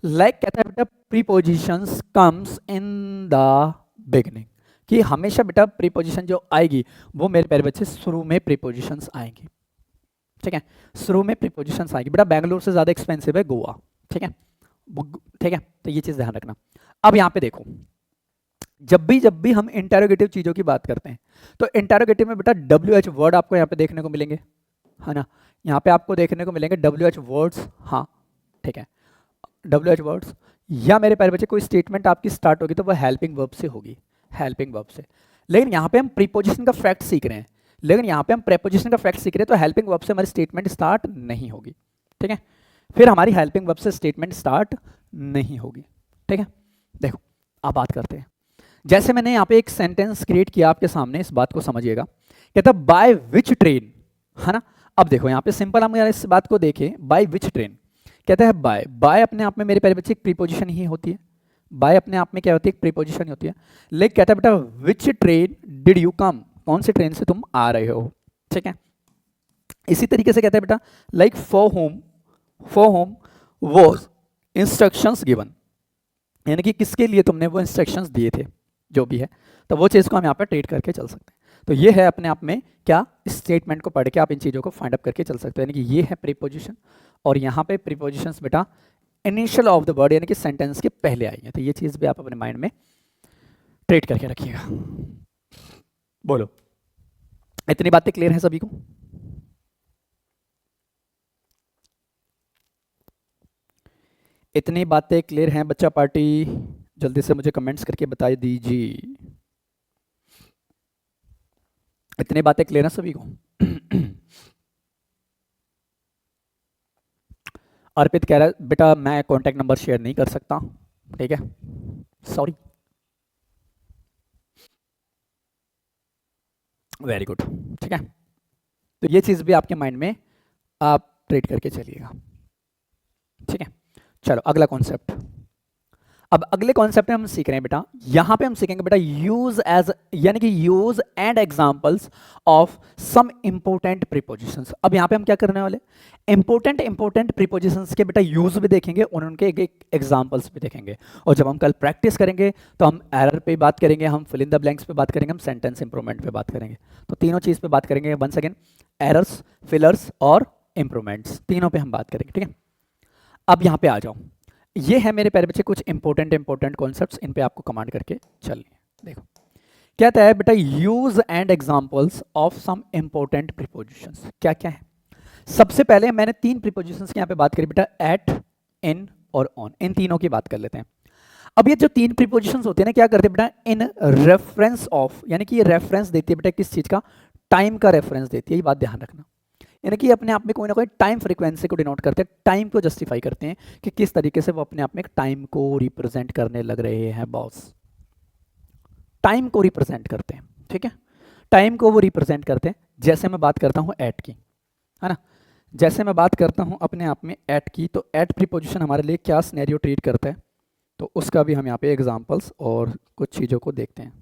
लाइक कहता है बेटा prepositions comes in the beginning, कि हमेशा बेटा प्रीपोजिशन जो आएगी वो मेरे प्यारे बच्चे शुरू में प्रीपोजिशंस आएंगी, ठीक है, शुरू में प्रीपोजिशंस आएगी। बेटा बेंगलुरु से ज़्यादा एक्सपेंसिव है गोवा, ठीक है, ठीक है, तो ये चीज़ ध्यान रखना। अब यहाँ पे देखो जब भी हम इंटेरोगेटिव चीज़ों की बात करते हैं तो इंटेरोगेटिव में बेटा WH वर्ड आपको यहाँ पे देखने को मिलेंगे, है ना, यहाँ पे आपको देखने को मिलेंगे WH वर्ड्स, हाँ ठीक है, WH वर्ड्स, या मेरे प्यारे बच्चे कोई स्टेटमेंट आपकी स्टार्ट होगी तो वो हेल्पिंग वर्ब से होगी, हेल्पिंग वर्ब से। लेकिन यहाँ पे हम प्रीपोजिशन का फैक्ट सीख रहे हैं, लेकिन यहाँ पे हम प्रेपोजिशन का फैक्ट सीख रहे हैं, तो हेल्पिंग वर्ब से हमारी स्टेटमेंट स्टार्ट नहीं होगी, ठीक है, फिर हमारी हेल्पिंग वर्ब से स्टेटमेंट स्टार्ट नहीं होगी, ठीक है। देखो अब बात करते हैं, जैसे मैंने यहाँ पे एक सेंटेंस क्रिएट किया आपके सामने, इस बात को समझिएगा, कहता है बाय विच ट्रेन, है ना। अब देखो यहाँ पे सिंपल हम इस बात को देखें, बाय विच ट्रेन, कहता है बाय, बाय अपने आप में मेरे प्यारे बच्चे एक प्रीपोजिशन ही होती है, बाय अपने आप में क्या होती है, एक प्रीपोजिशन होती है। लेकिन कहता है बेटा विच ट्रेन डिड यू कम, कौन सी ट्रेन से तुम आ रहे हो, ठीक है। इसी तरीके से कहता है बेटा like for home was instructions given, यानी कि किसके लिए तुमने वो इंस्ट्रक्शंस दिए थे, जो भी है, तो वो चीज़ को हम यहाँ पे ट्रीट करके चल सकते हैं। तो ये है अपने आप में क्या, स्टेटमेंट को पढ़ के आप इन चीज़ों को फाइंड अप करके चल सकते हैं, यानी कि ये है प्रीपोजिशन, और यहाँ पे प्रीपोजिशंस बेटा इनिशियल ऑफ द वर्ड यानी कि सेंटेंस के पहले आई है। तो ये चीज़ भी आप अपने माइंड में ट्रीट करके रखिएगा। बोलो, इतनी बातें क्लियर हैं सभी को? इतनी बातें क्लियर हैं बच्चा पार्टी? जल्दी से मुझे कमेंट्स करके बता दीजिए, इतनी बातें क्लियर हैं सभी को? अर्पित कह रहा है बेटा मैं कॉन्टैक्ट नंबर शेयर नहीं कर सकता, ठीक है, सॉरी। वेरी गुड, ठीक है। तो ये चीज़ भी आपके माइंड में आप ट्रीट करके चलिएगा, ठीक है। चलो अगला कॉन्सेप्ट, अब अगले कॉन्सेप्ट में हम सीख रहे हैं बेटा, यहां पे हम सीखेंगे बेटा यूज एज, यानी कि use and examples of some important prepositions. अब यहां पे हम क्या करने वाले, इंपोर्टेंट प्रीपोजिशंस के बेटा यूज भी देखेंगे और उनके एक एग्जांपल्स भी देखेंगे। और जब हम कल प्रैक्टिस करेंगे तो हम एरर पे बात करेंगे, हम फिल इन द ब्लैंक्स पे बात करेंगे, हम सेंटेंस इंप्रूवमेंट पे बात करेंगे। तो तीनों चीज़ पे बात करेंगे, वंस अगेन एरर्स, फिलर्स और इंप्रूवमेंट्स, तीनों पे हम बात करेंगे, ठीक है। अब यहाँ पे आ जाओ, ये है मेरे प्यारे बच्चे कुछ इंपॉर्टेंट कॉन्सेप्ट्स, इन पे आपको कमांड करके चलनी है। देखो कहता है बेटा use and examples of some important prepositions, क्या क्या है। सबसे पहले मैंने तीन प्रीपोजिशंस की यहाँ पे बात करी बेटा, एट, इन और ऑन, इन तीनों की बात कर लेते हैं। अब ये जो तीन प्रीपोजिशंस होते हैं ना, क्या करते हैं बेटा, इन रेफरेंस ऑफ, यानी कि ये रेफरेंस देती है बेटा किस चीज का, टाइम का रेफरेंस देती है, ये बात ध्यान रखना। यानी कि अपने आप में कोई ना कोई टाइम फ्रीक्वेंसी को डिनोट करते हैं, टाइम को जस्टिफाई करते हैं कि किस तरीके से वो अपने आप में एक टाइम को रिप्रेजेंट करने लग रहे हैं बॉस, टाइम को रिप्रेजेंट करते हैं, ठीक है, टाइम को वो रिप्रेजेंट करते हैं। जैसे मैं बात करता हूँ एट की, है ना, जैसे मैं बात करता हूँ अपने आप में एट की, तो एट प्रीपोजिशन हमारे लिए क्या सिनेरियो ट्रीट करता है, तो उसका भी हम यहाँ पे एग्जाम्पल्स और कुछ चीज़ों को देखते हैं।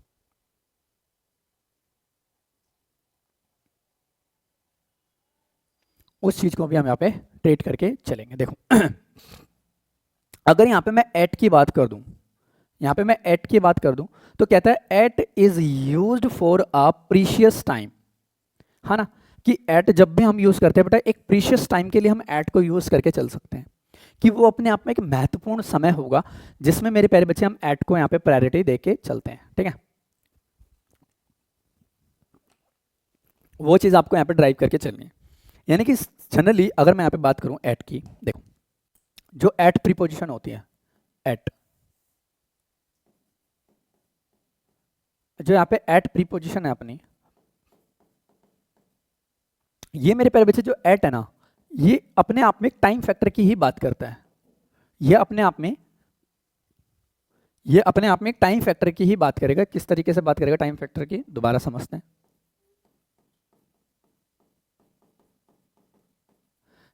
उस चीज को भी हम यहाँ पे ट्रीट करके चलेंगे। देखो अगर यहाँ पे मैं एट की बात कर दूं, यहाँ पे मैं एट की बात कर दूं, तो कहता है at is used for a precious time, है ना, कि एट जब भी हम यूज करते हैं बेटा एक प्रीशियस टाइम के लिए हम एट को यूज करके चल सकते हैं, कि वो अपने आप में एक महत्वपूर्ण समय होगा जिसमें मेरे प्यारे बच्चे हम एट को यहाँ पे प्रायोरिटी देके चलते हैं, ठीक है। वो चीज आपको यहाँ पे ड्राइव करके चलनी है। यानी कि जनरली अगर मैं यहाँ पे बात करूं एट की, देखो जो एट प्रीपोजिशन होती है, एट, जो यहाँ पे एट प्रीपोजिशन है अपनी, ये मेरे प्यारे बच्चे जो एट है ना, ये अपने आप में टाइम फैक्टर की ही बात करता है, ये अपने आप में एक टाइम फैक्टर की ही बात करेगा। किस तरीके से बात करेगा टाइम फैक्टर की, दोबारा समझते हैं।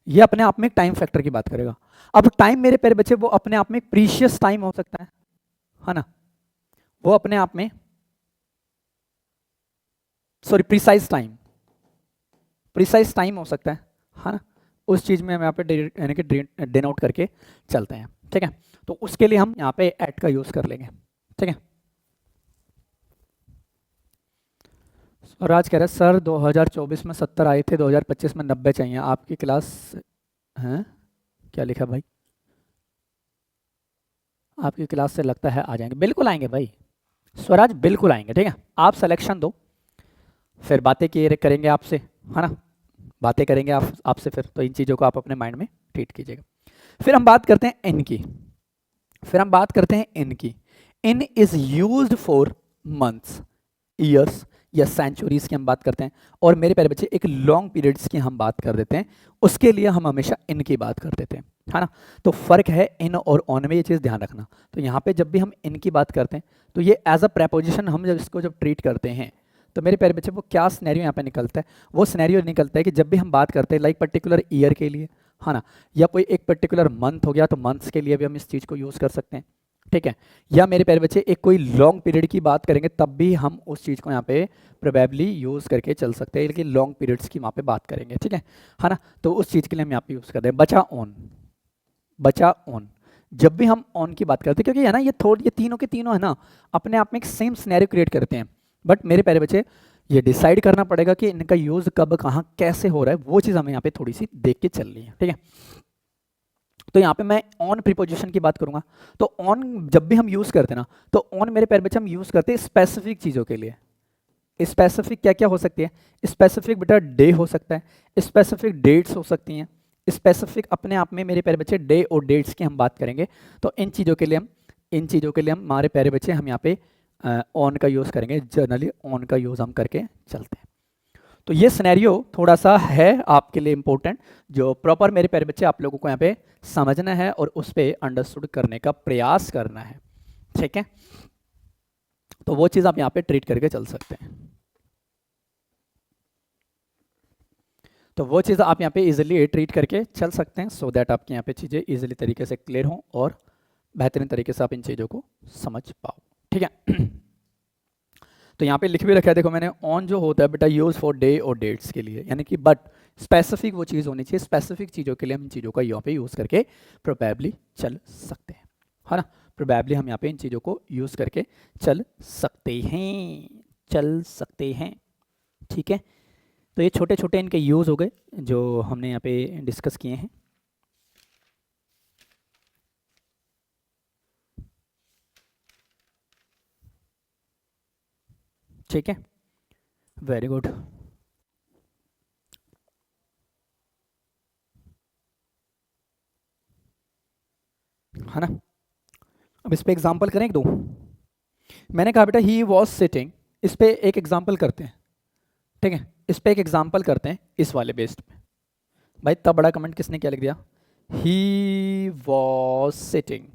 ये अपने आप में एक टाइम फैक्टर की बात करेगा। अब टाइम मेरे प्यारे बच्चे वो अपने आप में एक प्रीशियस टाइम हो सकता है ना, वो अपने आप में, सॉरी प्रिसाइज टाइम हो सकता है ना, उस चीज में हम यहाँ पे यानी कि डिनोट करके चलते हैं, ठीक है। तो उसके लिए हम यहाँ पे एट का यूज कर लेंगे, ठीक है। स्वराज कह रहा है सर 2024 में 70 आए थे, 2025 में 90 चाहिए, आपकी क्लास है, क्या लिखा भाई, आपकी क्लास से लगता है आ जाएंगे, बिल्कुल आएंगे भाई स्वराज, बिल्कुल आएंगे, ठीक है। आप सिलेक्शन दो, फिर बातें करेंगे आपसे, है ना, बातें करेंगे आपसे फिर, तो इन चीज़ों को आप अपने माइंड में ट्रीट कीजिएगा। फिर हम बात करते हैं इन की, in is used for months, years या सेंचुरीज की हम बात करते हैं, और मेरे प्यारे बच्चे एक लॉन्ग पीरियड्स की हम बात कर देते हैं, उसके लिए हम हमेशा इन की बात कर देते हैं, है ना। तो फर्क है इन और ऑन में, ये चीज़ ध्यान रखना। तो यहाँ पे जब भी हम इन की बात करते हैं तो ये एज अ प्रेपोजिशन हम जब इसको ट्रीट करते हैं, तो मेरे प्यारे बच्चे वो क्या सिनेरियो यहाँ पे निकलता है, वो सिनेरियो निकलता है कि जब भी हम बात करते हैं लाइक पर्टिकुलर ईयर के लिए, है ना, या कोई एक पर्टिकुलर मंथ हो गया तो मंथ्स के लिए भी हम इस चीज़ को यूज़ कर सकते हैं, ठीक है। या मेरे प्यारे बच्चे एक कोई लॉन्ग पीरियड की बात करेंगे तब भी हम उस चीज़ को यहाँ पे प्रोबेबली यूज़ करके चल सकते हैं, लेकिन लॉन्ग पीरियड्स की वहाँ पे बात करेंगे, ठीक है ना। तो उस चीज़ के लिए हम यहाँ पे यूज़ करते हैं बचा ऑन, बचा ऑन। जब भी हम ऑन की बात करते हैं, क्योंकि है ना ये तीनों के तीनों है ना अपने आप में एक सेम सिनेरियो क्रिएट करते हैं, बट मेरे प्यारे बच्चे ये डिसाइड करना पड़ेगा कि इनका यूज़ कब कहाँ कैसे हो रहा है, वो चीज़ हमें यहाँ पे थोड़ी सी देख के चलनी है, ठीक है। तो यहाँ पे मैं ऑन प्रीपोजिशन की बात करूंगा। तो ऑन जब भी हम यूज़ करते हैं ना, तो ऑन मेरे प्यारे बच्चे हम यूज़ करते हैं स्पेसिफिक चीज़ों के लिए। स्पेसिफिक क्या क्या हो सकती है? स्पेसिफिक बेटा डे हो सकता है, स्पेसिफिक डेट्स हो सकती हैं, स्पेसिफिक अपने आप में मेरे प्यारे बच्चे डे और डेट्स की हम बात करेंगे। तो इन चीज़ों के लिए हम हमारे प्यारे बच्चे हम यहाँ पे ऑन का यूज़ करेंगे, जनरली ऑन का यूज़ हम करके चलते हैं। तो ये सिनेरियो थोड़ा सा है आपके लिए इम्पोर्टेंट, जो प्रॉपर मेरे प्यारे बच्चे आप लोगों को यहाँ पे समझना है और उस पर अंडरस्टूड करने का प्रयास करना है, ठीक है। तो वो चीज़ आप यहाँ पे ट्रीट करके चल सकते हैं। तो वो चीज़ आप यहाँ पे इजीली ट्रीट करके चल सकते हैं, सो दैट आपकी यहाँ पे चीज़ें इजीली तरीके से क्लियर हों और बेहतरीन तरीके से आप इन चीज़ों को समझ पाओ, ठीक है। तो यहाँ पे लिख भी रखा है, देखो मैंने ऑन जो होता है बेटा यूज फॉर डे और डेट्स के लिए, यानी कि बट स्पेसिफिक वो चीज़ होनी चाहिए, स्पेसिफिक चीज़ों के लिए हम इन चीज़ों का यहाँ पे यूज़ करके प्रोबेबली चल सकते हैं, है ना। प्रोबेबली हम यहाँ पे इन चीज़ों को यूज़ करके चल सकते हैं, ठीक है। तो ये छोटे छोटे इनके यूज़ हो गए जो हमने यहाँ पे डिस्कस किए हैं। ठीक है, वेरी गुड। है ना। अब इस पे एग्जांपल करें एक दो। मैंने कहा बेटा ही वॉज सिटिंग, इस पे एक एग्जांपल करते हैं, ठीक है। इस पे एक एग्जांपल करते हैं इस वाले बेस्ड पे। भाई इतना बड़ा कमेंट किसने क्या लिख दिया? He was sitting.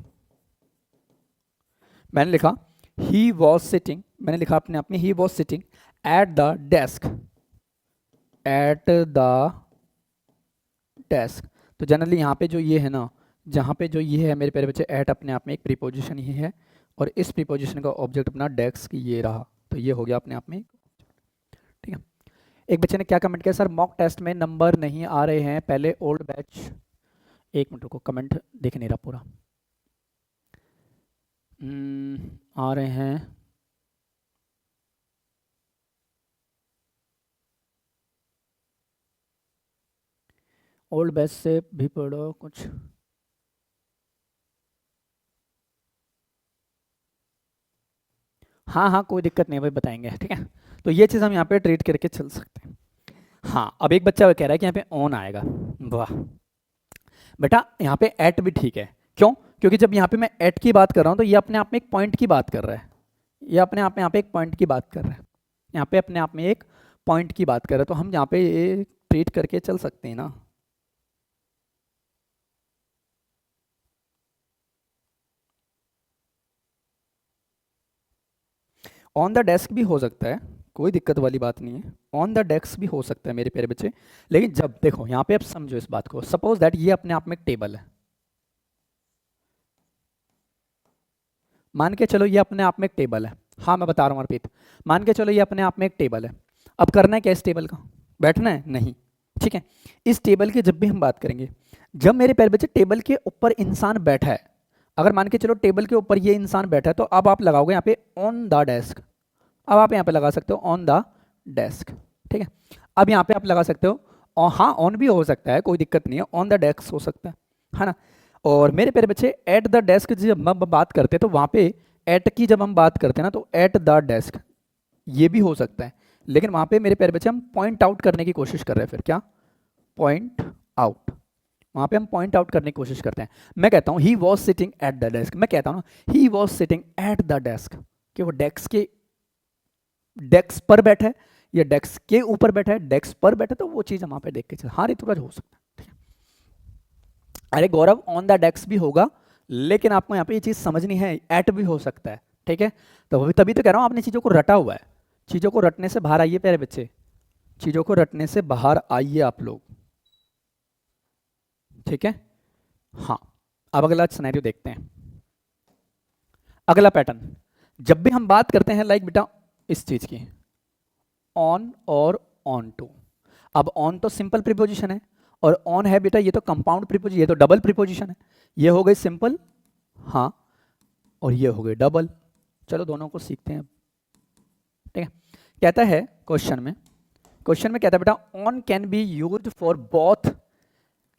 मैंने लिखा ही वॉज सिटिंग, मैंने लिखा अपने आप में he was sitting at the desk, at the desk. तो जनरली यहाँ पे जो ये है ना, जहाँ पे जो ये है मेरे प्यारे बच्चे, एट अपने आप में एक प्रीपोजिशन ही है और इस प्रीपोजिशन का ऑब्जेक्ट अपना डेस्क ये रहा, तो ये हो गया अपने आप में, ठीक है। एक बच्चे ने क्या कमेंट किया? सर मॉक टेस्ट में नंबर नहीं आ रहे हैं, पहले ओल्ड बैच। एक मिनट को, कमेंट देख नहीं रहा पूरा। आ रहे हैं, ओल्ड बैच से भी पढ़ो कुछ। हाँ हाँ कोई दिक्कत नहीं भाई, बताएंगे, ठीक है। तो ये चीज़ हम यहाँ पे ट्रीट करके चल सकते हैं। हाँ अब एक बच्चा कह रहा है कि यहाँ पे ऑन आएगा, वाह बेटा यहाँ पे एट भी ठीक है। क्यों? क्योंकि जब यहाँ पे मैं एट की बात कर रहा हूँ तो ये अपने आप में एक पॉइंट की बात कर रहा है, ये अपने आप में यहाँ पे एक पॉइंट की बात कर रहा है, यहाँ पे अपने आप में एक पॉइंट की बात कर रहा है, तो हम यहाँ पे ये ट्रीट करके चल सकते हैं ना। ऑन द डेस्क भी हो सकता है, कोई दिक्कत वाली बात नहीं है, ऑन द डेस्क भी हो सकता है मेरे प्यारे बच्चे। लेकिन जब देखो यहाँ पे आप समझो इस बात को, सपोज दैट ये अपने आप में एक टेबल है, मान के चलो ये अपने आप में एक टेबल है, हाँ मैं बता रहा हूँ अर्पित, मान के चलो ये अपने आप में एक टेबल है। अब करना है क्या इस टेबल का? बैठना है? नहीं, ठीक है। इस टेबल की जब भी हम बात करेंगे, जब मेरे प्यारे बच्चे टेबल के ऊपर इंसान बैठा है, अगर मान के चलो टेबल के ऊपर ये इंसान बैठा है, तो अब आप लगाओगे यहाँ पे ऑन द डेस्क, अब आप यहाँ पे लगा सकते हो ऑन द डेस्क, ठीक है। अब यहाँ पे आप लगा सकते हो हाँ ऑन भी हो सकता है, कोई दिक्कत नहीं है, ऑन द डेस्क हो सकता है ना। और मेरे प्यारे बच्चे एट द डेस्क जब हम बात करते हैं तो वहाँ पे एट की जब हम बात करते हैं ना, तो एट द डेस्क ये भी हो सकता है, लेकिन वहाँ पे मेरे प्यारे बच्चे हम पॉइंट आउट करने की कोशिश कर रहे हैं, फिर क्या पॉइंट आउट, वहाँ पे हम पॉइंट आउट करने की कोशिश करते हैं। मैं कहता हूँ he was sitting at the desk, मैं कहता हूँ ना he was sitting at the desk, कि वो डेस्क पर बैठा है या डेस्क के ऊपर बैठा है, डेस्क पर बैठा, तो वो चीज़ हम वहाँ पे देख के चल, हाँ ऋतुराज हो सकता है, ठीक है। अरे गौरव ऑन द डेस्क भी होगा, लेकिन आपको यहाँ पे ये चीज़ समझनी है, एट भी हो सकता है, ठीक है। तो तभी तो कह रहा हूँ आपने चीज़ों को रटा हुआ है, चीज़ों को रटने से बाहर आइए प्यारे बच्चे, चीज़ों को रटने से बाहर आइए आप लोग, ठीक है। हाँ अब अगला सिनेरियो देखते हैं। अगला पैटर्न, जब भी हम बात करते हैं लाइक बेटा इस चीज की, ऑन और ऑन टू। अब ऑन तो सिंपल प्रीपोजिशन है और ऑन है बेटा ये तो कंपाउंड प्रीपोजिशन, ये तो डबल प्रीपोजिशन है। ये हो गई सिंपल, हाँ, और ये हो गई डबल। चलो दोनों को सीखते हैं, ठीक है। कहता है क्वेश्चन में कहता है बेटा on can be used for both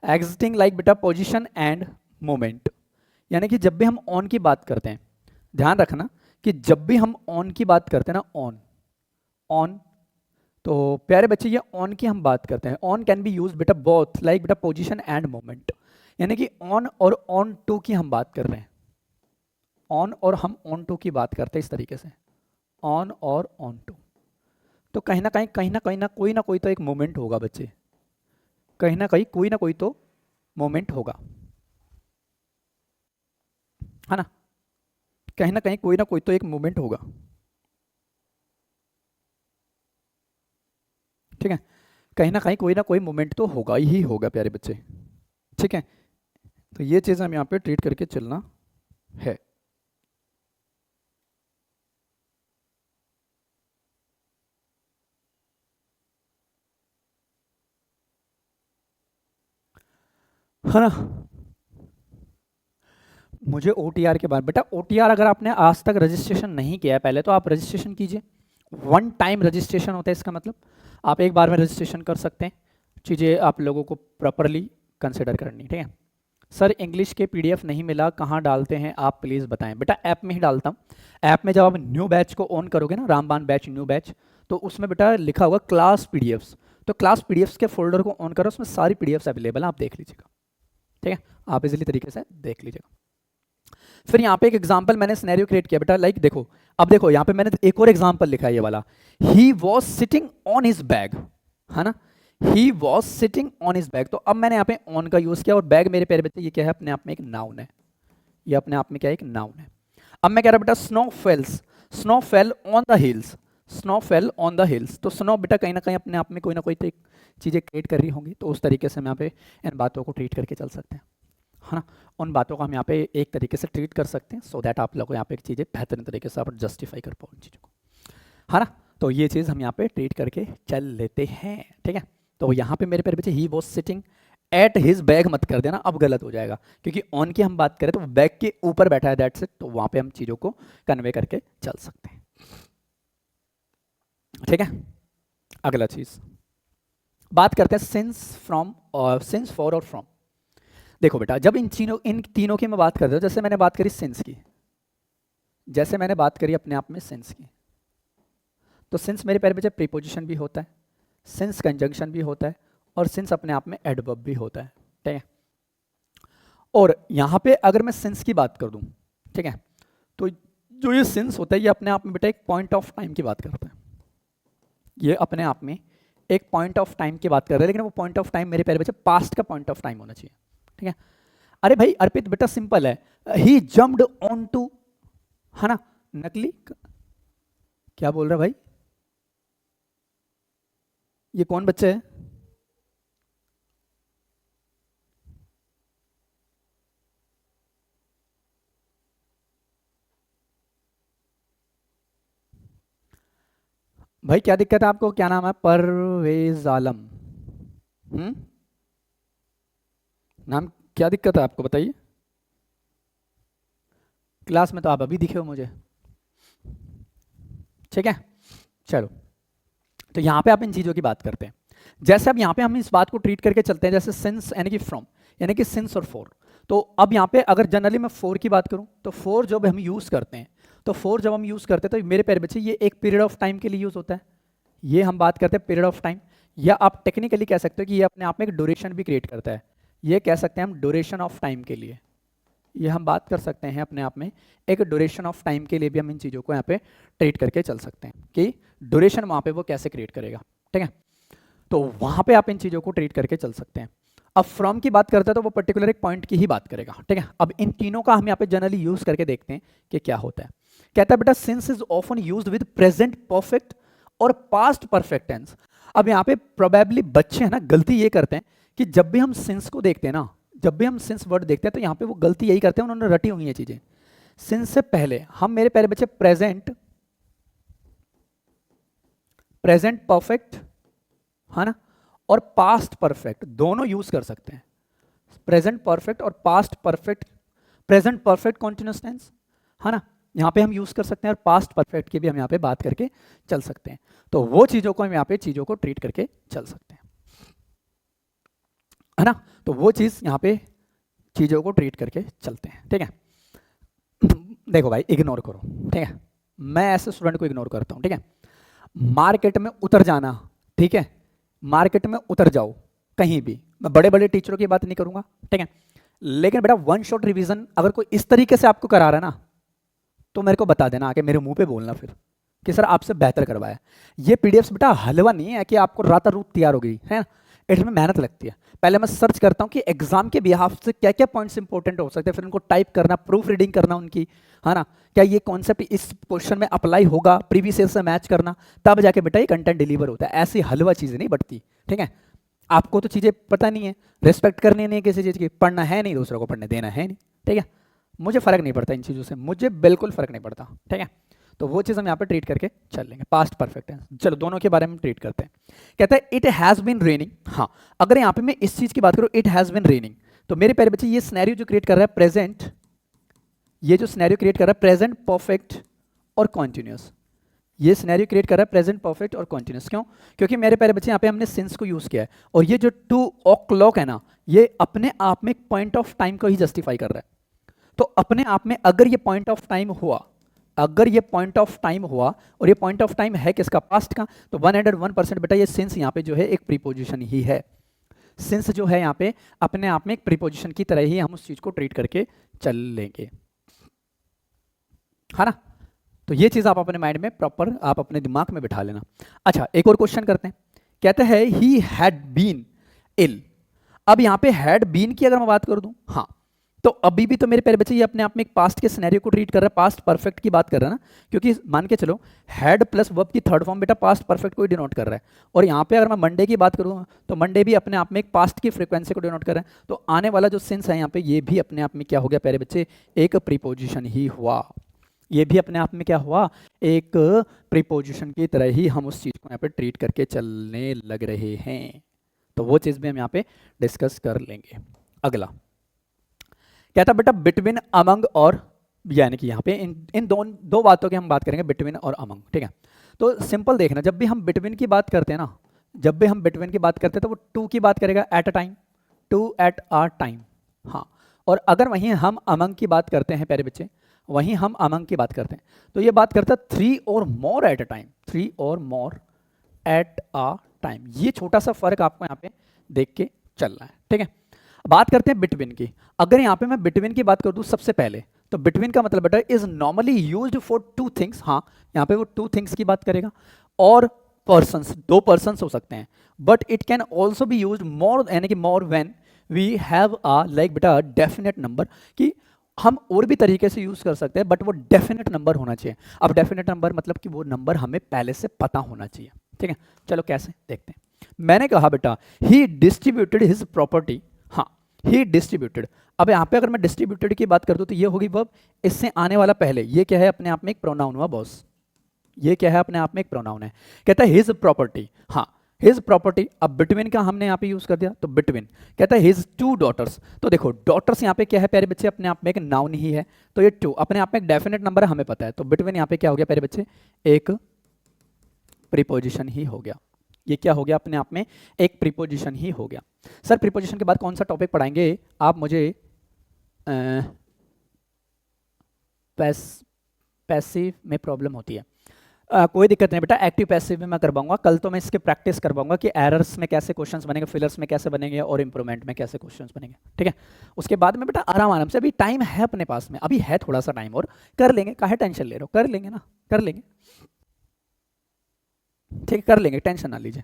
existing like बेटा पोजीशन एंड मोमेंट। यानी कि जब भी हम ऑन की बात करते हैं, ध्यान रखना कि जब भी हम ऑन की बात करते हैं ना, ऑन, तो प्यारे बच्चे ये ऑन की हम बात करते हैं। ऑन कैन बी यूज बेटा बोथ लाइक बेटा पोजीशन एंड मोमेंट, यानी कि ऑन और ऑन टू की हम बात कर रहे हैं। ऑन और हम ऑन टू की बात करते हैं इस तरीके से, ऑन और ऑन टू। तो कहीं ना कोई तो एक मोमेंट होगा बच्चे, कहीं ना कोई तो मोमेंट होगा, है ना, कहीं ना कोई तो एक मोमेंट होगा, ठीक है। कहीं ना कोई मोमेंट तो होगा ही होगा प्यारे बच्चे, ठीक है। तो ये चीज़ हम यहाँ पे ट्रीट करके चलना है। है ना, मुझे OTR के बारे में बेटा, OTR अगर आपने आज तक रजिस्ट्रेशन नहीं किया है पहले तो आप रजिस्ट्रेशन कीजिए। वन टाइम रजिस्ट्रेशन होता है, इसका मतलब आप एक बार में रजिस्ट्रेशन कर सकते हैं। चीज़ें आप लोगों को प्रॉपरली कंसिडर करनी, ठीक है। सर इंग्लिश के PDF नहीं मिला, कहाँ डालते हैं आप प्लीज़ बताएं। बेटा ऐप में ही डालता हूँ। ऐप में जब आप न्यू बैच को ऑन करोगे ना, रामबान बैच न्यू बैच, तो उसमें बेटा लिखा होगा क्लास PDFs। तो क्लास PDFs के फोल्डर को ऑन करो, उसमें सारी PDFs अवेलेबल है, आप देख लीजिएगा, ठीक है। आप इजीली तरीके से देख लीजिएगा। फिर यहाँ पे एक एग्जाम्पल मैंने सिनेरियो क्रिएट किया बेटा, लाइक देखो, अब देखो यहाँ पे मैंने एक और एग्जाम्पल लिखा है ये वाला, he was sitting on his bag, है ना, he was sitting on his bag. तो अब मैंने यहाँ पे ऑन का यूज किया, और बैग मेरे प्यारे बच्चे ये क्या है, अपने आप में एक नाउन है, ये अपने आप में क्या है, एक नाउन है। अब मैं कह रहा बेटा snow fell on the hills, snow fell on the hills. तो स्नो बेटा कहीं ना कहीं अपने आप में कोई ना कोई तो चीज़ें क्रिएट कर रही होंगी, तो उस तरीके से हम यहाँ पे इन बातों को ट्रीट करके चल सकते हैं, है ना। उन बातों को हम यहाँ पे एक तरीके से ट्रीट कर सकते हैं, सो दैट आप लोगों को यहाँ पे चीज़ें बेहतरीन तरीके से आप जस्टिफाई कर पाओ उन चीज़ों को, है ना। तो ये चीज़ हम यहाँ पे ट्रीट करके चल लेते हैं, ठीक है। तो यहाँ पे मेरे प्यारे बच्चे he was sitting at his bag मत कर देना, अब गलत हो जाएगा, क्योंकि ऑन की हम बात करें तो बैग के ऊपर बैठा है, दैट्स इट। तो वहाँ पे हम चीज़ों को कन्वे करके चल सकते हैं, ठीक है। अगला चीज़ बात करते हैं सिंस, फ्रॉम और सिंस, फॉर और फ्रॉम। देखो बेटा जब इन तीनों की मैं बात करता हूँ, जैसे मैंने बात करी सिंस की, जैसे मैंने बात करी अपने आप में सिंस की, तो सिंस मेरे प्यारे बच्चे प्रीपोजिशन भी होता है, सिंस कंजंक्शन भी होता है, और सिंस अपने आप में एडवर्ब भी होता है, ठीक है। और यहाँ पे अगर मैं सिंस की बात कर दूँ, ठीक है, तो जो ये सिंस होता है ये अपने आप में बेटा एक पॉइंट ऑफ टाइम की बात करता है, ये अपने आप में एक पॉइंट ऑफ टाइम की बात कर रहे हैं, लेकिन वो पॉइंट ऑफ टाइम मेरे प्यारे बच्चे पास्ट का पॉइंट ऑफ टाइम होना चाहिए, ठीक है। अरे भाई अर्पित बेटा सिंपल है, ही जम्प्ड ऑन टू, है ना, नकली, क्या बोल रहा है भाई, ये कौन बच्चा है, भाई क्या दिक्कत है आपको, क्या नाम है, परवेज आलम, नाम, क्या दिक्कत है आपको बताइए, क्लास में तो आप अभी दिखे हो मुझे, ठीक है। चलो तो यहाँ पे आप इन चीज़ों की बात करते हैं, जैसे अब यहाँ पे हम इस बात को ट्रीट करके चलते हैं, जैसे सिंस यानी कि फ्रॉम, यानी कि सिंस और फॉर। तो अब यहाँ पे अगर जनरली मैं फॉर की बात करूँ, तो फॉर जब हम यूज़ करते हैं, तो फॉर जब हम यूज़ करते हैं तो मेरे प्यारे बच्चे ये एक पीरियड ऑफ टाइम के लिए यूज़ होता है, ये हम बात करते हैं पीरियड ऑफ टाइम, या आप टेक्निकली कह सकते हो कि ये अपने आप में एक ड्यूरेशन भी क्रिएट करता है, ये कह सकते हैं हम ड्यूरेशन ऑफ टाइम के लिए, ये हम बात कर सकते हैं अपने आप में एक ड्यूरेशन ऑफ टाइम के लिए भी हम इन चीज़ों को यहाँ पे ट्रीट करके चल सकते हैं कि ड्यूरेशन वहाँ पे वो कैसे क्रिएट करेगा, ठीक है। तो वहाँ पे आप इन चीज़ों को ट्रीट करके चल सकते हैं। अब फ्रॉम की बात करते हैं तो वो पर्टिकुलर एक पॉइंट की ही बात करेगा, ठीक है। अब इन तीनों का हम यहाँ पे जनरली यूज करके देखते हैं कि क्या होता है। कहता है बेटा since is often used with present perfect और पास्ट परफेक्ट टेंस। अब यहाँ पे प्रोबेबली बच्चे हैं ना गलती ये करते हैं कि जब भी हम सिंस को देखते हैं ना, जब भी हम सिंस वर्ड देखते हैं तो यहाँ पे वो गलती यही करते हैं, उन्होंने रटी हुई है चीज़ें। सिंस से पहले हम मेरे प्यारे बच्चे प्रेजेंट परफेक्ट, है ना, और पास्ट परफेक्ट दोनों यूज कर सकते हैं। प्रेजेंट परफेक्ट और past perfect, present perfect continuous tense, है ना, यहाँ पे हम यूज कर सकते हैं, और पास्ट परफेक्ट की भी हम यहाँ पे बात करके चल सकते हैं। तो वो चीजों को हम यहाँ पे चीजों को ट्रीट करके चल सकते हैं, है ना। तो वो चीज यहाँ पे चीजों को ट्रीट करके चलते हैं, ठीक है। देखो भाई इग्नोर करो, ठीक है, मैं ऐसे स्टूडेंट को इग्नोर करता हूँ, ठीक है। मार्केट में उतर जाना, ठीक है, मार्केट में उतर जाओ कहीं भी, मैं बड़े बड़े टीचरों की बात नहीं करूंगा, ठीक है, लेकिन बेटा वन शॉट रिवीजन अगर कोई इस तरीके से आपको करा रहा है ना, तो मेरे को बता देना, आके मेरे मुंह पे बोलना फिर कि सर आपसे बेहतर करवाया। ये पीडीएफ्स बेटा हलवा नहीं है कि आपको रातारूत तैयार हो गई है, इसमें मेहनत लगती है। पहले मैं सर्च करता हूँ कि एग्जाम के बिहाफ से क्या क्या पॉइंट्स इंपॉर्टेंट हो सकते हैं, फिर उनको टाइप करना, प्रूफ रीडिंग करना उनकी, है ना, क्या ये कॉन्सेप्ट इस क्वेश्चन में अप्लाई होगा, प्रीवियस ईयर से मैच करना, तब जाके बेटा ये कंटेंट डिलीवर होता है। ऐसी हलवा चीज़ें नहीं बढ़ती, ठीक है। आपको तो चीज़ें पता नहीं है, रिस्पेक्ट करनी नहीं किसी चीज़ की, पढ़ना है नहीं, दूसरों को पढ़ने देना है नहीं, ठीक है। मुझे फ़र्क नहीं पड़ता इन चीज़ों से, मुझे बिल्कुल फ़र्क नहीं पड़ता, ठीक है। तो वो चीज़ हम यहाँ पे ट्रीट करके चल लेंगे। पास्ट परफेक्ट है, चलो दोनों के बारे में ट्रीट करते हैं। कहता है इट हैज़ बीन रेनिंग। हाँ, अगर यहाँ पे मैं इस चीज़ की बात करूँ, इट हैज़ बीन रेनिंग, तो मेरे प्यारे बच्चे ये सिनेरियो जो क्रिएट कर रहा है प्रेजेंट, ये जो सिनेरियो क्रिएट कर रहा है प्रेजेंट परफेक्ट और कॉन्टिन्यूस, ये सिनेरियो क्रिएट कर रहा है प्रेजेंट परफेक्ट और कॉन्टिन्यूस। क्यों? क्योंकि मेरे प्यारे बच्चे यहाँ पे हमने सिंस को यूज़ किया है, और ये जो 2 o'clock है ना, ये अपने आप में एक पॉइंट ऑफ टाइम को ही जस्टिफाई कर रहा है। तो अपने आप में अगर ये पॉइंट ऑफ टाइम हुआ, अगर ये पॉइंट ऑफ टाइम हुआ, और ये पॉइंट ऑफ टाइम है किसका, पास्ट का, तो 101% बेटा ये सिंस यहाँ पे जो है एक प्रीपोजिशन ही है। सिंस जो है यहाँ पे अपने आप में एक प्रीपोजिशन की तरह ही हम उस चीज को ट्रीट करके चल लेंगे, है ना। तो ये चीज आप अपने माइंड में प्रॉपर आप अपने दिमाग में बिठा लेना। अच्छा, एक और क्वेश्चन करते हैं। कहते हैं ही हैड बीन इल। अब यहाँ पे हैड बीन की अगर मैं बात कर दूं, हाँ, तो अभी भी तो मेरे प्यारे बच्चे ये अपने आप में एक पास्ट के सिनेरियो को ट्रीट कर रहा है, पास्ट परफेक्ट की बात कर रहा है ना, क्योंकि मान के चलो हैड प्लस वर्ब की थर्ड फॉर्म बेटा पास्ट परफेक्ट को ही डिनोट कर रहा है। और यहाँ पे अगर मैं मंडे की बात करूँ, तो मंडे भी अपने आप में एक पास्ट की फ्रीक्वेंसी को डिनोट कर रहा है। तो आने वाला जो सिंस है यहाँ पे, ये भी अपने आप में क्या हो गया प्यारे बच्चे, एक प्रीपोजिशन ही हुआ। ये भी अपने आप में क्या हुआ, एक प्रीपोजिशन की तरह ही हम उस चीज़ को यहाँ पे ट्रीट करके चलने लग रहे हैं। तो वो चीज़ भी हम यहाँ पे डिस्कस कर लेंगे। अगला कहता बेटा बिटवीन अमंग, और यानी कि यहाँ पे इन दो बातों की हम बात करेंगे, बिटवीन और अमंग, ठीक है। तो सिंपल देखना, जब भी हम बिटवीन की बात करते हैं ना, जब भी हम बिटवीन की बात करते हैं तो वो टू की बात करेगा, at a time, two at a time, हाँ। और अगर वहीं हम अमंग की बात करते हैं प्यारे बच्चे, वहीं हम अमंग की बात करते हैं, तो ये बात करता है 3 और मोर एट अ टाइम, 3 और मोर एट अ टाइम। ये छोटा सा फर्क आपको यहाँ पे देख के चलना है, ठीक है। बात करते हैं बिटवीन की। अगर यहाँ पे मैं बिटवीन की बात कर दूँ सबसे पहले, तो बिटवीन का मतलब बेटा is normally used for 2 things. हाँ, यहाँ पे वो 2 थिंग्स की बात करेगा, और पर्सन्स, 2 पर्सन्स हो सकते हैं, but it can also be used more, यानी कि more when we have a like बेटा डेफिनेट नंबर, कि हम और भी तरीके से यूज कर सकते हैं, बट वो डेफिनेट नंबर होना चाहिए। अब डेफिनेट नंबर मतलब कि वो नंबर हमें पहले से पता होना चाहिए, ठीक है। चलो कैसे देखते हैं। मैंने कहा बेटा ही डिस्ट्रीब्यूटेड हिज प्रॉपर्टी, हाँ, ही डिस्ट्रीब्यूटेड। अब यहाँ पे अगर मैं डिस्ट्रीब्यूटेड की बात कर दूं, तो ये होगी वर्ब, इससे आने वाला पहले, ये क्या है अपने आप में एक प्रोनाउन हुआ बॉस, ये क्या है अपने आप में एक प्रोनाउन है। कहता है हिज प्रॉपर्टी, हाँ, हिज प्रॉपर्टी। अब बिटवीन का हमने यहाँ पे यूज कर दिया, तो बिटवीन कहता है हिज 2 डॉटर्स। तो देखो डॉटर्स यहाँ पे क्या है प्यारे बच्चे, अपने आप में एक नाउन ही है, तो ये 2 अपने आप में एक डेफिनेट नंबर हमें पता है, तो बिटवीन यहाँ पे क्या हो गया प्यारे बच्चे, एक प्रीपोजिशन ही हो गया। ये क्या हो गया अपने आप में, एक प्रीपोजिशन ही हो गया। सर प्रीपोजिशन के बाद कौन सा टॉपिक पढ़ाएंगे आप मुझे? पैसिव में प्रॉब्लम होती है। कोई दिक्कत नहीं बेटा, एक्टिव पैसिव में मैं करवाऊंगा। कल तो मैं इसके प्रैक्टिस करवाऊंगा कि एरर्स में कैसे क्वेश्चंस बनेंगे, फिलर्स में कैसे बनेंगे, और इंप्रूवमेंट में कैसे क्वेश्चंस बनेंगे, ठीक है। उसके बाद में बेटा आराम आराम से, अभी टाइम है अपने पास में, अभी है थोड़ा सा टाइम, और कर लेंगे, काहे टेंशन ले रहे हो, कर लेंगे ना, कर लेंगे, ठीक है, कर लेंगे, टेंशन ना लीजिए।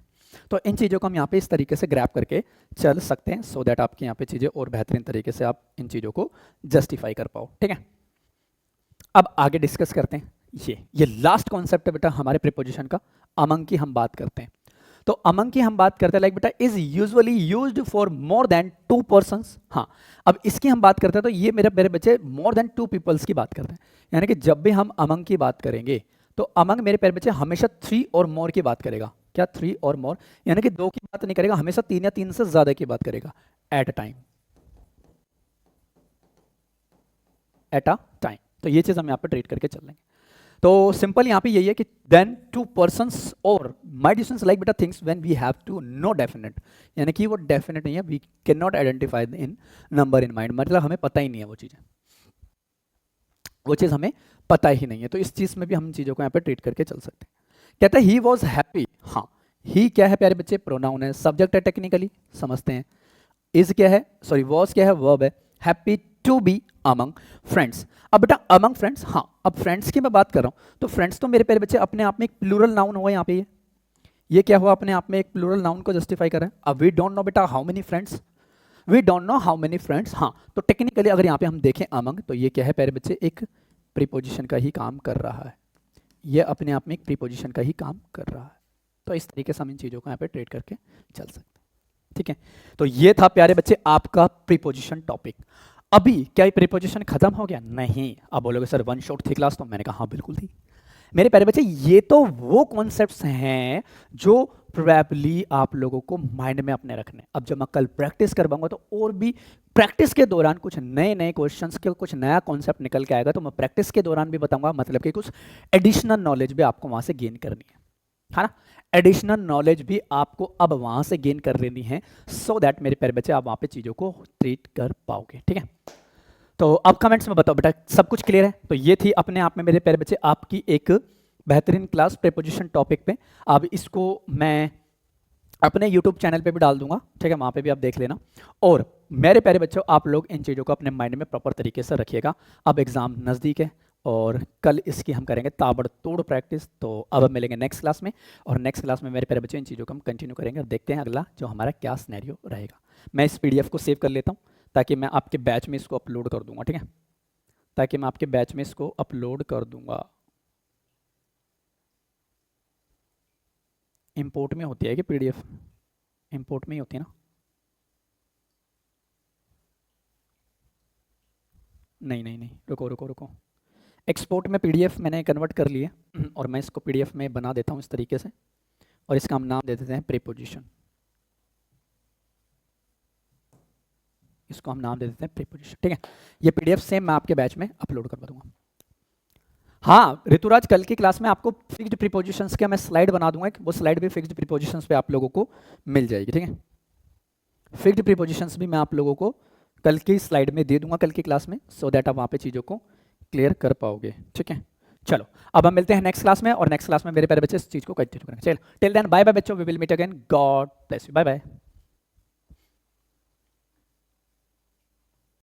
तो इन चीज़ों को हम यहाँ पे इस तरीके से ग्रैब करके चल सकते हैं, सो दैट आपकी यहाँ पे चीज़ें और बेहतरीन तरीके से आप इन चीज़ों को जस्टिफाई कर पाओ, ठीक है। अब आगे डिस्कस करते हैं। ये लास्ट कॉन्सेप्ट है बेटा हमारे प्रीपोजिशन का, अमंग की हम बात करते हैं। तो अमंग की हम बात करते हैं लाइक बेटा is usually used for more than 2 persons. हाँ, अब इसकी हम बात करते हैं तो ये मेरे बच्चे मोर देन 2 पीपल्स की बात करते हैं, यानी कि जब भी हम अमंग की बात करेंगे तो अमंग मेरे प्यारे बच्चे हमेशा 3 और मोर की बात करेगा। क्या 3 और मोर, यानी कि 2 की बात नहीं करेगा, हमेशा 3 या 3 से ज्यादा की बात करेगा at a time, eight a time. तो ये चीज हम यहाँ पे ट्रीट करके चल लेंगे। तो सिंपल यहाँ पे यही है कि देन 2 पर्सन्स और माई डिस्टेंस लाइक बेटा things when we have to no definite, यानी कि वो डेफिनेट नहीं है, we can not identify in number in mind, मतलब हमें पता ही नहीं है वो चीज़ें, वो चीज़ हमें पता ही नहीं है। तो इस चीज़ में भी हम चीज़ों को यहाँ पे ट्रीट करके चल सकते हैं। कहता है ही वॉज हैप्पी। हाँ, ही क्या है प्यारे बच्चे, प्रोनाउन है, सब्जेक्ट है टेक्निकली समझते हैं। इज क्या है, सॉरी वॉज क्या है, वर्ब है। Happy to be among friends. अब बेटा अमंग फ्रेंड्स, हाँ अब फ्रेंड्स की मैं बात कर रहा हूँ तो फ्रेंड्स तो मेरे प्यारे बच्चे अपने आप में एक प्लूरल नाउन हुआ यहाँ पे, ये क्या हुआ, अपने आप में एक प्लूरल नाउन को जस्टिफाई कर रहा है। अब वी डोंट नो बेटा how many friends, we don't know how many friends. हाँ, तो टेक्निकली अगर यहाँ पे हम देखें अमंग, तो ये क्या है प्यारे बच्चे, एक प्रीपोजिशन का ही काम कर रहा है, ये अपने आप में एक प्रीपोजिशन का ही काम कर रहा है। तो इस तरीके से हम इन चीज़ों को यहाँ पे ट्रेड करके चल सकते हैं, ठीक है। तो ये था प्यारे बच्चे आपका प्रीपोजिशन टॉपिक। अभी क्या ये प्रीपोजिशन खत्म हो गया? नहीं। अब बोलोगे सर वन शॉट थी क्लास, तो मैंने कहा हाँ बिल्कुल थी मेरे प्यारे बच्चे। ये तो वो कॉन्सेप्ट्स हैं जो प्रोबेबली आप लोगों को माइंड में अपने रखने। अब जब मैं कल प्रैक्टिस करवाऊंगा तो और भी प्रैक्टिस के दौरान कुछ नए नए क्वेश्चंस के कुछ नया कॉन्सेप्ट निकल के आएगा, तो मैं प्रैक्टिस के दौरान भी बताऊंगा, मतलब कि कुछ एडिशनल नॉलेज भी आपको वहां से गेन करनी है ना। एडिशनल नॉलेज भी आपको अब वहां से गेन कर लेनी है, सो दैट मेरे प्यारे बच्चे आप वहां पे चीजों को ट्रीट कर पाओगे, ठीक है। तो अब कमेंट्स में बताओ बेटा सब कुछ क्लियर है? तो ये थी अपने आप में मेरे प्यारे बच्चे आपकी एक बेहतरीन क्लास प्रीपोजिशन टॉपिक पे। अब इसको मैं अपने YouTube चैनल पे भी डाल दूंगा, ठीक है, वहाँ पे भी आप देख लेना। और मेरे प्यारे बच्चों आप लोग इन चीज़ों को अपने माइंड में प्रॉपर तरीके से रखिएगा। अब एग्ज़ाम नज़दीक है और कल इसकी हम करेंगे ताबड़तोड़ प्रैक्टिस। तो अब मिलेंगे नेक्स्ट क्लास में, और नेक्स्ट क्लास में मेरे प्यारे बच्चों इन चीज़ों को हम कंटिन्यू करेंगे और देखते हैं अगला जो हमारा क्या सिनेरियो रहेगा। मैं इस PDF को सेव कर लेता हूँ ताकि मैं आपके बैच में इसको अपलोड कर दूंगा, ठीक है, ताकि मैं आपके बैच में इसको अपलोड कर दूंगा। इंपोर्ट में होती है कि PDF? इंपोर्ट में ही होती है ना? नहीं नहीं नहीं, रुको रुको रुको, एक्सपोर्ट में PDF मैंने कन्वर्ट कर लिए और मैं इसको PDF में बना देता हूँ इस तरीके से, और इसका हम नाम दे देते हैं प्रीपोजिशन। इसको हम नाम दे देते हैं प्रीपोजिशन, ठीक है। ये PDF सेम मैं आपके बैच में अपलोड करवा दूंगा। हाँ ऋतुराज, कल की क्लास में आपको फिक्स्ड प्रीपोजिशंस के मैं स्लाइड बना दूंगा, वो स्लाइड भी फिक्स्ड प्रीपोजिशंस पे आप लोगों को मिल जाएगी, ठीक है। फिक्स्ड प्रीपोजिशंस भी मैं आप लोगों को कल की स्लाइड में दे दूंगा कल की क्लास में, सो दैट आप वहाँ पे चीज़ों को क्लियर कर पाओगे, ठीक है। चलो अब हम मिलते हैं नेक्स्ट क्लास में, और नेक्स्ट क्लास में मेरे प्यारे बच्चे इस चीज़ को कंटिन्यू करेंगे। चलो टिल देन बाय बाय बच्चों, we will meet again, God bless you, bye bye.